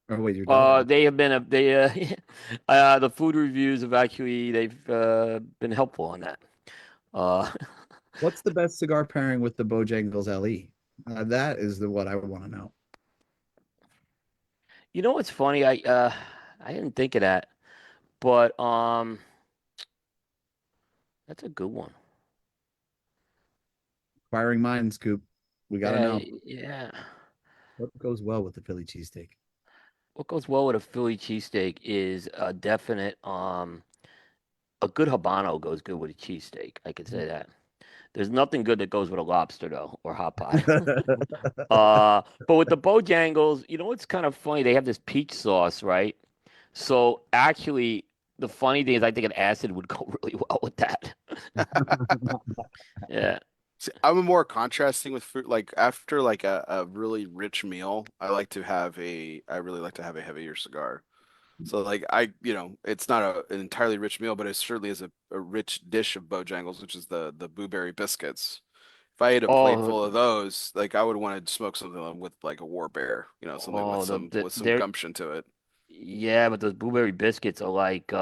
S2: Or wait, your daughter.
S3: They have been the food reviews have they've been helpful on that.
S2: What's the best cigar pairing with the Bojangles LE? That is what I would want to know.
S3: You know what's funny? I didn't think of that, but that's a good one.
S2: Inquiring minds, Coop. We gotta know.
S3: Yeah.
S2: What goes well with the Philly cheesesteak?
S3: What goes well with a Philly cheesesteak is a definite a good Habano goes good with a cheesesteak. I could say that. There's nothing good that goes with a lobster though, or hot pot. But with the Bojangles, it's kind of funny. They have this peach sauce, right? So actually, the funny thing is, I think an acid would go really well with that. Yeah.
S1: See, I'm more contrasting with fruit. Like after like a really rich meal, I really like to have a heavier cigar. So like it's not an entirely rich meal, but it certainly is a rich dish of Bojangles, which is the blueberry biscuits. If I ate a plate full of those, like I would want to smoke something with like a War Bear, something with some gumption to it.
S3: Yeah, but those blueberry biscuits are like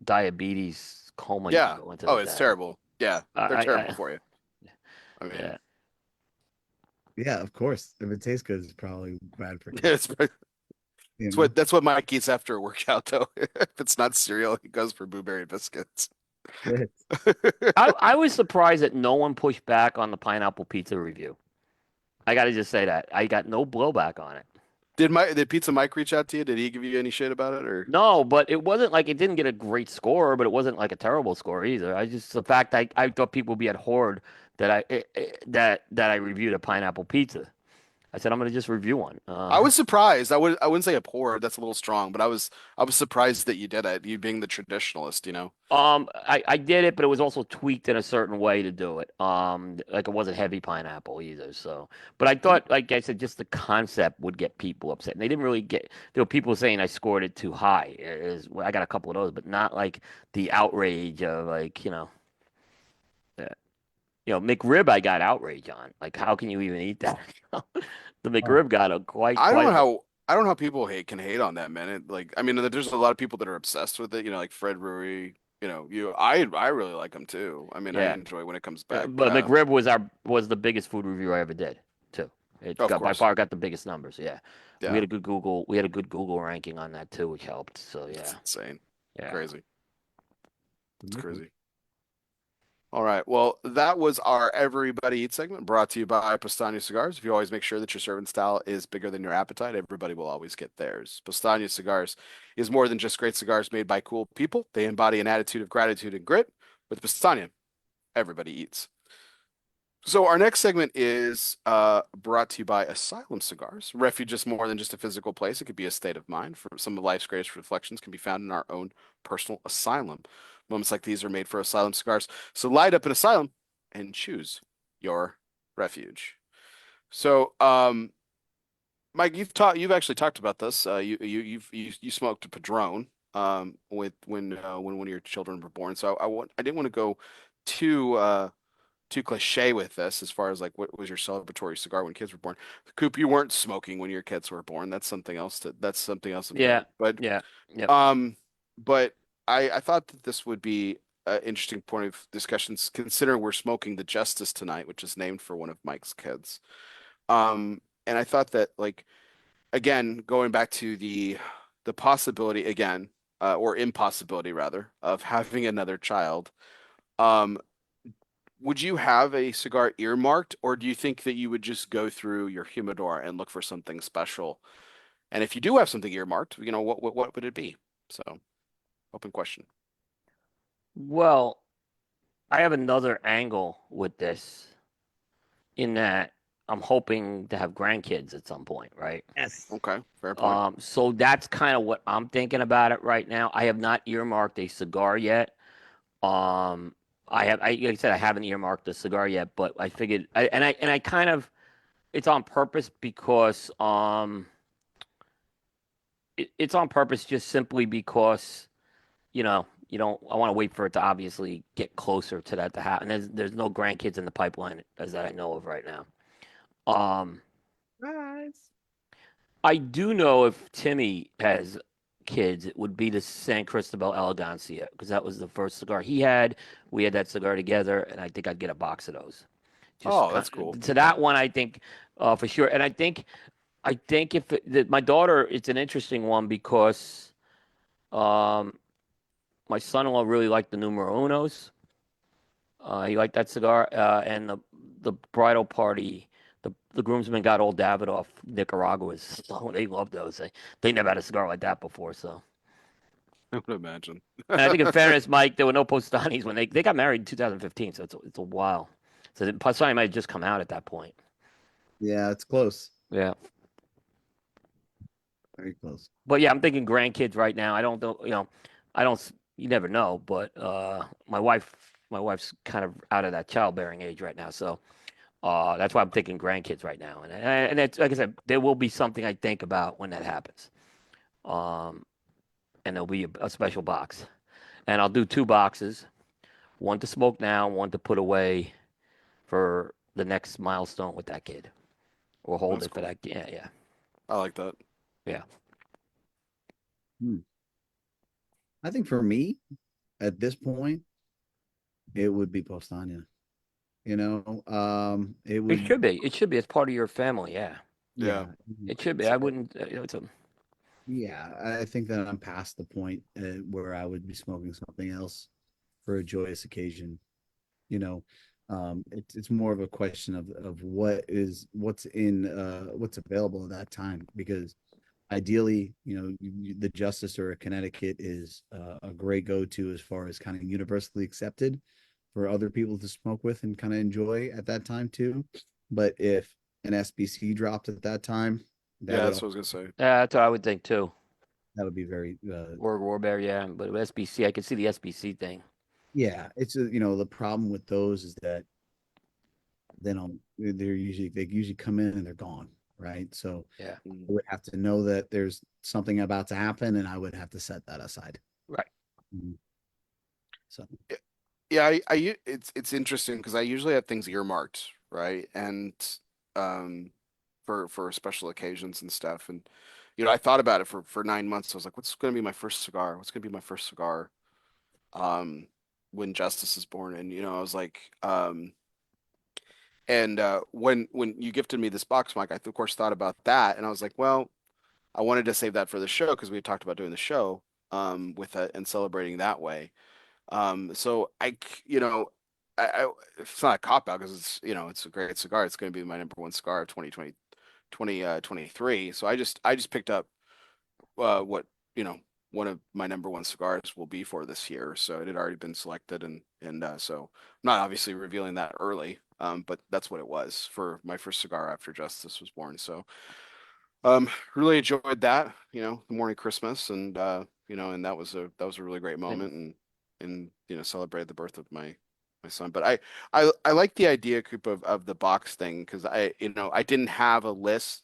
S3: diabetes coma you can
S1: Yeah.
S3: go into
S1: Oh,
S3: with
S1: it's
S3: that.
S1: terrible. Yeah, they're terrible
S3: I
S1: for you. I mean,
S3: yeah.
S2: Yeah, of course. If it tastes good, it's probably bad for you.
S1: it's
S2: You know?
S1: that's what Mike eats after a workout though. If it's not cereal, he goes for blueberry biscuits.
S2: Shit.
S3: I was surprised that no one pushed back on the pineapple pizza review. I got to just say that. I got no blowback on it.
S1: Did Pizza Mike reach out to you? Did he give you any shit about it or?
S3: No, but it wasn't like it didn't get a great score, but it wasn't like a terrible score either. I just the fact I thought people would be at horde that that I reviewed a pineapple pizza. I said I'm gonna just review one.
S1: I was surprised. I wouldn't say abhorred. That's a little strong, but I was surprised that you did it. You being the traditionalist, you know.
S3: I did it, but it was also tweaked in a certain way to do it. Like it wasn't heavy pineapple either. So, but I thought, like I said, just the concept would get people upset. And they didn't really get. There were people saying I scored it too high. I got a couple of those, but not like the outrage of like uh, McRib. I got outrage on. Like, how can you even eat that? The
S2: Oh,
S3: McRib got a
S1: I don't
S3: quite.
S1: know how I don't know how people can hate on that, man. Like, I mean, there's a lot of people that are obsessed with it. You know, like Fred Ruri. You know, I really like him too. I mean, I
S3: Yeah,
S1: enjoy when it comes back, but
S3: but McRib was the biggest food review I ever did too. It
S1: of
S3: got by
S1: course,
S3: far got the biggest numbers. Yeah,
S1: yeah,
S3: We had a good Google ranking on that too, which helped. So
S1: it's
S3: yeah,
S1: insane,
S3: yeah.
S1: crazy, it's crazy. All right. Well, that was our Everybody Eats segment brought to you by Powstanie Cigars. If you always make sure that your serving style is bigger than your appetite, everybody will always get theirs. Powstanie Cigars is more than just great cigars made by cool people. They embody an attitude of gratitude and grit. With Powstanie, everybody eats. So our next segment is brought to you by Asylum Cigars. Refuge is more than just a physical place. It could be a state of mind. For some of life's greatest reflections can be found in our own personal asylum. Moments like these are made for Asylum Cigars. So light up an asylum and choose your refuge. So, Mike, you've actually talked about this. You smoked a Padron with when one of your children were born. So I didn't want to go too too cliche with this as far as like what was your celebratory cigar when kids were born. Coop, you weren't smoking when your kids were born. That's something else of
S3: Yeah,
S1: note. But
S3: yeah, yep.
S1: um but I thought that this would be an interesting point of discussions considering we're smoking the Justice tonight, which is named for one of Mike's kids. And I thought that like again, going back to the possibility again, or impossibility rather, of having another child. Um, would you have a cigar earmarked, or do you think that you would just go through your humidor and look for something special? And if you do have something earmarked, you know, what would it be? So, open question.
S3: Well, I have another angle with this in that I'm hoping to have grandkids at some point, right?
S2: yes.
S1: Okay, fair point.
S3: So that's kind of what I'm thinking about it right now. I have not earmarked a cigar yet. Um, like I said, I haven't earmarked a cigar yet, but I figured, I kind of, it's on purpose because, it's on purpose just simply because, you don't, I want to wait for it to obviously get closer to that to happen. There's no grandkids in the pipeline as that I know of right now. Um,
S2: Guys.
S3: I do know if Timmy has kids, it would be the San Cristobal Elegancia because that was the first cigar he had. We had that cigar together, and I think I'd get a box of those. Just
S1: Oh, that's cool.
S3: to that one, I think for sure. And I think my daughter, it's an interesting one because um, my son-in-law really liked the numero unos. He liked that cigar, and the bridal party. The groomsmen got old Davidoff Nicaraguas. So they loved those. They never had a cigar like that before. So,
S1: I would imagine.
S3: and I think in fairness, Mike, there were no Postanis when they got married in 2015. So it's a while. So the Postani might have just come out at that point.
S2: Yeah, it's close.
S3: Yeah,
S2: Very close.
S3: but yeah, I'm thinking grandkids right now. I don't know. I don't. You never know. But my wife's kind of out of that childbearing age right now. So. That's why I'm thinking grandkids right now, and it's like I said, there will be something I think about when that happens. Um, and there'll be a special box, and I'll do two boxes, one to smoke now, one to put away for the next milestone with that kid, or hold
S1: That's
S3: it for
S1: cool.
S3: that. Yeah, yeah,
S1: I like that.
S3: yeah.
S2: Hmm. I think for me, at this point, it would be Postania. It
S3: It
S2: would,
S3: should be. It should be. It's part of your family. Yeah,
S1: Yeah.
S2: yeah,
S3: it should be.
S2: so,
S3: I wouldn't. It's a,
S2: yeah. I think that I'm past the point where I would be smoking something else for a joyous occasion. You know, it's more of a question of what's available at that time, because ideally, the Justice or a Connecticut is a great go-to as far as kind of universally accepted for other people to smoke with and kind of enjoy at that time too. But if an SBC dropped at that time,
S1: Yeah,
S2: that would
S1: that's what I was gonna say.
S3: yeah, that's what I would think too.
S2: that would be very
S3: Or Warbear, yeah. But SBC, I could see the SBC thing.
S2: yeah. It's the problem with those is that they usually come in and they're gone, right? So
S3: Yeah.
S2: I would have to know that there's something about to happen, and I would have to set that aside.
S3: Right.
S2: Mhm. So
S1: Yeah, it's interesting because I usually have things earmarked, right? And um for special occasions and stuff. And I thought about it for 9 months. I was like, what's gonna be my first cigar? What's gonna be my first cigar? Um when Justice is born. And I was like, and when you gifted me this box, Mike, I of course thought about that, and I was like, well, I wanted to save that for the show because we had talked about doing the show with it and celebrating that way. So it's not a cop out because it's a great cigar. It's going to be my number one cigar of 2023. So I just picked up what one of my number one cigars will be for this year. So it had already been selected, and so I'm not obviously revealing that early. But that's what it was for my first cigar after Justice was born. So really enjoyed that, the morning Christmas, and that was a really great moment, and celebrated the birth of my son. But I like the idea, Coop, of the box thing because I didn't have a list,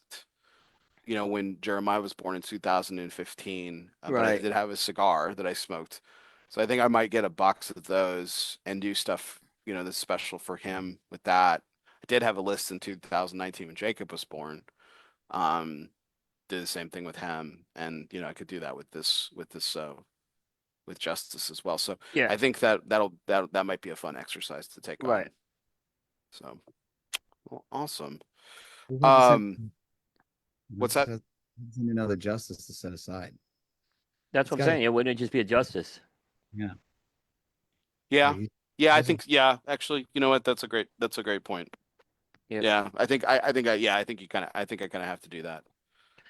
S1: when Jeremiah was born in 2015, but I
S3: Right.
S1: did have a cigar that I smoked. So I think I might get a box of those and do stuff, that's special for him with that. I did have a list in 2019 when Jacob was born. Um, did the same thing with him, and I could do that with Justice as well. So
S3: Yeah.
S1: I think that might be a fun exercise to take
S3: Right.
S1: on. So, well, awesome.
S2: we'll have to
S1: Um, what's that?
S2: send another Justice to set aside.
S3: That's
S2: It's
S3: what I'm
S2: got to,
S3: saying. It wouldn't just be a Justice.
S2: yeah.
S1: Yeah,
S2: Like,
S1: yeah. I
S2: that's
S1: think yeah. Actually, you know what? That's a great point.
S3: Yep.
S1: Yeah, I think I kind of have to do that.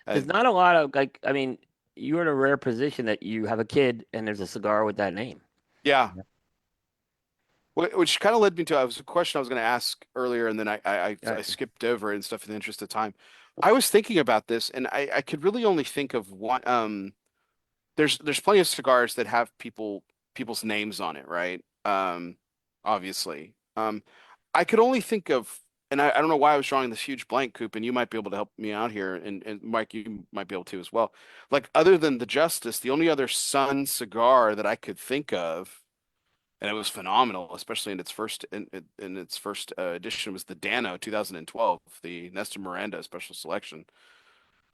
S3: There's
S1: I,
S3: not a lot of like. I mean, you're in a rare position that you have a kid and there's a cigar with that name.
S1: yeah.
S2: Yeah.
S1: Which kind of led me to a question I was going to ask earlier, and then I
S3: Right.
S1: skipped over it and stuff in the interest of time. I was thinking about this, and I could really only think of one. There's plenty of cigars that have people's names on it, right? Obviously. I could only think of, and I don't know why I was drawing this huge blank, Coop, and you might be able to help me out here, and Mike, you might be able to as well. Like other than the Justice, the only other Sun cigar that I could think of, and it was phenomenal, especially in its first edition, was the Dano 2012, the Nestor Miranda special selection.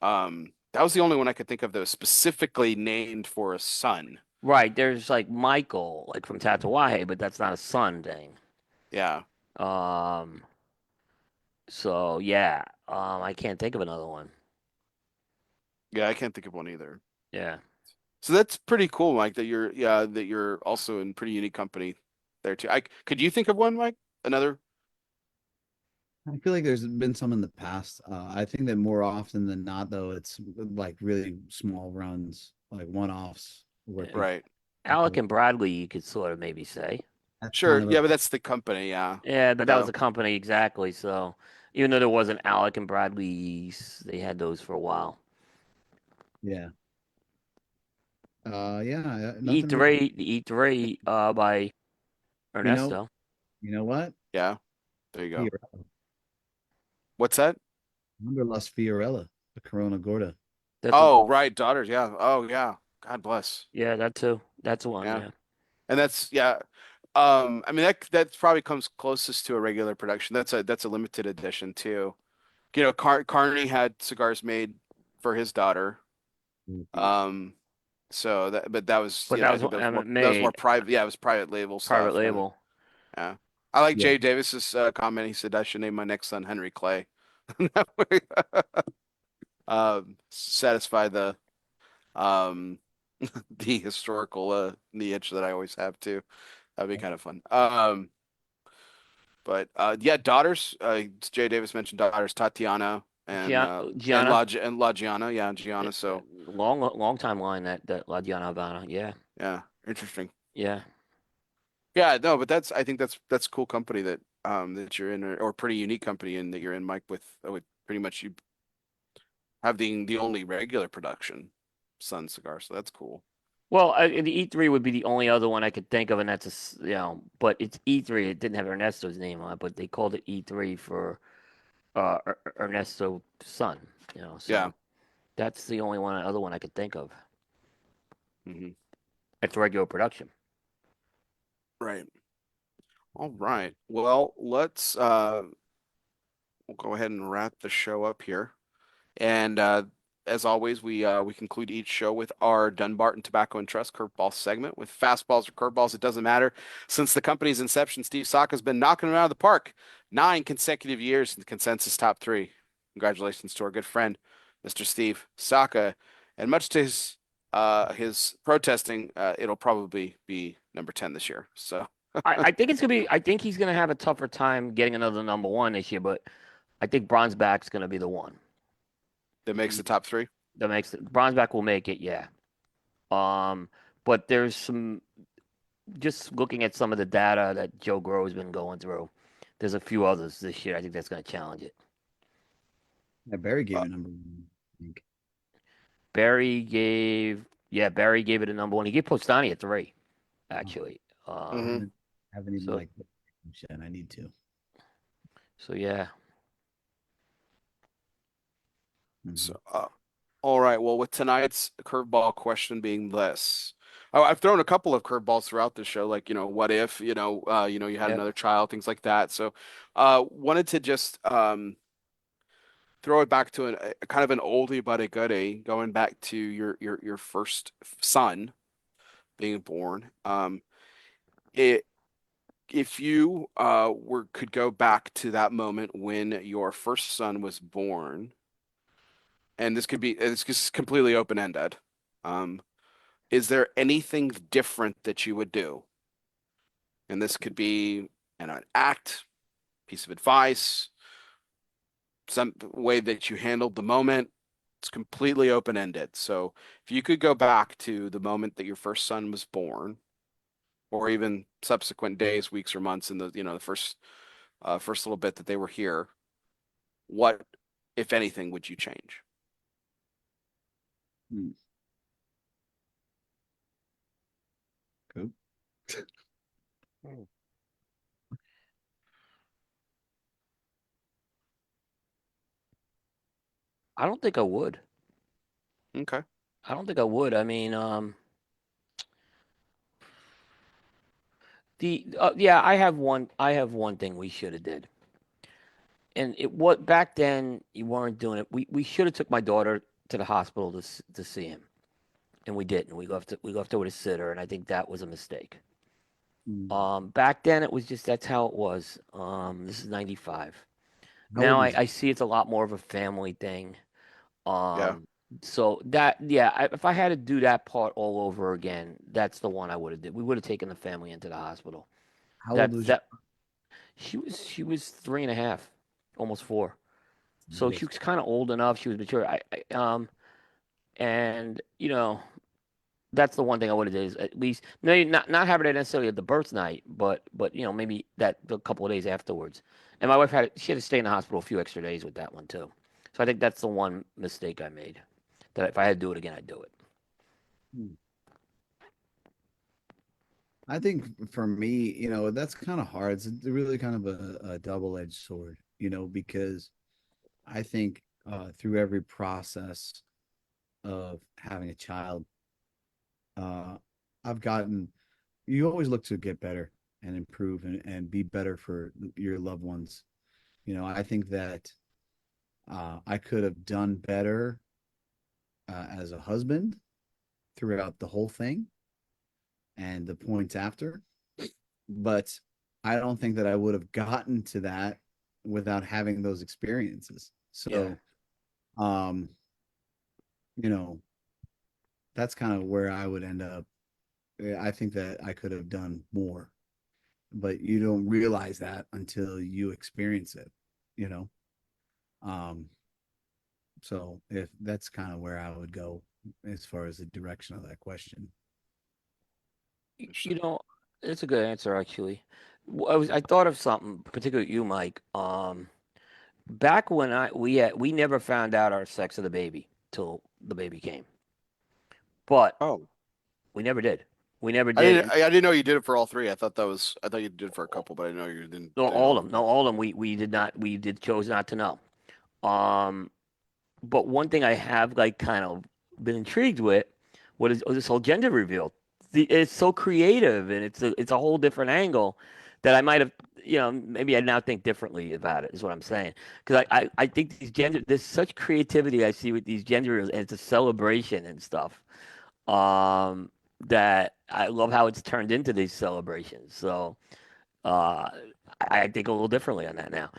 S1: That was the only one I could think of that was specifically named for a son.
S3: Right. There's like Michael, like from Tatawahe, but that's not a son thing.
S1: Yeah.
S3: Um. So yeah. I can't think of another one.
S1: Yeah, I can't think of one either.
S3: Yeah.
S1: So that's pretty cool, Mike, that you're also in pretty unique company there too. Could you think of one, Mike? Another?
S2: I feel like there's been some in the past. I think that more often than not, though, it's like really small runs, like one-offs, where
S3: Yeah.
S1: Right.
S3: Alec and Bradley, you could sort of maybe say.
S2: that's
S1: Sure.
S2: kind of
S1: Yeah, but that's the company, yeah.
S3: Yeah, but that was
S1: So
S3: a company exactly. So even though there wasn't Alec and Bradley's, they had those for a while.
S2: yeah. Yeah,
S3: The
S2: nothing really.
S3: E3, the E3, by
S2: You know,
S3: Ernesto.
S2: you know what?
S1: yeah, there you go.
S2: Fiorella.
S1: What's that?
S2: Remember Las Fiorella, the Corona Gorda.
S3: That's a,
S1: Oh, right, daughters, yeah. Oh, yeah. God bless.
S3: yeah, that too. That's one.
S1: Yeah.
S3: Yeah.
S1: And that's yeah. I mean that probably comes closest to a regular production. That's a limited edition too. Carney had cigars made for his daughter.
S2: Mhm.
S1: Um, So but that was,
S3: But
S1: you know,
S3: that
S1: I
S3: was
S1: think
S3: what Emmett
S1: that was more
S3: made,
S1: private. Yeah, it was private label
S3: private
S1: stuff.
S3: label.
S1: Yeah. I like
S2: Yeah.
S1: Jay Davis's comment. He said I should name my next son Henry Clay. That way, satisfy the um the historical the itch that I always have too. That'd be kind of fun. But yeah, daughters. Jay Davis mentioned daughters, Tatiana
S3: Gianna,
S1: And La Gianna. Yeah, Gianna. So
S3: long time line that La Gianna Habana. Yeah,
S1: yeah, interesting.
S3: yeah.
S1: Yeah, no, but I think that's cool company that you're in, or pretty unique company in that you're in, Mike, with pretty much you have the only regular production Sun cigar, so that's cool.
S3: Well, the E3 would be the only other one I could think of, and that's but it's E3. It didn't have Ernesto's name on it, but they called it E3 for Ernesto's son.
S1: Yeah.
S3: So that's the only other one I could think of.
S1: Hmm.
S3: It's regular production.
S1: Right. All right. Well, we'll go ahead and wrap the show up here. And as always, we conclude each show with our Dunbarton Tobacco and Trust curveball segment. With fastballs or curveballs, it doesn't matter. Since the company's inception, Steve Saka has been knocking them out of the park 9 consecutive years in the consensus top three. Congratulations to our good friend, Mr. Steve Saka. And much to his protesting, it'll probably be number 10 this year. So
S3: I think it's gonna be. I think he's gonna have a tougher time getting another number one this year, but I think Bronzeback's gonna be the one
S1: that makes the top three.
S3: that makes it. Bronzeback will make it. Yeah. Um, but there's some. Just looking at some of the data that Joe Grove's been going through, there's a few others this year. I think that's gonna challenge it.
S2: Yeah, Barry gave
S1: Uh,
S2: it number one, I think.
S3: Barry gave it a number one. He gave Postani a 3,
S2: Oh,
S3: actually.
S2: I
S1: mhm.
S2: haven't even
S3: So
S2: like shit. I need to.
S3: so yeah.
S2: Mhm.
S1: So, all right. Well, with tonight's curveball question being this, oh, I've thrown a couple of curveballs throughout the show, like, what if, you had
S3: Yep.
S1: another child, things like that. So, wanted to just throw it back to a kind of an oldie but a goodie, going back to your first son being born. It if you could go back to that moment when your first son was born, and it's just completely open-ended. Um, is there anything different that you would do? And this could be an act, piece of advice, some way that you handled the moment. It's completely open-ended. So if you could go back to the moment that your first son was born, or even subsequent days, weeks, or months in the first little bit that they were here, what, if anything, would you change?
S2: Hmm. Cool.
S3: I don't think I would.
S1: Okay.
S3: I don't think I would. I mean, yeah, I have one thing we should have did. And what back then you weren't doing it. We should have took my daughter to the hospital to see him, and we didn't. We left her with a sitter, and I think that was a mistake.
S2: Hmm.
S3: Back then it was just that's how it was. This is 95.
S2: How old
S3: Now
S2: was
S3: I see it's a lot more of a family thing.
S1: Yeah.
S3: So if I had to do that part all over again, that's the one I would have did. We would have taken the family into the hospital.
S2: how old
S3: That
S2: was
S3: that she was 3.5, almost 4. So
S2: your
S3: she was kind of old enough. She was mature. And that's the one thing I would have did is at least maybe not have it necessarily at the birth night, but maybe that a couple of days afterwards. And my wife she had to stay in the hospital a few extra days with that one too. So I think that's the one mistake I made. That if I had to do it again, I'd do it.
S2: Hmm. I think for me, that's kind of hard. It's really kind of a double-edged sword, because I think through every process of having a child, uh, I've gotten, you always look to get better and improve and be better for your loved ones. I think that I could have done better as a husband. throughout the whole thing and the points after, but I don't think that I would have gotten to that without having those experiences. So, you know, that's kind of where I would end up. I think that I could have done more, but you don't realize that until you experience it, you know? Um, so if that's kind of where I would go as far as the direction of that question.
S3: You know, it's a good answer actually. I thought of something, particularly you, Mike. Back when we never found out our sex of the baby till the baby came, but
S1: Oh,
S3: we never did. We never
S1: I
S3: did.
S1: didn't. I didn't know you did it for all three. I thought you did it for a couple, but I didn't know you didn't.
S3: No,
S1: Didn't
S3: all
S1: know.
S3: of them. No, all of them. We did not. We did chose not to know. Um, but one thing I have like kind of been intrigued with, what is this whole gender reveal? It's so creative and it's a whole different angle that I might have, maybe I now think differently about it. Is what I'm saying. Because I think there's such creativity I see with these gender reveals, and it's a celebration and stuff. Um, that I love how it's turned into these celebrations. So. Uh, I think a little differently on that now.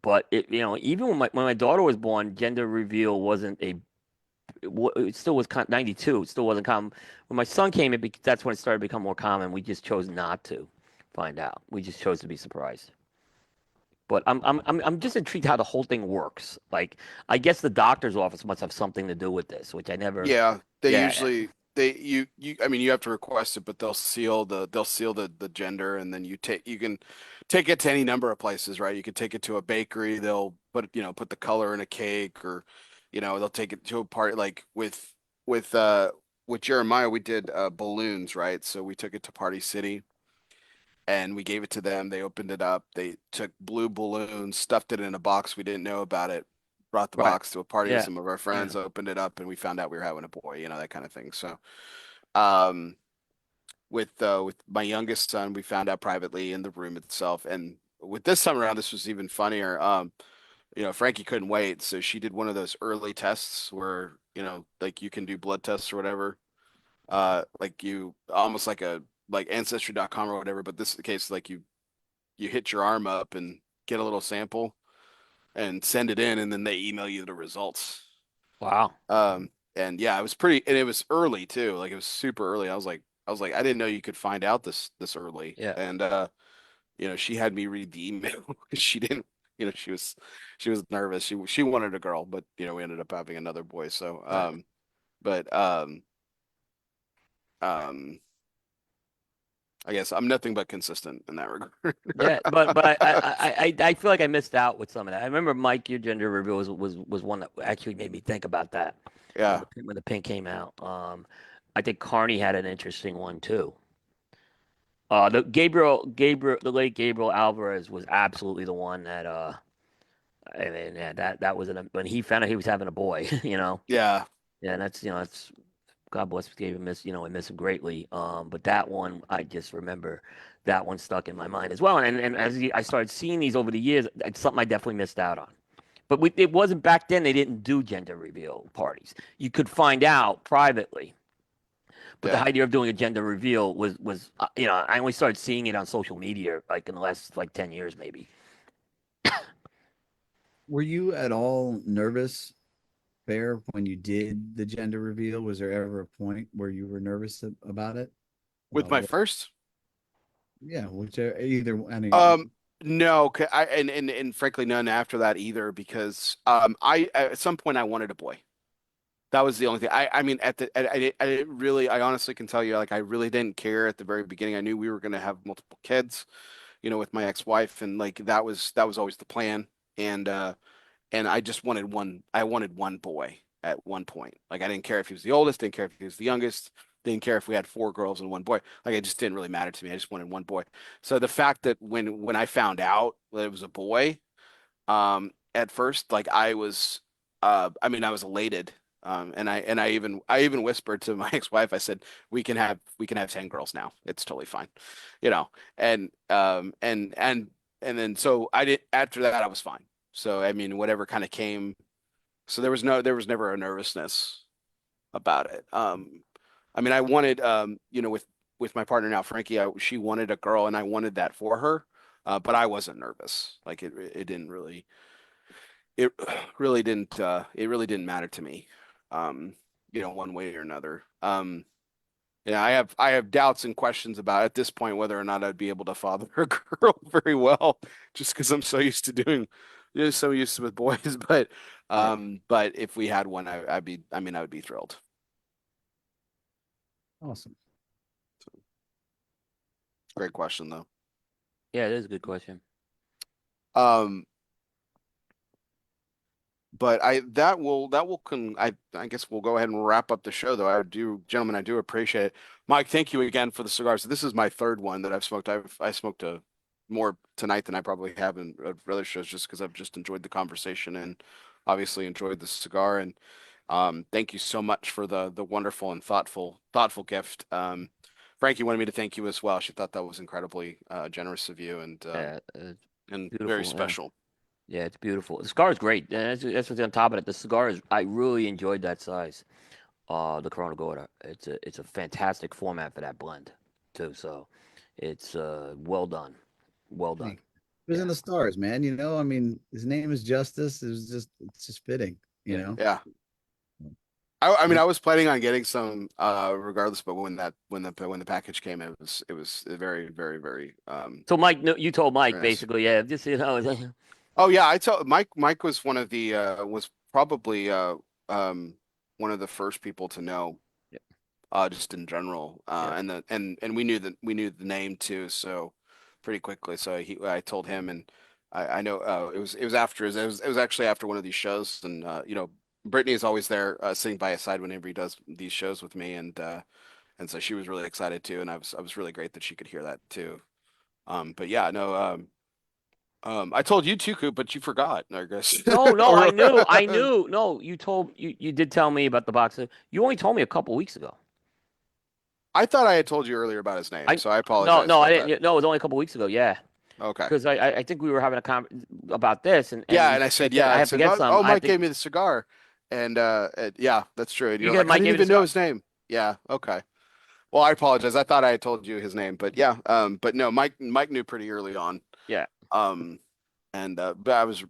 S3: But even when my daughter was born, gender reveal wasn't it still was 92. It still wasn't common. When my son came, that's when it started to become more common. We just chose not to find out. We just chose to be surprised. But I'm just intrigued how the whole thing works. Like, I guess the doctor's office must have something to do with this, which I never.
S1: Yeah, they
S3: Yeah,
S1: usually you. I mean, you have to request it, but they'll seal the gender, and then you can take it to any number of places, right? You can take it to a bakery. They'll put the color in a cake, or they'll take it to a party. Like with uh with Jeremiah, we did balloons, right? So we took it to Party City and we gave it to them. They opened it up. They took blue balloons, stuffed it in a box. We didn't know about it. Brought the
S3: right.
S1: box to a party with
S3: Yeah,
S1: some of our
S3: yeah.
S1: friends, opened it up, and we found out we were having a boy, that kind of thing. So, um, with my youngest son, we found out privately in the room itself. And with this time around, this was even funnier. Frankie couldn't wait, so she did one of those early tests where, like you can do blood tests or whatever. Like you almost like ancestry.com or whatever, but this is the case, like you hit your arm up and get a little sample and send it in, and then they email you the results.
S3: Wow.
S1: And yeah, it was early too. Like it was super early. I was like, I didn't know you could find out this early.
S3: Yeah.
S1: And she had me read the email because she didn't, she was nervous. She wanted a girl, but we ended up having another boy. So,
S3: Right.
S1: but um, I guess I'm nothing but consistent in that regard.
S3: Yeah, but I feel like I missed out with some of that. I remember Mike, your gender reveal was one that actually made me think about that when
S1: Yeah.
S3: the pink came out. I think Carney had an interesting one too. The late Gabriel Alvarez was absolutely the one that I mean, yeah, that was when he found out he was having a boy,
S1: Yeah.
S3: Yeah, and that's God bless David, I miss him greatly. But that one, I just remember that one stuck in my mind as well. And as I started seeing these over the years, it's something I definitely missed out on. But it wasn't back then. They didn't do gender reveal parties. You could find out privately. But the
S1: Yeah.
S3: idea of doing a gender reveal was I only started seeing it on social media like in the last like 10 years maybe.
S2: Were you at all nervous, Bear, when you did the gender reveal? Was there ever a point where you were nervous about it?
S1: With
S2: About
S1: my
S2: what?
S1: first.
S2: Yeah, whichever either. I mean,
S1: No, and frankly none after that either because I at some point I wanted a boy. That was the only thing. I mean I didn't really I honestly can tell you like I really didn't care at the very beginning. I knew we were going to have multiple kids, with my ex-wife, and like that was always the plan. And I just wanted one. I wanted one boy at one point. Like I didn't care if he was the oldest, didn't care if he was the youngest, didn't care if we had four girls and one boy. Like it just didn't really matter to me. I just wanted one boy. So the fact that when I found out that it was a boy, at first, like I mean, I was elated. And I even whispered to my ex-wife. I said, "We can have 10 girls now. It's totally fine," you know. And and then so I did. After that, I was fine. So I mean, whatever kind of came. So there was never a nervousness about it. I mean, I wanted, with my partner now, Frankie, she wanted a girl, and I wanted that for her, but I wasn't nervous. Like it didn't really, it it really didn't matter to me, one way or another. Yeah, I have doubts and questions about at this point whether or not I'd be able to father a girl very well, just because I'm so used to doing, so used to with boys. But if we had one, I would be thrilled.
S2: Awesome.
S1: Great question though.
S3: Yeah, it is a good question.
S1: Um, but I guess we'll go ahead and wrap up the show though. Gentlemen, I do appreciate it. Mike, thank you again for the cigars. This is my third one that I've smoked. I smoked more tonight than I probably have in other shows, just because I've just enjoyed the conversation and obviously enjoyed the cigar. And thank you so much for the wonderful and thoughtful gift. Frankie wanted me to thank you as well. She thought that was incredibly generous of you and
S3: Beautiful,
S1: very
S3: yeah.
S1: special.
S3: Yeah, it's beautiful. The cigar is great. And that's what's on top of it. The cigar is, I really enjoyed that size. The Corona Gorda. It's a fantastic format for that blend too. So it's well done. Well done.
S2: It was in the stars, man. I mean, his name is Justice. It's just fitting, you know.
S1: Yeah. I mean, I was planning on getting some, regardless, but when the package came, it was very, very, very.
S3: So Mike, you told Mike
S1: Nice.
S3: basically, yeah, just
S1: Oh yeah, I told Mike. Mike was one of the was probably one of the first people to know, just in general, and we knew the name too, so pretty quickly. So I told him, and I know it was after it was actually after one of these shows, and Brittany is always there sitting by his side whenever he does these shows with me, and so she was really excited too, and I was really great that she could hear that too. But yeah, no, I told you too, Coop, but you forgot, I guess.
S3: No, I knew. No, you did tell me about the box. You only told me a couple weeks ago.
S1: I thought I had told you earlier about his name, so I
S3: No,
S1: apologize
S3: no, I
S1: about
S3: didn't. No, it was only a couple weeks ago. Yeah,
S1: that. Okay.
S3: because I think we were having a about this, and
S1: Yeah,
S3: you
S1: and I said, yeah,
S3: I
S1: I
S3: have to
S1: said,
S3: get
S1: oh,
S3: some.
S1: oh,
S3: I have
S1: Mike
S3: to,
S1: gave me the cigar, and yeah, that's true. And
S3: you
S1: you're
S3: said
S1: like, I
S3: Mike
S1: didn't
S3: gave you the
S1: even know
S3: cigar.
S1: his name. Yeah, okay. Well, I apologize. I thought I had told you his name, but yeah, but no, Mike knew pretty early on.
S3: Yeah,
S1: Um, and but I was,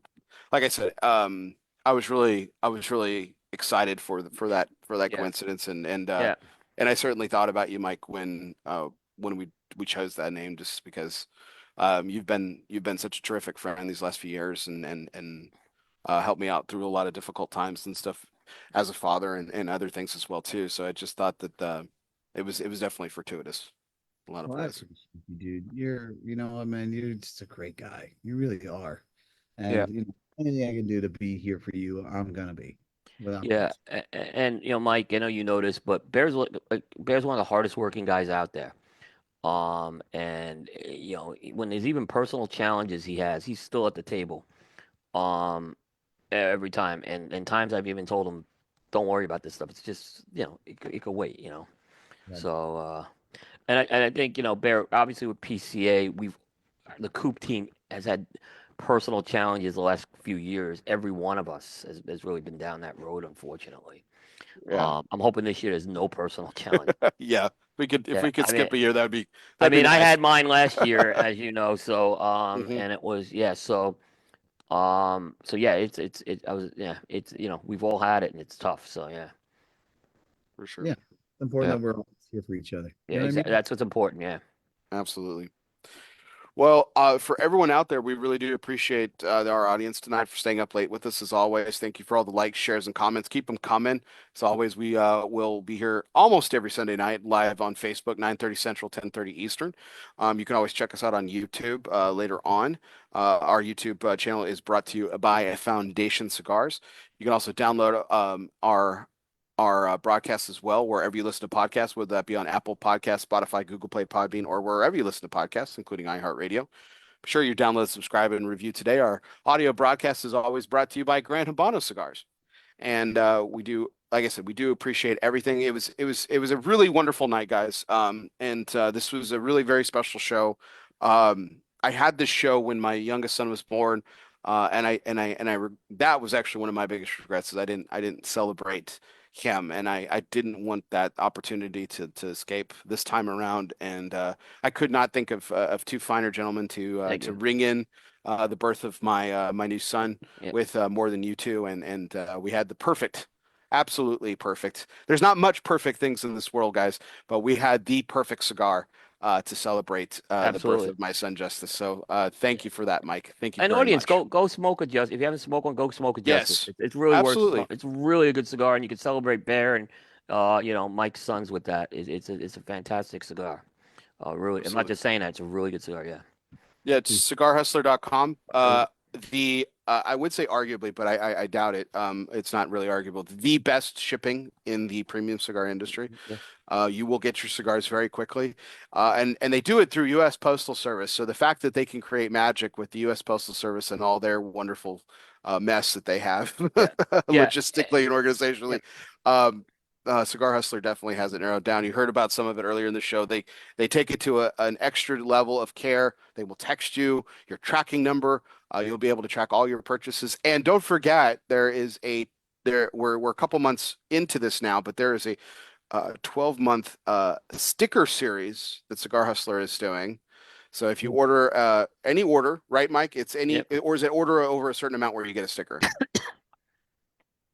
S1: like I said, I was really excited for that
S3: yeah,
S1: coincidence,
S3: yeah,
S1: and I certainly thought about you, Mike, when we chose that name, just because you've been such a terrific friend these last few years, and helped me out through a lot of difficult times and stuff as a father, and other things as well too. So I just thought that it was definitely fortuitous in a lot of
S2: Well, I
S1: ways.
S2: appreciate you, dude. Man, you're just a great guy. You really are.
S3: yeah,
S2: And anything I can do to be here for you, I'm gonna be, without
S3: yeah.
S2: question.
S3: And Mike, I know you know this, but Bear's one of the hardest working guys out there. And when there's even personal challenges he has, he's still at the table. Um, every time, and times I've even told him, "Don't worry about this stuff. It's just it could wait."
S2: Right.
S3: So and I think Bear, obviously with PCA, the Coop team has had personal challenges the last few years. Every one of us has really been down that road, unfortunately.
S1: Yeah.
S3: I'm hoping this year there's no personal challenge.
S1: Yeah. If
S3: Yeah,
S1: we could
S3: I mean,
S1: skip a year, that'd be
S3: I
S1: nice.
S3: had mine last year, as you know. So
S1: Hmm.
S3: and it was so yeah, I was it's we've all had it and it's tough. So yeah,
S1: For sure.
S2: Yeah. It's important
S1: Yeah.
S2: that we're all here for each other. You
S3: yeah,
S2: know what I
S3: exactly.
S2: mean?
S3: That's what's important. Yeah,
S1: Absolutely. Well, for everyone out there, we really do appreciate our audience tonight for staying up late with us as always. Thank you for all the likes, shares, and comments. Keep them coming. As always, we will be here almost every Sunday night live on Facebook, 9:30 Central, 10:30 Eastern. You can always check us out on YouTube later on. Our YouTube channel is brought to you by Foundation Cigars. You can also download our broadcast as well, wherever you listen to podcasts, whether that be on Apple Podcasts, Spotify, Google Play, Podbean, or wherever you listen to podcasts, including iHeartRadio. Be sure you download, subscribe, and review today. Our audio broadcast is always brought to you by Grand Habano Cigars, and we do, like I said, we do appreciate everything. It was a really wonderful night, guys. And this was a really very special show. I had this show when my youngest son was born. That was actually one of my biggest regrets is I didn't celebrate him, and I didn't want that opportunity to escape this time around. And I could not think of two finer gentlemen
S3: Thank
S1: to
S3: you.
S1: ring in the birth of my my new son
S3: Yep.
S1: with more than you two, and we had the perfect, absolutely perfect. There's not much perfect things in this world, guys, but we had the perfect cigar to celebrate the birth
S3: Absolutely.
S1: of my son Justice. So thank you for that, Mike. Thank you
S3: And
S1: very
S3: audience,
S1: much.
S3: go smoke a Justice. If you haven't smoked one, go smoke a Justice.
S1: Yes,
S3: It's really worth.
S1: absolutely.
S3: It's really a good cigar, and you can celebrate Bear and Mike's sons with that. It's a fantastic cigar. Really, I'm not
S1: Absolutely.
S3: just saying that. It's a really good cigar. Yeah.
S1: Yeah, it's cigarhustler.com.
S3: Mhm.
S1: The I would say arguably, but I doubt it. It's not really arguable. The best shipping in the premium cigar industry.
S3: Yeah.
S1: You will get your cigars very quickly, and they do it through U.S. Postal Service. So the fact that they can create magic with the U.S. Postal Service and all their wonderful mess that they have
S3: Yeah. Yeah.
S1: logistically and organizationally,
S3: Yep.
S1: Cigar Hustler definitely has it narrowed down. You heard about some of it earlier in the show. They take it to an extra level of care. They will text you your tracking number. You'll be able to track all your purchases. And don't forget, we're a couple months into this now, but there is a 12-month sticker series that Cigar Hustler is doing. So if you order any order, right, Mike? It's any,
S3: Yep.
S1: or is it order over a certain amount where you get a sticker?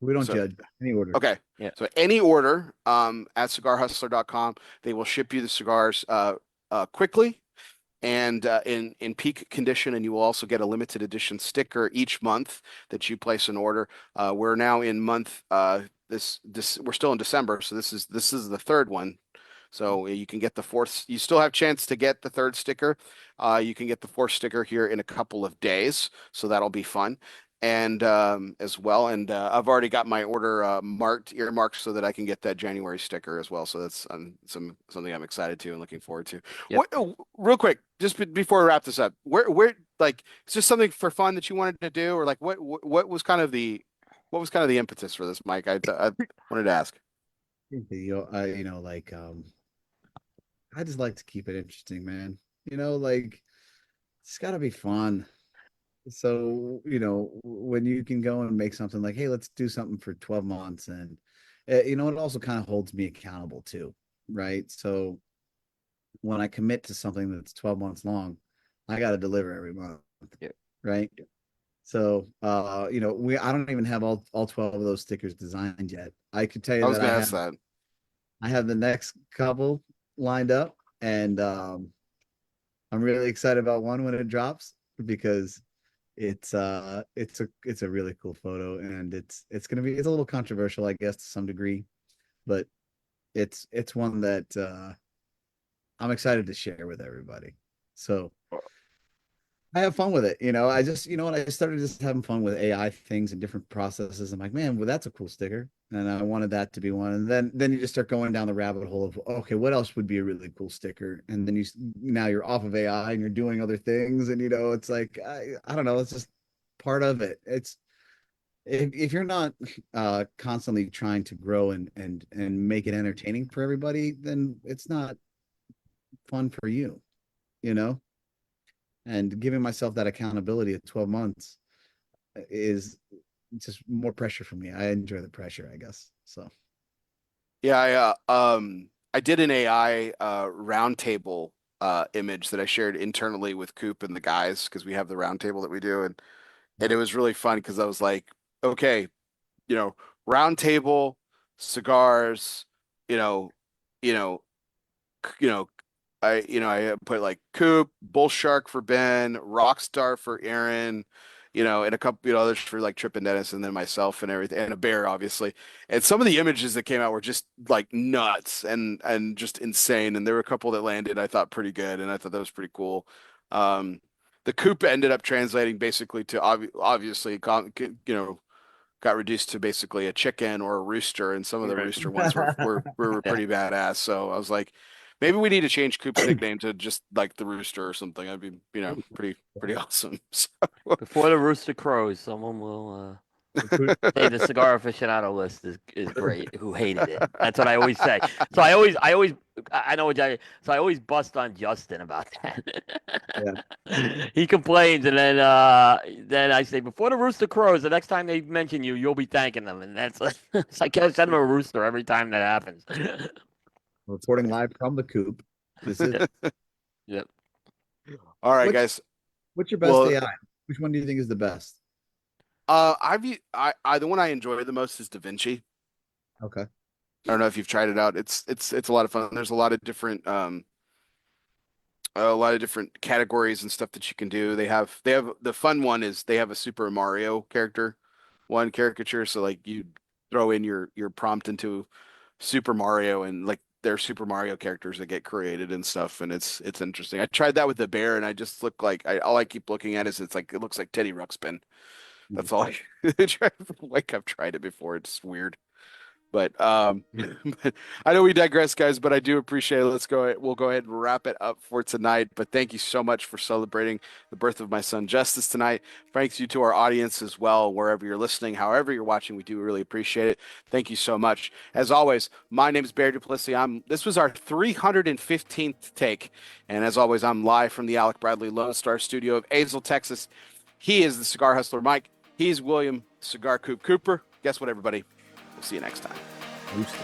S2: We don't
S1: So
S2: judge any order.
S1: okay.
S3: Yeah.
S1: So any order at cigarhustler.com, they will ship you the cigars quickly and in peak condition, and you will also get a limited edition sticker each month that you place an order. We're now in month this we're still in December, so this is the third one. So you can get the fourth. You still have chance to get the third sticker. You can get the fourth sticker here in a couple of days, so that'll be fun. And as well, and I've already got my order earmarked so that I can get that January sticker as well. So that's something I'm excited to and looking forward to.
S3: Yep.
S1: Real quick, just before we wrap this up, where like is this something for fun that you wanted to do, or like what was kind of the impetus for this, Mike? I wanted to ask.
S2: Like I just like to keep it interesting, man. Like it's got to be fun. So, when you can go and make something like, hey, let's do something for 12 months. And, it also kind of holds me accountable too. Right. So when I commit to something that's 12 months long, I got to deliver every month.
S3: Yeah.
S2: Right. So, I don't even have all 12 of those stickers designed yet. I could tell you
S1: I was
S2: that
S1: gonna ask that.
S2: I have the next couple lined up, and I'm really excited about one when it drops because it's a really cool photo, and it's a little controversial, I guess, to some degree, but it's one that I'm excited to share with everybody. So I have fun with it. I just, when I started just having fun with AI things and different processes, I'm like, man, well, that's a cool sticker. And I wanted that to be one. And then you just start going down the rabbit hole of, okay, what else would be a really cool sticker? And then now you're off of AI and you're doing other things. And, it's like, I don't know, it's just part of it. It's, if you're not constantly trying to grow and make it entertaining for everybody, then it's not fun for you. And giving myself that accountability at 12 months is just more pressure for me. I enjoy the pressure, I guess. So
S1: Yeah, I did an AI roundtable image that I shared internally with Coop and the guys because we have the roundtable that we do, and it was really fun because I was like, okay, you know, roundtable, cigars, you know, you know, you know, I put like Coop, Bull Shark for Ben, Rockstar for Aaron, and a couple others for like Trip and Dennis, and then myself and everything, and a bear, obviously. And some of the images that came out were just like nuts and just insane. And there were a couple that landed, I thought, pretty good, and I thought that was pretty cool. Um, the Coop ended up translating basically to obviously, got reduced to basically a chicken or a rooster, and some of the
S3: Right.
S1: rooster ones were
S3: Yeah.
S1: pretty badass. So I was like, maybe we need to change Coop's nickname to just like the rooster or something. That'd be, pretty awesome. So,
S3: Before the rooster crows, someone will say the cigar aficionado list is great. Who hated it? That's what I always say. So I always I know what I. So I always bust on Justin about that.
S2: Yeah.
S3: He complains, and then I say, before the rooster crows, the next time they mention you, you'll be thanking them, and that's it's like I send him a rooster every time that happens.
S2: Reporting live from the coop. This is
S3: Yep.
S1: All right,
S2: What's-
S1: guys.
S2: what's your best
S1: Well-
S2: AI? Which one do you think is the best?
S1: The one I enjoy the most is Da Vinci.
S2: Okay.
S1: I don't know if you've tried it out. It's a lot of fun. There's a lot of different categories and stuff that you can do. They have the fun one is they have a Super Mario character, one caricature. So like you throw in your prompt into Super Mario and like their Super Mario characters that get created and stuff, and it's interesting. I tried that with the bear, and I just look like all I keep looking at is it looks like Teddy Ruxpin. That's all I like. I've tried it before. It's weird. But but I know we digress, guys, but I do appreciate it. We'll go ahead and wrap it up for tonight. But thank you so much for celebrating the birth of my son Justice tonight. Thanks you to our audience as well, wherever you're listening, however you're watching. We do really appreciate it. Thank you so much. As always, my name is Barry Duplessis. This was our 315th take. And as always, I'm live from the Alec Bradley Lone Star studio of Azle, Texas. He is the Cigar Hustler Mike. He's William Cigar Coop Cooper. Guess what, everybody? We'll see you next time.
S2: Rooster.